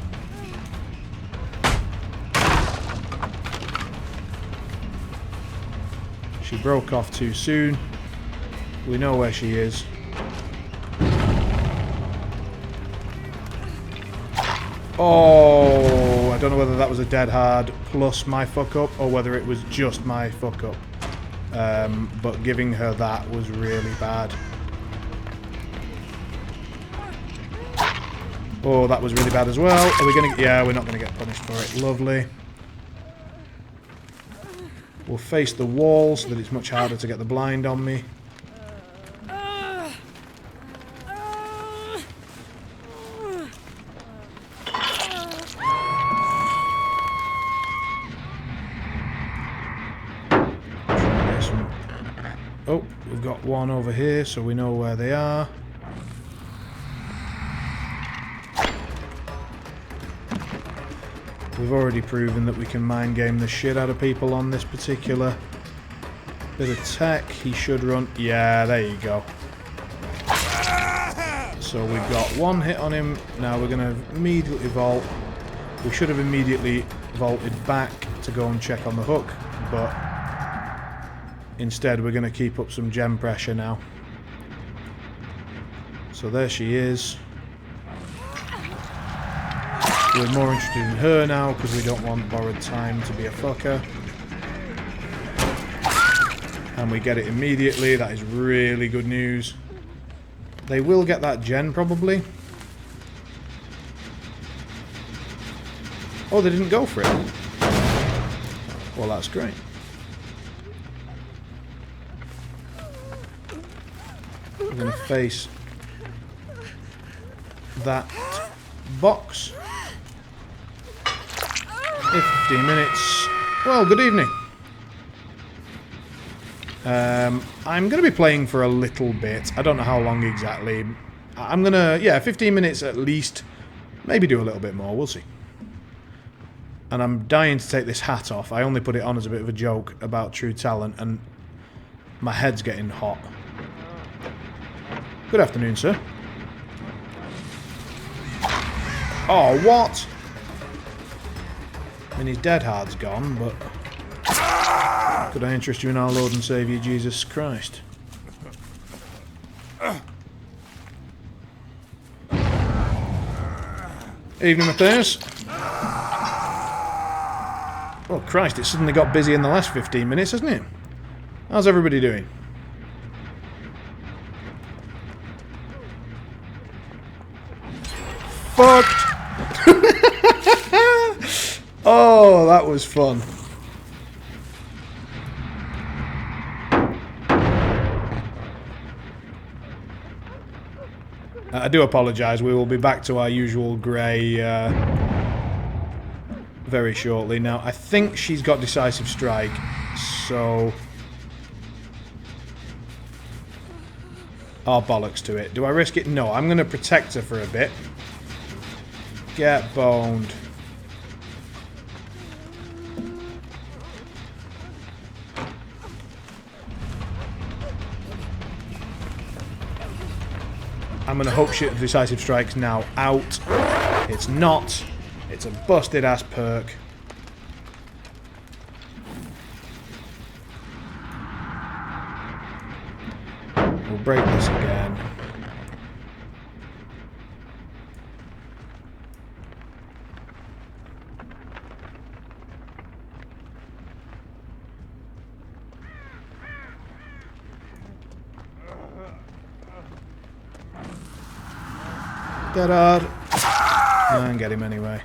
She broke off too soon. We know where she is. Oh, I don't know whether that was a dead hard plus my fuck up or whether it was just my fuck up. But giving her that was really bad. Oh, that was really bad as well. Are we gonna... Yeah, we're not going to get punished for it. Lovely. We'll face the wall so that it's much harder to get the blind on me. Oh, we've got one over here, so we know where they are. We've already proven that we can mind game the shit out of people on this particular bit of tech. He should run... Yeah, there you go. So we've got one hit on him. Now we're going to immediately vault. We should have immediately vaulted back to go and check on the hook, but instead we're going to keep up some gem pressure now. So there she is. We're more interested in her now because we don't want borrowed time to be a fucker. And we get it immediately. That is really good news. They will get that gen probably. Oh, they didn't go for it. Well, that's great. We're going to face that box. 15 minutes. Well, good evening. I'm going to be playing for a little bit. I don't know how long exactly. I'm going to, yeah, 15 minutes at least. Maybe do a little bit more. We'll see. And I'm dying to take this hat off. I only put it on as a bit of a joke about True Talent, and my head's getting hot. Good afternoon, sir. Oh, what? I mean, his dead hard's gone, but... Could I interest you in our Lord and Saviour, Jesus Christ? Evening, Matthias. Oh, Christ, it suddenly got busy in the last 15 minutes, hasn't it? How's everybody doing? Fucked! Oh, that was fun. I do apologise. We will be back to our usual grey very shortly. Now, I think she's got Decisive Strike, so... Oh, bollocks to it. Do I risk it? No, I'm going to protect her for a bit. Get boned. I'm going to hope shit decisive strikes now out. It's not. It's a busted ass perk. We'll break this again. Dead hard. And get him anyway.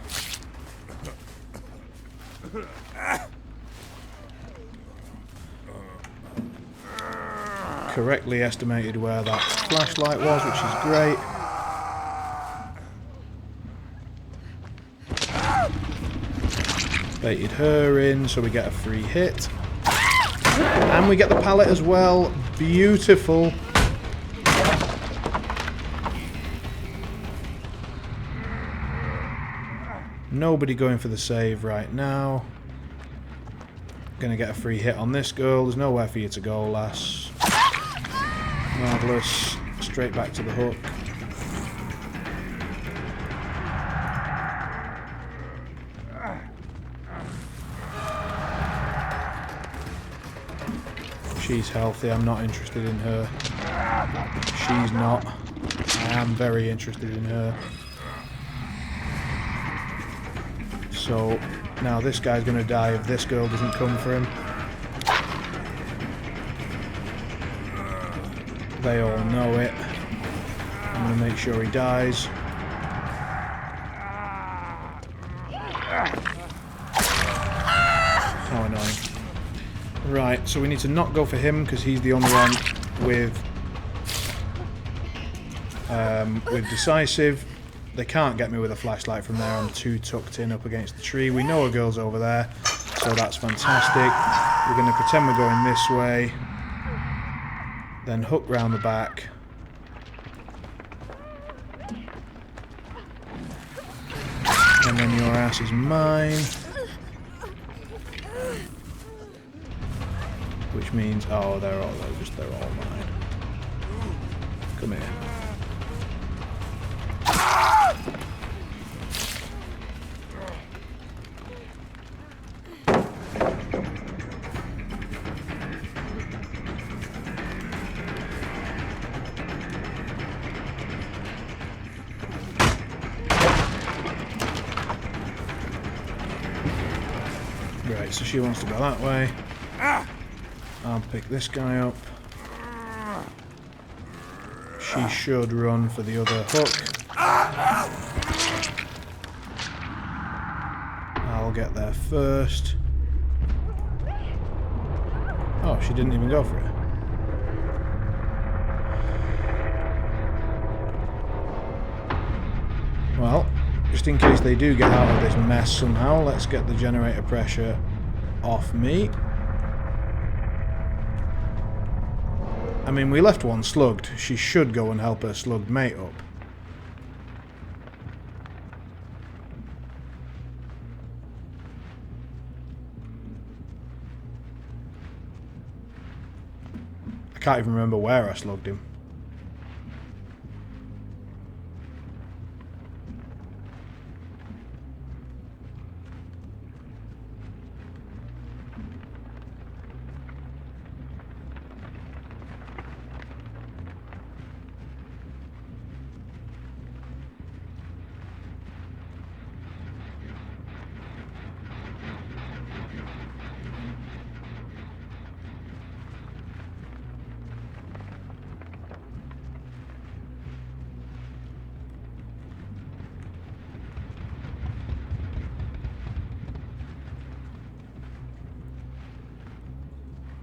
Correctly estimated where that flashlight was, which is great. Baited her in, so we get a free hit. And we get the pallet as well. Beautiful. Nobody going for the save right now. Gonna get a free hit on this girl. There's nowhere for you to go, lass. Marvellous. Straight back to the hook. She's healthy. I'm not interested in her. She's not. I am very interested in her. So now this guy's going to die if this girl doesn't come for him. They all know it. I'm going to make sure he dies. How annoying. Right, so we need to not go for him because he's the only one with decisive. They can't get me with a flashlight from there. I'm too tucked in up against the tree. We know a girl's over there, so that's fantastic. We're going to pretend we're going this way. Then hook round the back. And then your ass is mine. Which means, oh, they're all mine. Come here. Right, so she wants to go that way. I'll pick this guy up. She should run for the other hook. I'll get there first. Oh, she didn't even go for it. Well, just in case they do get out of this mess somehow, let's get the generator pressure off me. I mean, we left one slugged. She should go and help her slugged mate up. I can't even remember where I slugged him.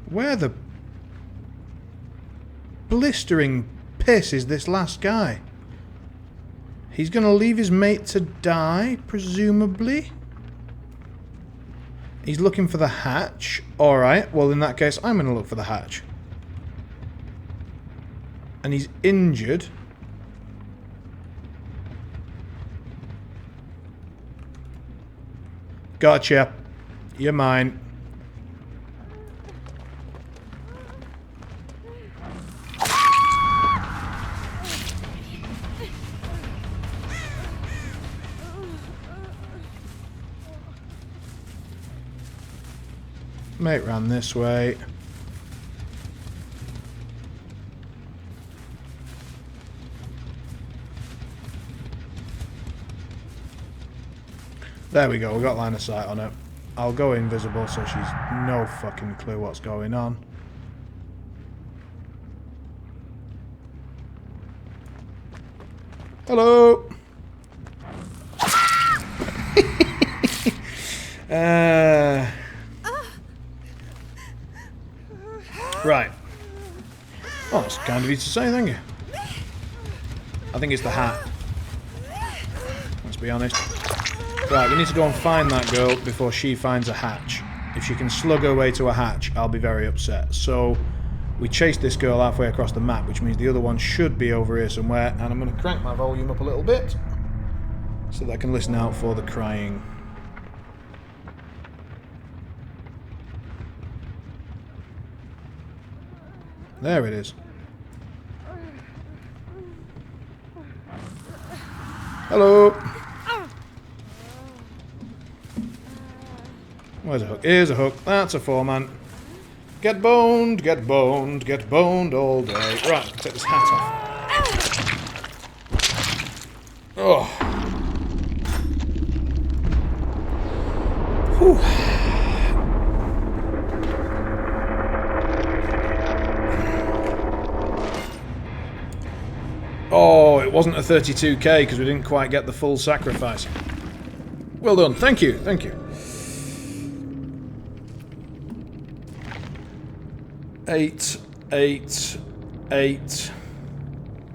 Where the blistering piss is this last guy? He's going to leave his mate to die, presumably? He's looking for the hatch. Alright, well in that case I'm going to look for the hatch. And he's injured. Gotcha. You're mine. Mate ran this way. There we go, we got line of sight on it. I'll go invisible so she's no fucking clue what's going on. Hello! Right. Oh, that's kind of easy to say, thank you. I think it's the hat. Let's be honest. Right, we need to go and find that girl before she finds a hatch. If she can slug her way to a hatch, I'll be very upset. So, we chased this girl halfway across the map, which means the other one should be over here somewhere. And I'm going to crank my volume up a little bit so that I can listen out for the crying. There it is. Hello. Where's a hook? Here's a hook. That's a 4-man. Get boned, get boned, get boned all day. Right, take this hat off. Oh. Whew. Oh, it wasn't a 32k because we didn't quite get the full sacrifice. Well done. Thank you. Thank you. 8, 8, 8,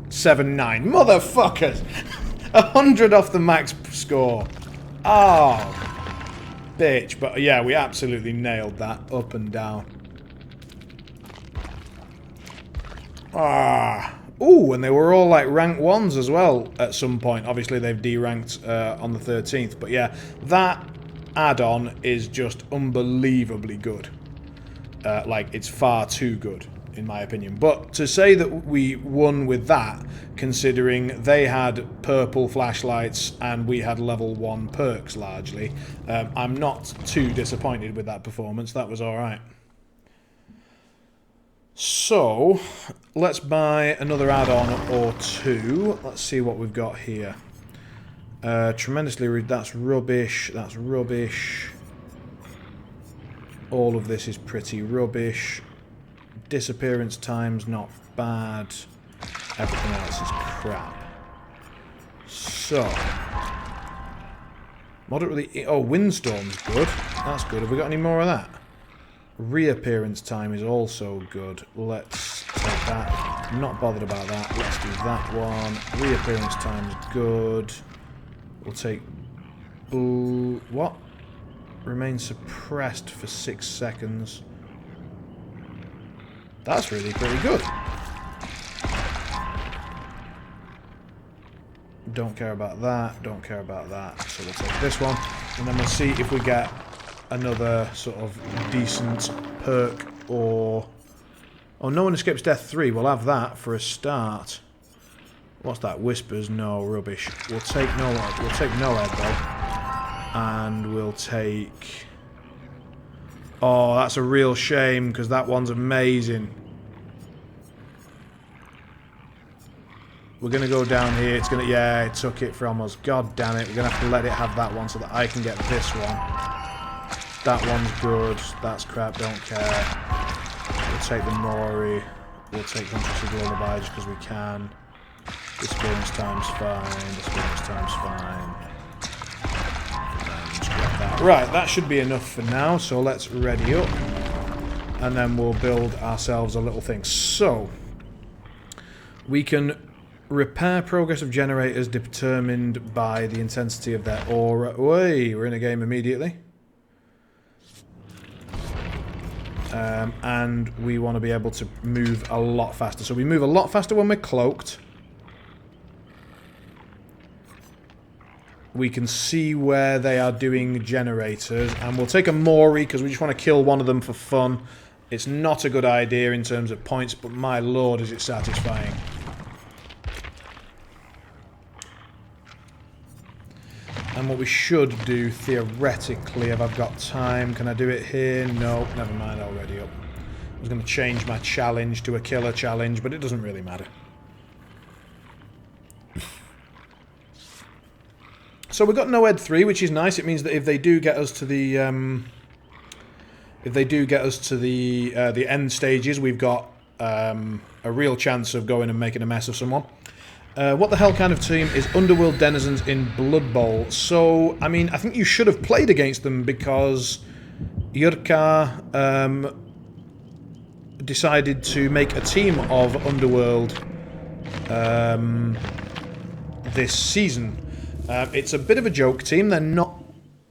7, 9. Motherfuckers! 100 off the max score. Oh, bitch. But yeah, we absolutely nailed that up and down. Ah. Ooh, and they were all like rank 1s as well at some point. Obviously, they've deranked on the 13th. But yeah, that add-on is just unbelievably good. Like, it's far too good, in my opinion. But to say that we won with that, considering they had purple flashlights and we had level 1 perks, largely, I'm not too disappointed with that performance. That was alright. So, let's buy another add-on or two. Let's see what we've got here. Tremendously, that's rubbish. That's rubbish. All of this is pretty rubbish. Disappearance time's not bad. Everything else is crap. So, moderately... Oh, windstorm's good. That's good. Have we got any more of that? Reappearance time is also good. Let's take that. I'm not bothered about that. Let's do that one. Reappearance time's good. We'll take... what? Remain suppressed for 6 seconds. That's really pretty good. Don't care about that. Don't care about that. So we'll take this one. And then we'll see if we get another sort of decent perk or... Oh, no one escapes death 3. We'll have that for a start. What's that? Whispers? No, rubbish. We'll take no head though. And we'll take... Oh, that's a real shame because that one's amazing. We're going to go down here. It's going to... Yeah, it took it from us. God damn it. We're going to have to let it have that one so that I can get this one. That one's good. That's crap. Don't care. We'll take the Mori. We'll take Huntress of Lullaby just because we can. Disappearance time's fine. Disappearance time's fine. That. Right, that should be enough for now. So let's ready up. And then we'll build ourselves a little thing. So, we can repair progress of generators determined by the intensity of their aura. Way, we're in a game immediately. And we want to be able to move a lot faster. So we move a lot faster when we're cloaked. we can see where they are doing generators, and we'll take a Mori because we just want to kill one of them for fun. It's not a good idea in terms of points, but my lord is it satisfying. And what we should do, theoretically, if I've got time, can I do it here? No, never mind, already up. I was going to change my challenge to a killer challenge, but it doesn't really matter. So we've got no Ed 3, which is nice. It means that if they do get us to the the end stages, we've got a real chance of going and making a mess of someone. What the hell kind of team is Underworld Denizens in Blood Bowl? So, I mean, I think you should have played against them because Yurka decided to make a team of Underworld this season. It's a bit of a joke team. They're not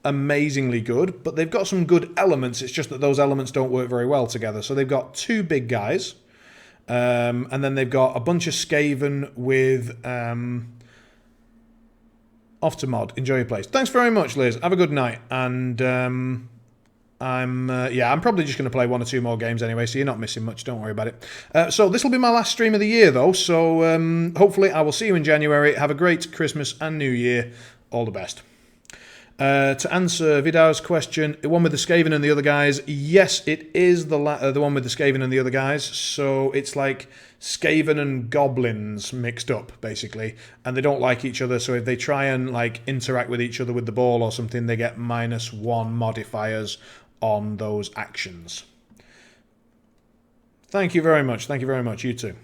amazingly good, but they've got some good elements. It's just that those elements don't work very well together. So they've got two big guys, and then they've got a bunch of Skaven with off to mod. Enjoy your place. Thanks very much, Liz. Have a good night. And I'm probably just going to play one or two more games anyway, so you're not missing much. Don't worry about it. So this will be my last stream of the year, though. So hopefully I will see you in January. Have a great Christmas and New Year. All the best. To answer Vidar's question, the one with the Skaven and the other guys, yes, it is the one with the Skaven and the other guys. So it's like Skaven and goblins mixed up, basically, and they don't like each other. So if they try and like interact with each other with the ball or something, they get -1 modifiers on those actions. Thank you very much. Thank you very much. You too.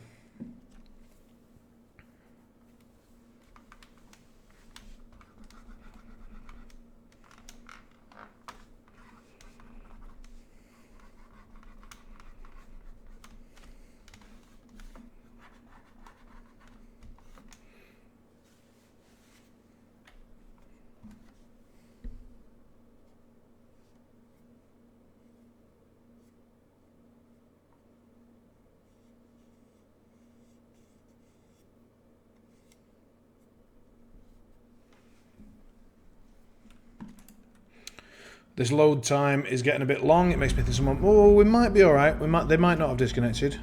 This load time is getting a bit long. It makes me think someone... Oh, we might be alright. They might not have disconnected.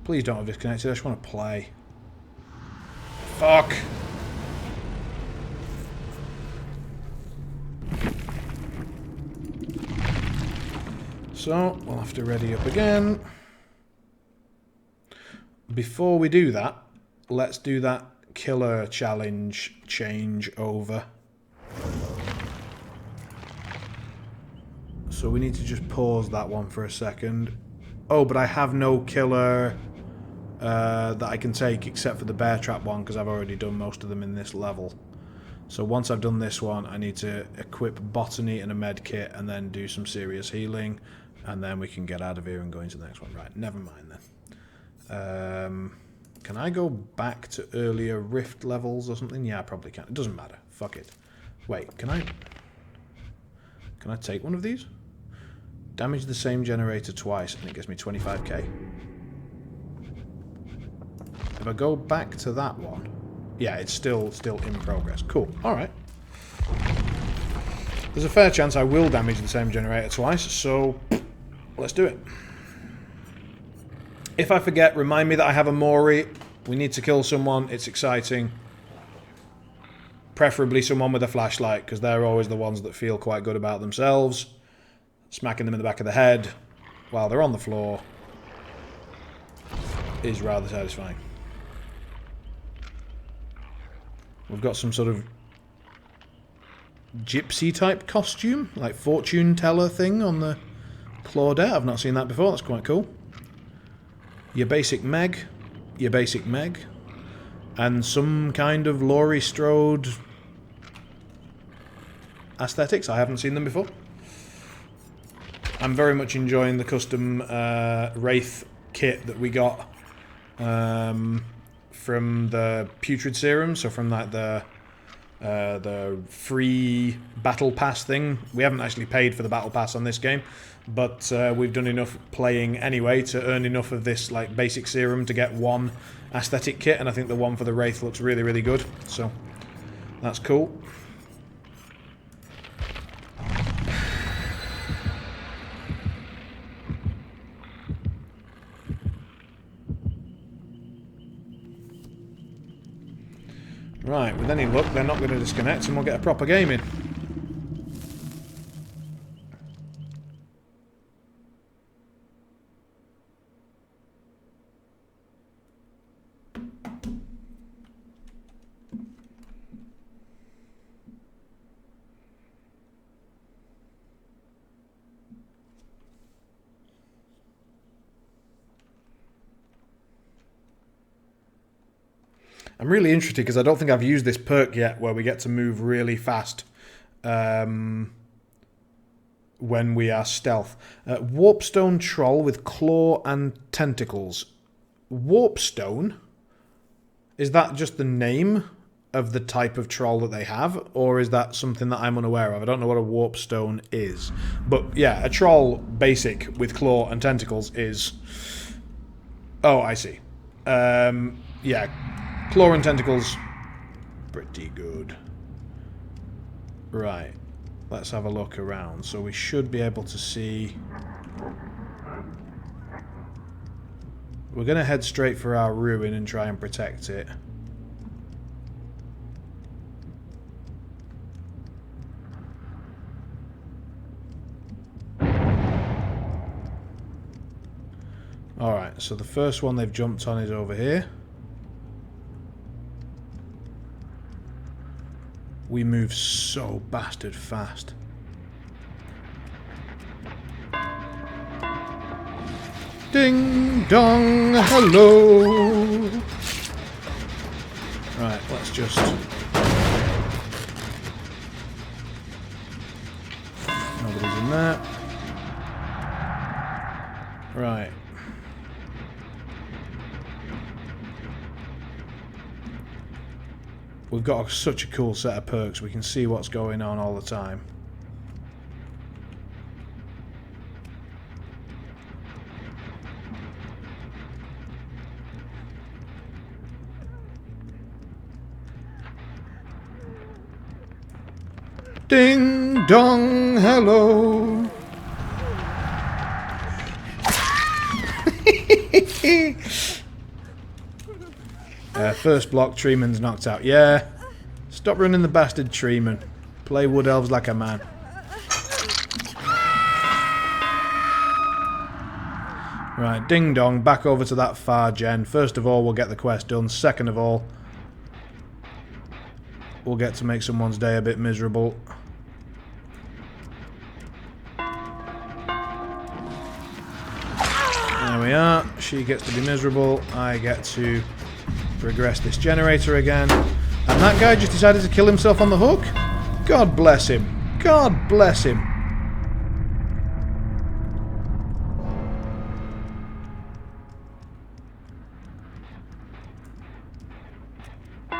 Please don't have disconnected. I just want to play. Fuck. So, we'll have to ready up again. Before we do that, let's do that killer challenge change over. So we need to just pause that one for a second. Oh, but I have no killer that I can take except for the bear trap one because I've already done most of them in this level. So once I've done this one, I need to equip botany and a med kit and then do some serious healing, and then we can get out of here and go into the next one. Right, never mind then. Can I go back to earlier rift levels or something? Yeah, I probably can. It doesn't matter. Fuck it. Wait, can I take one of these? Damage the same generator twice and it gives me 25k. If I go back to that one, yeah, it's still in progress. Cool. Alright. There's a fair chance I will damage the same generator twice, so let's do it. If I forget, remind me that I have a Mori. We need to kill someone. It's exciting. Preferably someone with a flashlight, because they're always the ones that feel quite good about themselves. Smacking them in the back of the head while they're on the floor is rather satisfying. We've got some sort of gypsy type costume, like fortune teller thing on the Claudette. I've not seen that before. That's quite cool. Your basic Meg, and some kind of Laurie Strode aesthetics. I haven't seen them before. I'm very much enjoying the custom Wraith kit that we got from the Putrid Serum, so from like the free Battle Pass thing. We haven't actually paid for the Battle Pass on this game, but we've done enough playing anyway to earn enough of this like basic serum to get one aesthetic kit, and I think the one for the Wraith looks really, really good. So That's cool. Right, with any luck, they're not going to disconnect and we'll get a proper game in. I'm really interested because I don't think I've used this perk yet where we get to move really fast when we are stealth. Warpstone Troll with claw and tentacles. Warpstone? Is that just the name of the type of troll that they have? Or is that something that I'm unaware of? I don't know what a warpstone is. But yeah, a troll basic with claw and tentacles is... Oh, I see. Yeah. Claw and tentacles, pretty good. Right, let's have a look around. So we should be able to see... We're going to head straight for our ruin and try and protect it. Alright, so the first one they've jumped on is over here. We move so bastard fast. Ding dong, hello. Right, let's just... Nobody's in there. Right. We've got such a cool set of perks. We can see what's going on all the time. Ding dong, hello. First block, Treeman's knocked out. Yeah. Stop running the bastard Treeman. Play Wood Elves like a man. Right, ding dong, back over to that far gen. First of all, we'll get the quest done. Second of all, we'll get to make someone's day a bit miserable. There we are. She gets to be miserable. I get to progress this generator again. And that guy just decided to kill himself on the hook? God bless him. God bless him.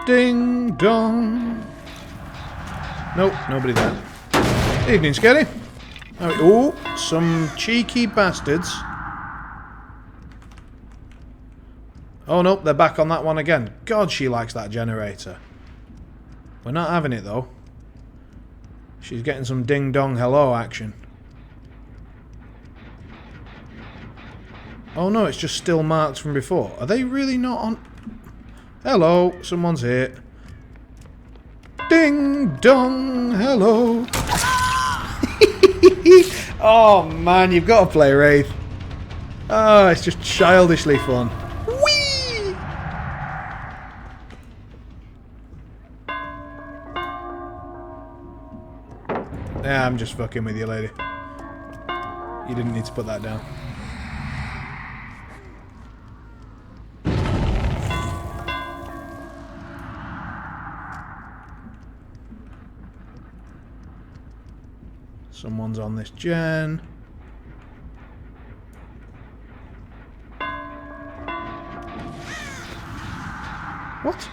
Ding dong. Nope, nobody there. Evening, Scary. Oh, some cheeky bastards. Oh nope, they're back on that one again. God, she likes that generator. We're not having it though. She's getting some ding dong hello action. Oh no, it's just still marks from before. Are they really not on? Hello, someone's here. Ding dong hello. Oh man, you've got to play Wraith. Oh, it's just childishly fun. Yeah, I'm just fucking with you, lady. You didn't need to put that down. Someone's on this gen. What?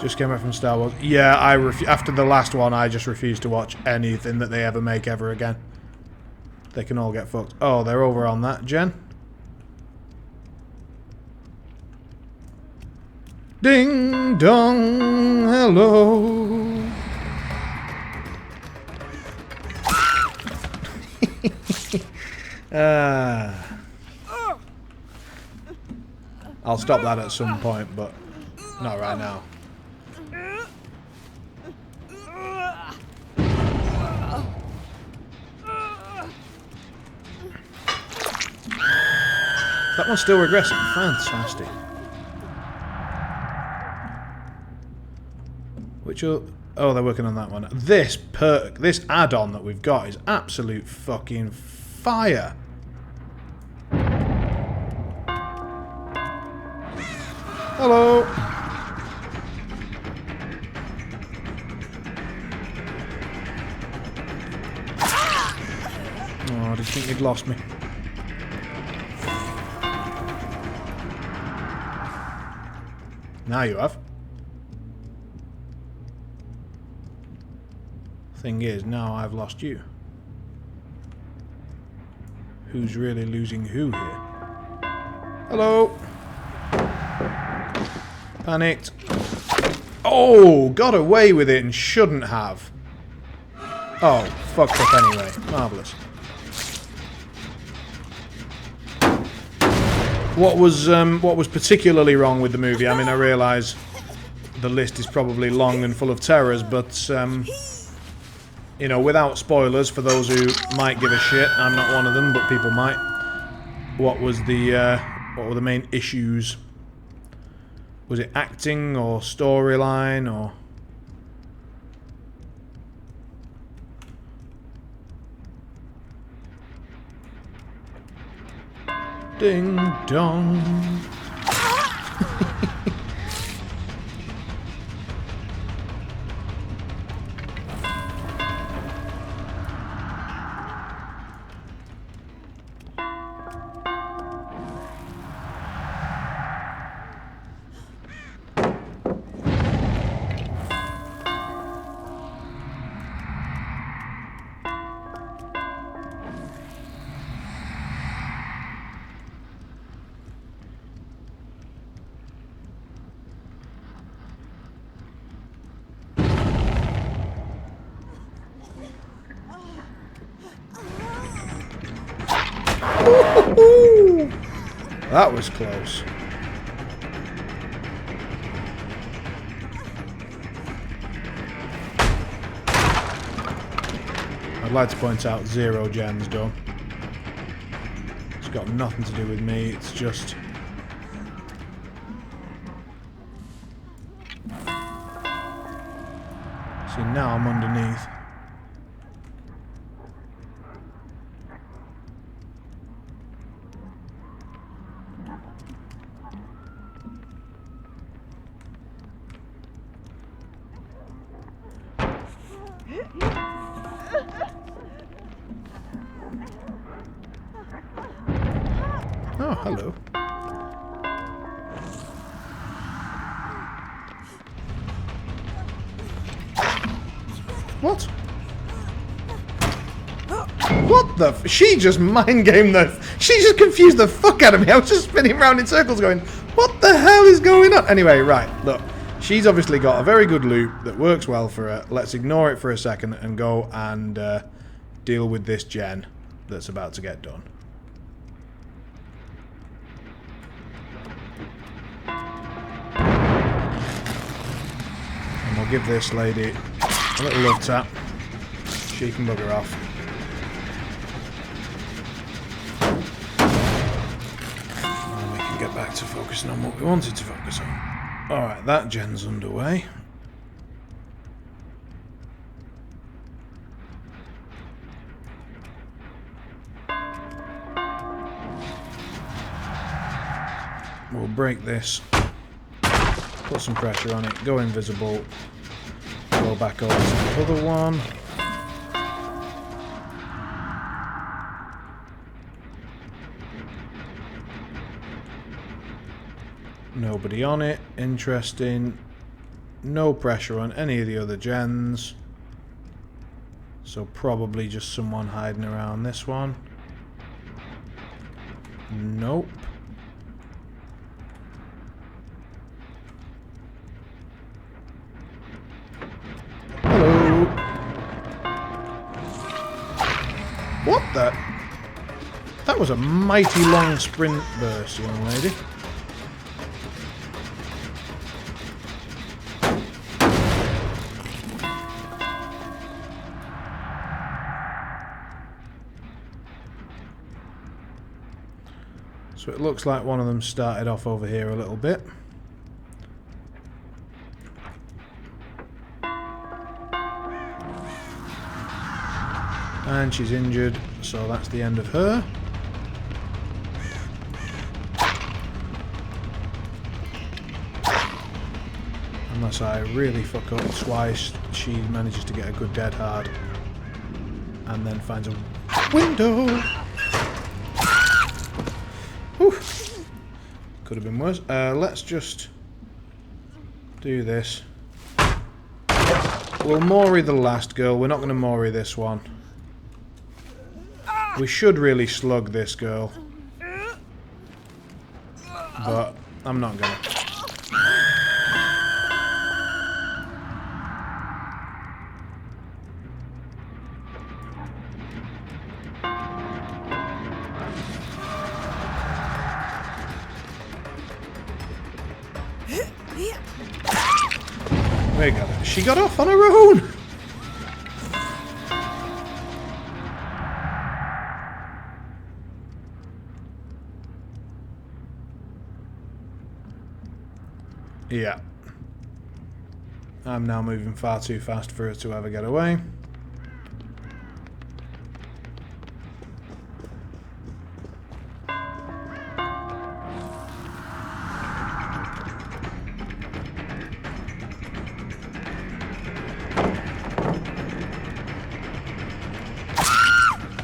Just came out from Star Wars. Yeah, after the last one, I just refuse to watch anything that they ever make ever again. They can all get fucked. Oh, they're over on that gen. Ding dong, hello. I'll stop that at some point, but not right now. That one's still regressing. Fantastic. Which are... Oh, they're working on that one. This perk, this add-on that we've got is absolute fucking fire. Hello. Oh, did you think you'd lost me? Now you have. Thing is, now I've lost you. Who's really losing who here? Hello. Panicked. Oh, got away with it and shouldn't have. Oh, fucked up anyway. Marvellous. What was particularly wrong with the movie? I mean, I realise the list is probably long and full of terrors, but you know, without spoilers for those who might give a shit, I'm not one of them, but people might. What were the main issues? Was it acting or storyline or? Ding dong. That was close. I'd like to point out 0 gens done. It's got nothing to do with me, it's just... See, now I'm underneath. Oh, hello. What? What the f- She just mind-gamed the... She just confused the fuck out of me. I was just spinning around in circles going, what the hell is going on? Anyway, right, look. She's obviously got a very good loop that works well for her. Let's ignore it for a second and go and deal with this gen that's about to get done. And we'll give this lady a little love tap. She can bugger off. And we can get back to focusing on what we wanted to focus on. Alright, that gen's underway. We'll break this, put some pressure on it, go invisible, go back over to the other one. Nobody on it, interesting. No pressure on any of the other gens. So probably just someone hiding around this one. Nope. that? That was a mighty long sprint burst, young lady. So it looks like one of them started off over here a little bit. And she's injured, so that's the end of her. Unless I really fuck up twice, she manages to get a good dead hard. And then finds a window. Whew. Could have been worse. Let's just do this. We'll Mori the last girl. We're not going to Mori this one. We should really slug this girl. But I'm not going to. There you go. She got off on her own! Yeah. I'm now moving far too fast for her to ever get away.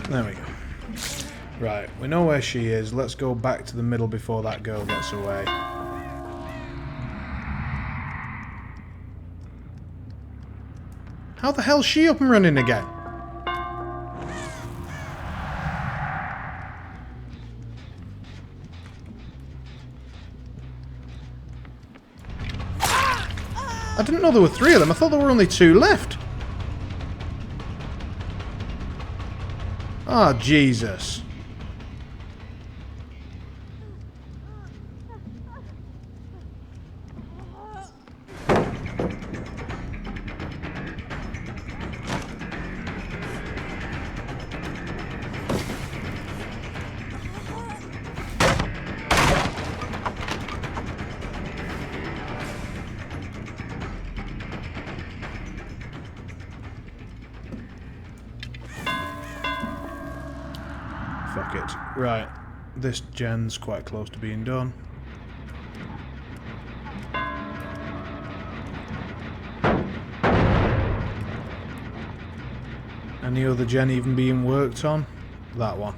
There we go. Right, we know where she is. Let's go back to the middle before that girl gets away. How the hell's she up and running again? I didn't know there were 3 of them. I thought there were only 2 left. Oh, Jesus. Fuck it. Right. This gen's quite close to being done. Any other gen even being worked on? That one.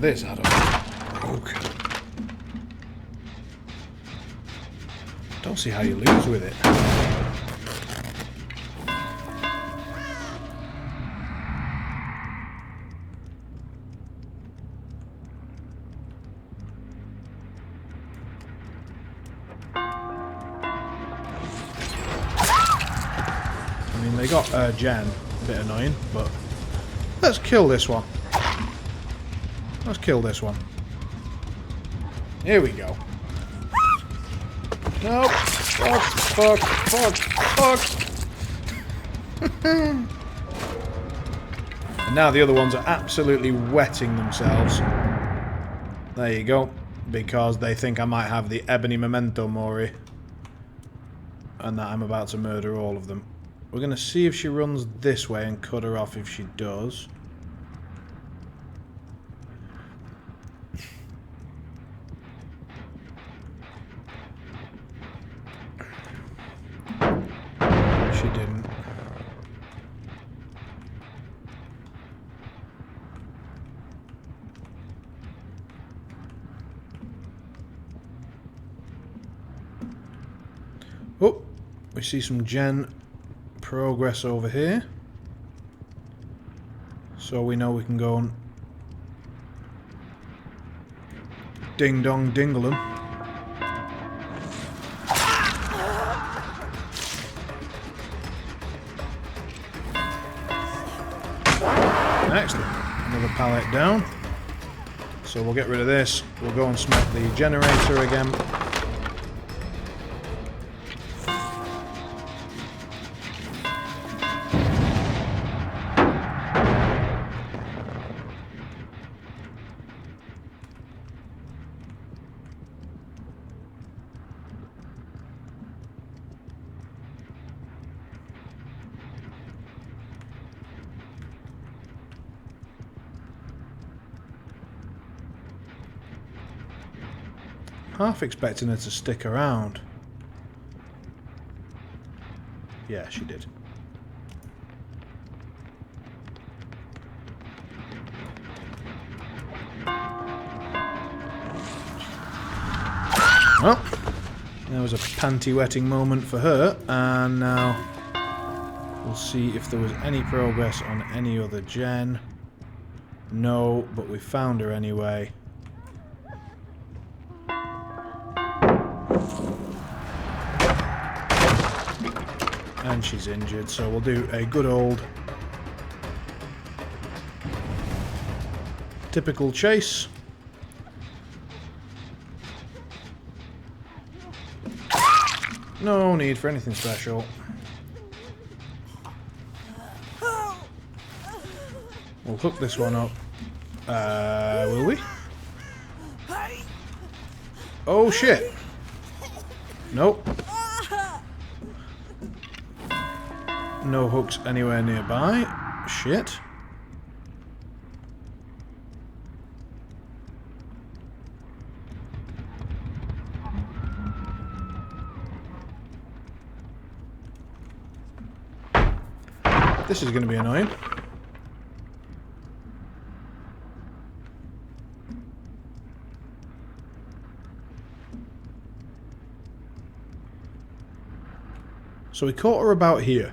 This I don't broke. Don't see how you lose with it. I mean, they got Jen, a bit annoying, but let's kill this one. Let's kill this one. Here we go. Nope. Fuck, fuck, fuck, fuck. And now the other ones are absolutely wetting themselves. There you go. Because they think I might have the Ebony Memento Mori. And that I'm about to murder all of them. We're going to see if she runs this way and cut her off if she does. She didn't. Oh, we see some gen progress over here. So we know we can go and ding dong dingle them. Excellent. Another pallet down. So we'll get rid of this. We'll go and smack the generator again. Half expecting her to stick around. Yeah, she did. Well, there was a panty wetting moment for her, and now we'll see if there was any progress on any other gen. No, but we found her anyway. And she's injured, so we'll do a good old typical chase. No need for anything special. We'll hook this one up. Will we? Oh shit! Nope. No hooks anywhere nearby. Shit. This is going to be annoying. So we caught her about here.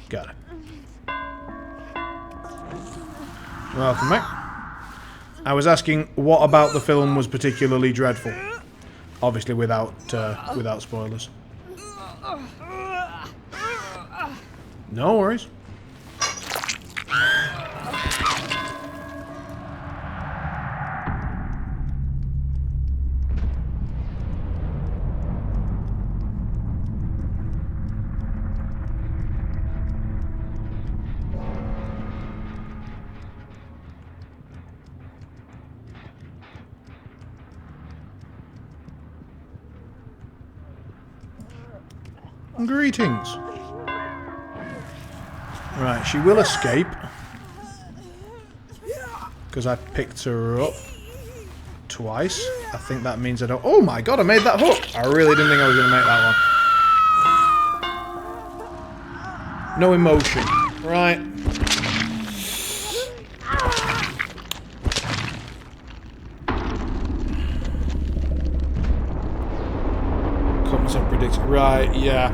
Got it. Welcome back. I was asking what about the film was particularly dreadful. Obviously without spoilers. No worries. Greetings. Right, she will escape. Because I picked her up twice. I think that means I don't... Oh my god, I made that hook! I really didn't think I was going to make that one. No emotion. Right. Right, yeah.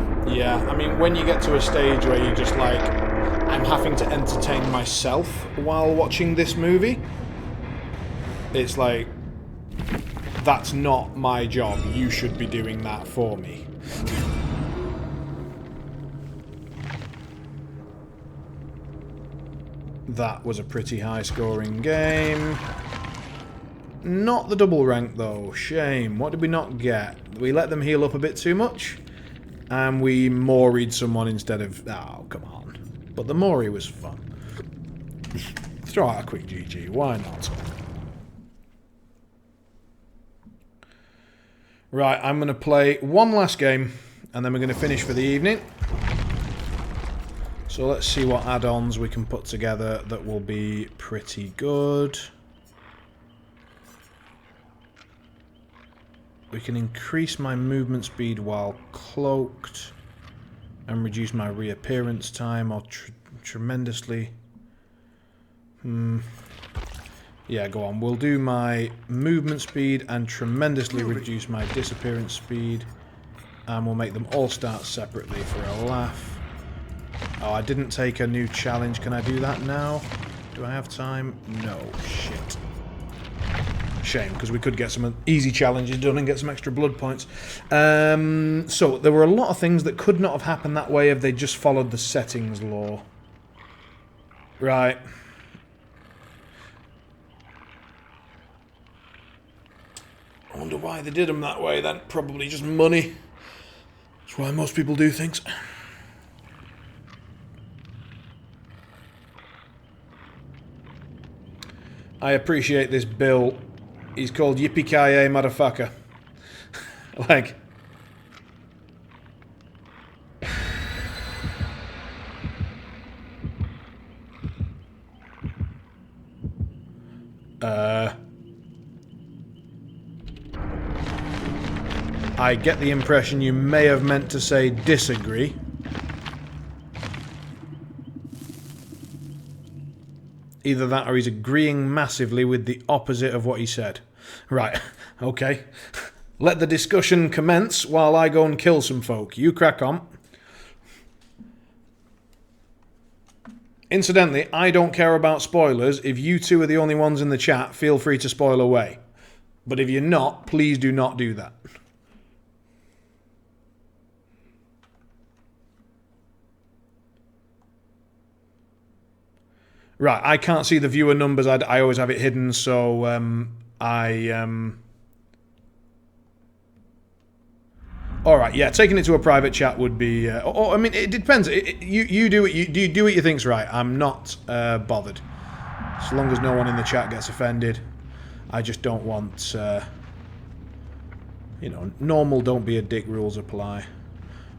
I mean, when you get to a stage where you're just like, I'm having to entertain myself while watching this movie, it's like, that's not my job. You should be doing that for me. That was a pretty high-scoring game. Not the double rank, though. Shame. What did we not get? We let them heal up a bit too much? And we Mori'd someone instead of... Oh, come on. But the Mori was fun. Throw out a quick GG. Why not? Right, I'm going to play one last game, and then we're going to finish for the evening. So let's see what add-ons we can put together that will be pretty good. We can increase my movement speed while cloaked. And reduce my reappearance time or tremendously. Yeah, go on. We'll do my movement speed and tremendously reduce my disappearance speed. And we'll make them all start separately for a laugh. Oh, I didn't take a new challenge. Can I do that now? Do I have time? No. Shit. Shame, because we could get some easy challenges done and get some extra blood points. So, there were a lot of things that could not have happened that way if they just followed the settings law. Right. I wonder why they did them that way then. Probably just money. That's why most people do things. I appreciate this Bill. He's called Yippee-ki-yay motherfucker. Like... I get the impression you may have meant to say disagree. Either that or he's agreeing massively with the opposite of what he said. Right, okay. Let the discussion commence while I go and kill some folk. You crack on. Incidentally, I don't care about spoilers. If you two are the only ones in the chat, feel free to spoil away. But if you're not, please do not do that. Right, I can't see the viewer numbers. I always have it hidden, so Alright, yeah, taking it to a private chat would be... I mean, it depends. You do what you do what you think's right. I'm not bothered. As long as no one in the chat gets offended. I just don't want... you know, normal don't be a dick rules apply.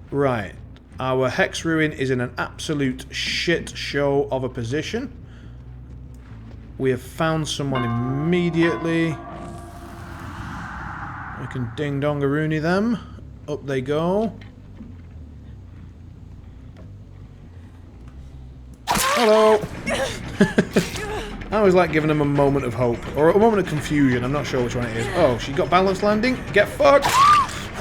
Right. Our Hex Ruin is in an absolute shit show of a position. We have found someone immediately. We can ding-dong-a-rooney them. Up they go. Hello! I always like giving them a moment of hope. Or a moment of confusion. I'm not sure which one it is. Oh, she got balanced landing? Get fucked!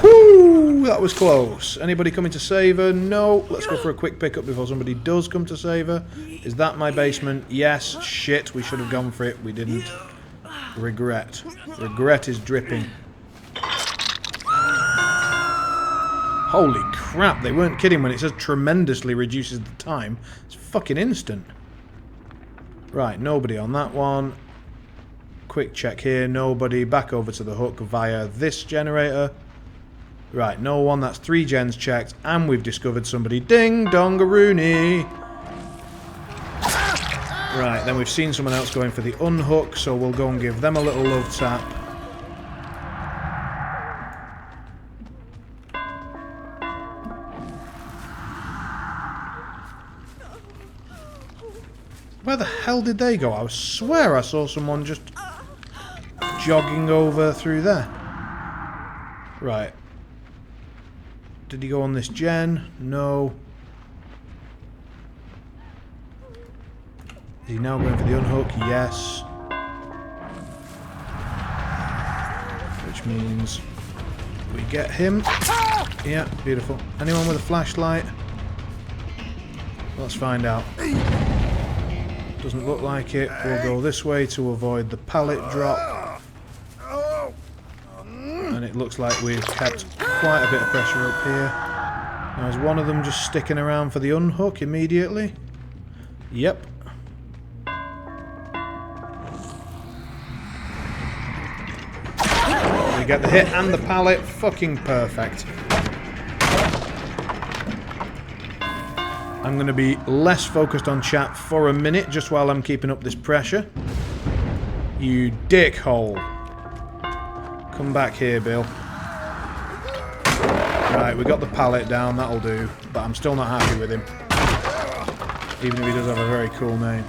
Whoo! That was close. Anybody coming to save her? No. Let's go for a quick pickup before somebody does come to save her. Is that my basement? Yes. Shit, we should have gone for it. We didn't. Regret. Regret is dripping. Holy crap, they weren't kidding when it says tremendously reduces the time. It's fucking instant. Right, nobody on that one. Quick check here, nobody. Back over to the hook via this generator. Right, no one. That's 3 gens checked. And we've discovered somebody. Ding-dong-a-rooney. Right, then we've seen someone else going for the unhook, so we'll go and give them a little love tap. Where the hell did they go? I swear I saw someone just jogging over through there. Right. Did he go on this gen? No. Is he now going for the unhook? Yes. Which means we get him. Yeah, beautiful. Anyone with a flashlight? Let's find out. Doesn't look like it. We'll go this way to avoid the pallet drop. And it looks like we've kept quite a bit of pressure up here. Now is one of them just sticking around for the unhook immediately? Yep. We get the hit and the pallet. Fucking perfect. I'm going to be less focused on chat for a minute, just while I'm keeping up this pressure. You dickhole. Come back here, Bill. Right, we got the pallet down, that'll do. But I'm still not happy with him. Even if he does have a very cool name.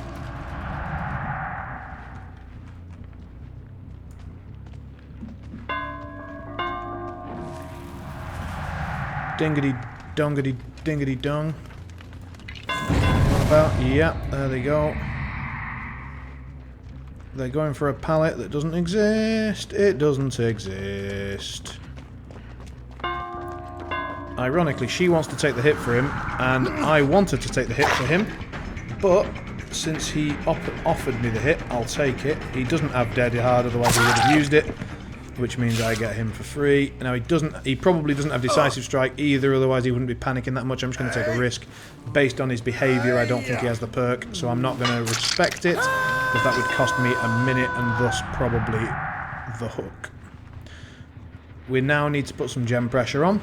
Dingity, dongity, dingity dong. About, yeah, there they go. They're going for a pallet that doesn't exist. It doesn't exist. Ironically, she wants to take the hit for him, and I wanted to take the hit for him, but since he offered me the hit, I'll take it. He doesn't have Dead Hard, otherwise he would have used it, which means I get him for free. Now he probably doesn't have Decisive Strike either, otherwise he wouldn't be panicking that much. I'm just going to take a risk. Based on his behaviour, I don't think he has the perk, so I'm not going to respect it, because that would cost me a minute and thus probably the hook. We now need to put some gem pressure on,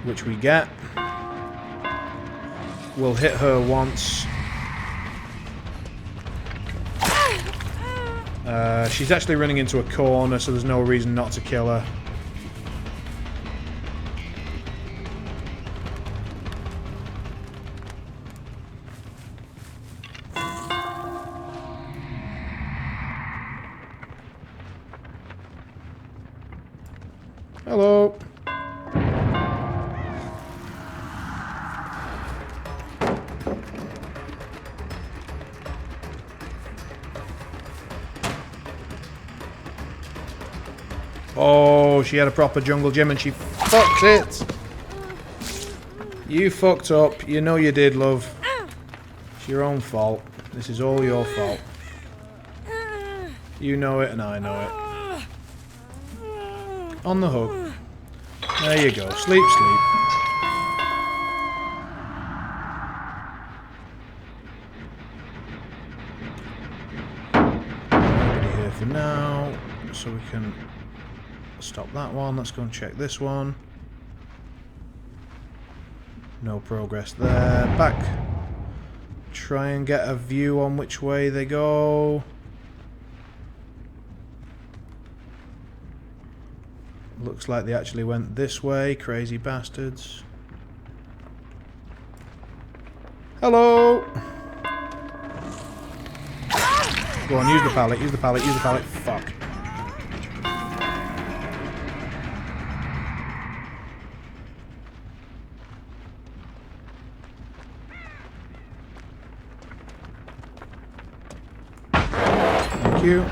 which we get. We'll hit her once. She's actually running into a corner, so there's no reason not to kill her. Hello. Oh, she had a proper jungle gym and she fucked it. You fucked up. You know you did, love. It's your own fault. This is all your fault. You know it and I know it. On the hook. There you go. Sleep, sleep. Nobody here for now, so we can stop that one. Let's go and check this one. No progress there. Back. Try and get a view on which way they go. Looks like they actually went this way. Crazy bastards. Hello! Go on, use the pallet, use the pallet, use the pallet. Fuck. Thank you.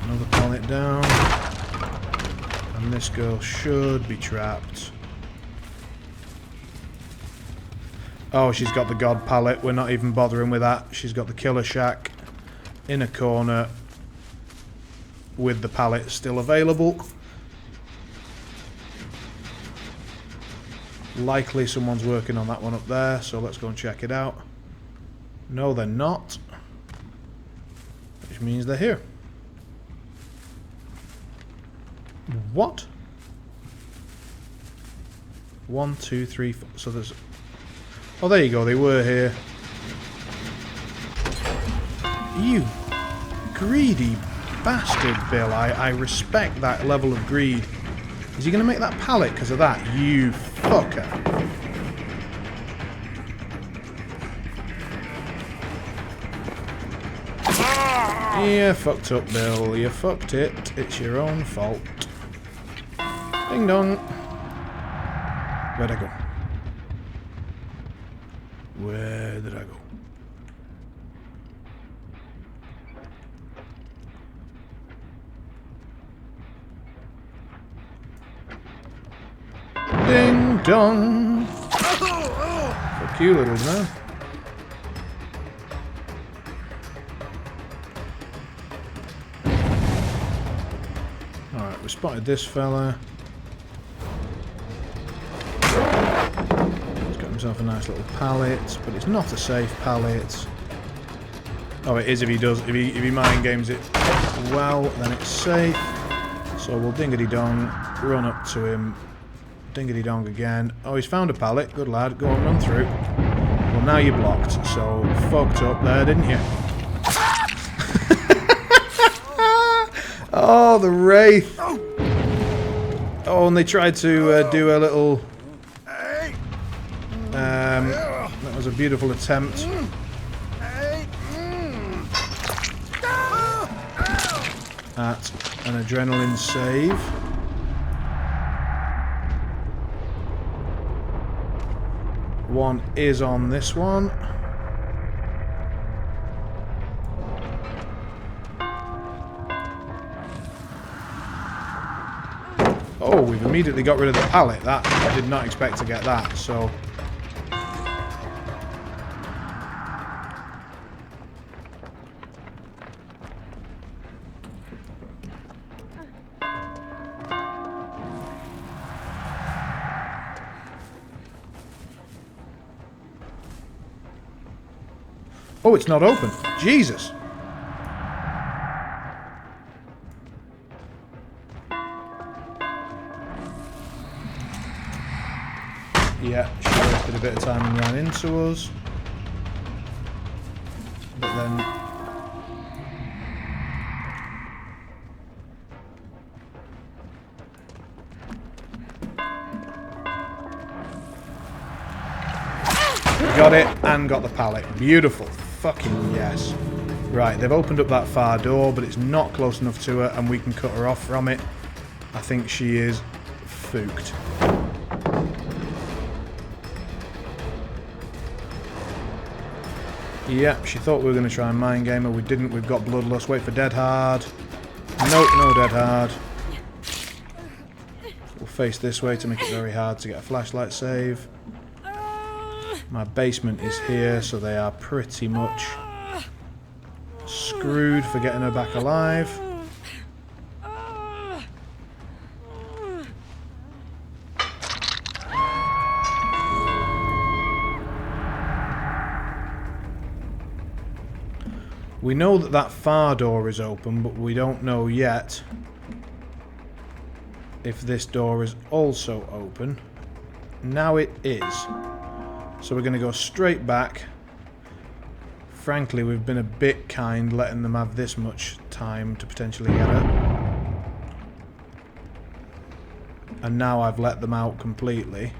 Another pallet down. And this girl should be trapped. Oh, she's got the God pallet. We're not even bothering with that. She's got the Killer Shack in a corner with the pallet still available. Likely someone's working on that one up there, so let's go and check it out. No, they're not. Which means they're here. What? 1, 2, 3, 4. So there's... Oh, there you go. They were here. You greedy bastard, Bill. I respect that level of greed. Is he going to make that pallet because of that? You fucker. You fucked up, Bill. You fucked it. It's your own fault. Ding dong. Where'd I go? Where did I go? Ding dong. Fuck you, little man. Alright, we spotted this fella. Himself a nice little pallet, but it's not a safe pallet. Oh, it is if he does. If he mind games it well, then it's safe. So we'll dingity dong, run up to him, dingity dong again. Oh, he's found a pallet. Good lad. Go on, run through. Well, now you're blocked. So fucked up there, didn't you? Oh, the wraith. Oh, and they tried to do a little. That was a beautiful attempt. At an adrenaline save. One is on this one. Oh, we've immediately got rid of the pallet. That I did not expect to get that, so... Oh, it's not open. Jesus. Yeah, she wasted a bit of time and ran into us. But then... got it and got the pallet. Beautiful. Fucking yes. Right, they've opened up that far door, but it's not close enough to her and we can cut her off from it. I think she is fooked. Yep, she thought we were going to try and mind game her. We didn't. We've got Bloodlust. Wait for Dead Hard. Nope, no Dead Hard. We'll face this way to make it very hard to get a flashlight save. My basement is here, so they are pretty much screwed for getting her back alive. We know that that far door is open, but we don't know yet if this door is also open. Now it is. So we're going to go straight back. Frankly, we've been a bit kind letting them have this much time to potentially get her. And now I've let them out completely.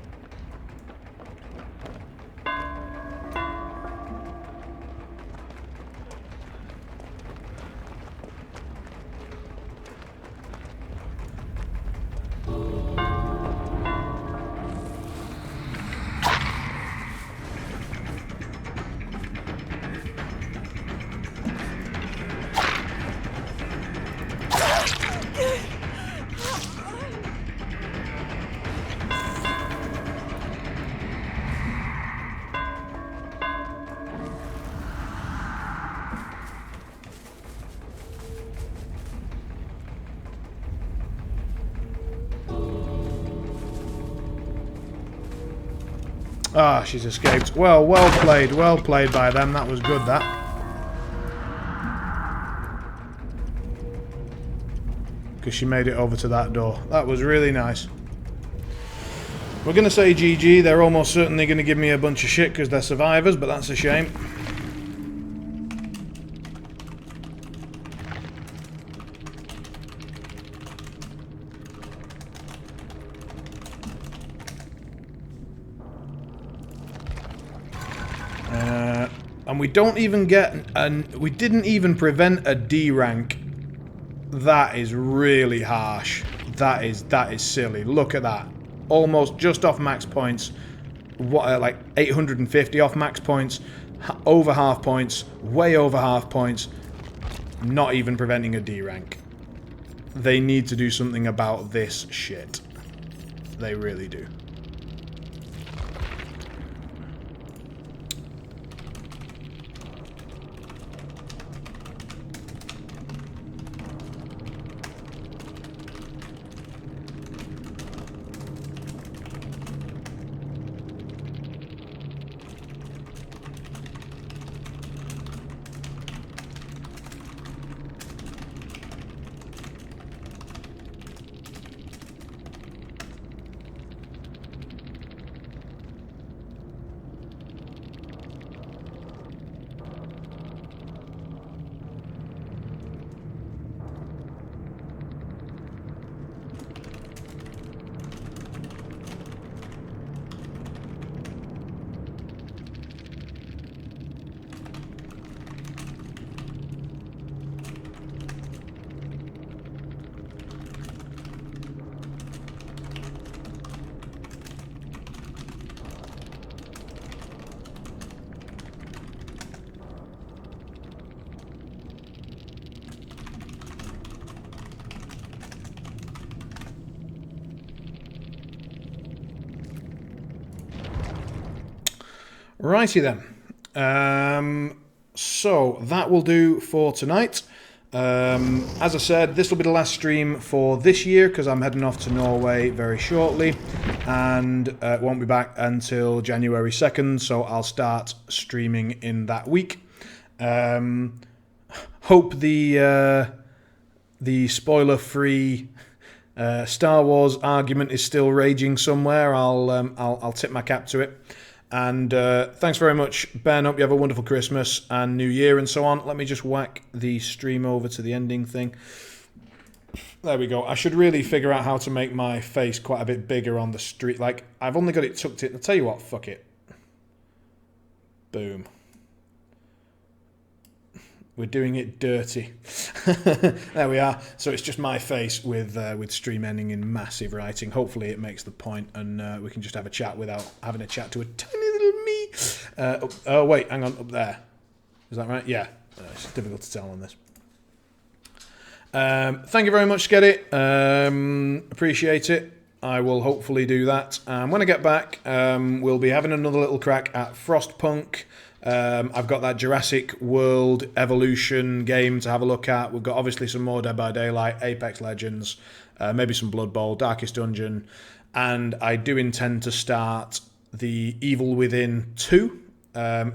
Ah, she's escaped. Well played by them. That was good, that. Because she made it over to that door. That was really nice. We're going to say GG. They're almost certainly going to give me a bunch of shit because they're survivors, but that's a shame. And we don't even get we didn't even prevent a D rank. That is really harsh. That is silly. Look at that. Almost just off max points. What, like 850 off max points, over half points, way over half points. Not even preventing a D rank. They need to do something about this shit. They really do. Righty then. So that will do for tonight. As I said, this will be the last stream for this year because I'm heading off to Norway very shortly and won't be back until January 2nd, so I'll start streaming in that week. Hope the spoiler-free Star Wars argument is still raging somewhere. I'll tip my cap to it. And thanks very much, Ben. Hope you have a wonderful Christmas and New Year and so on. Let me just whack the stream over to the ending thing. There we go. I should really figure out how to make my face quite a bit bigger on the street. Like, I've only got it tucked in. I'll tell you what, fuck it. Boom. We're doing it dirty. There we are. So it's just my face with stream ending in massive writing. Hopefully it makes the point and we can just have a chat without having a chat to a tiny little me. Oh, wait, hang on, up there. Is that right? Yeah. It's difficult to tell on this. Thank you very much, Skeddy. Appreciate it. I will hopefully do that. When I get back, we'll be having another little crack at Frostpunk. I've got that Jurassic World Evolution game to have a look at. We've got obviously some more Dead by Daylight, Apex Legends, maybe some Blood Bowl, Darkest Dungeon, and I do intend to start the Evil Within 2.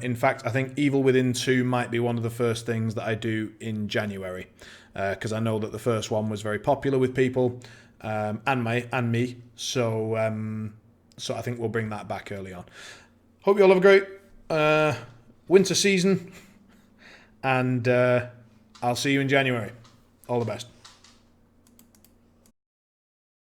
In fact, I think Evil Within 2 might be one of the first things that I do in January, because I know that the first one was very popular with people and me, so I think we'll bring that back early on. Hope you all have a great winter season, and I'll see you in January. All the best.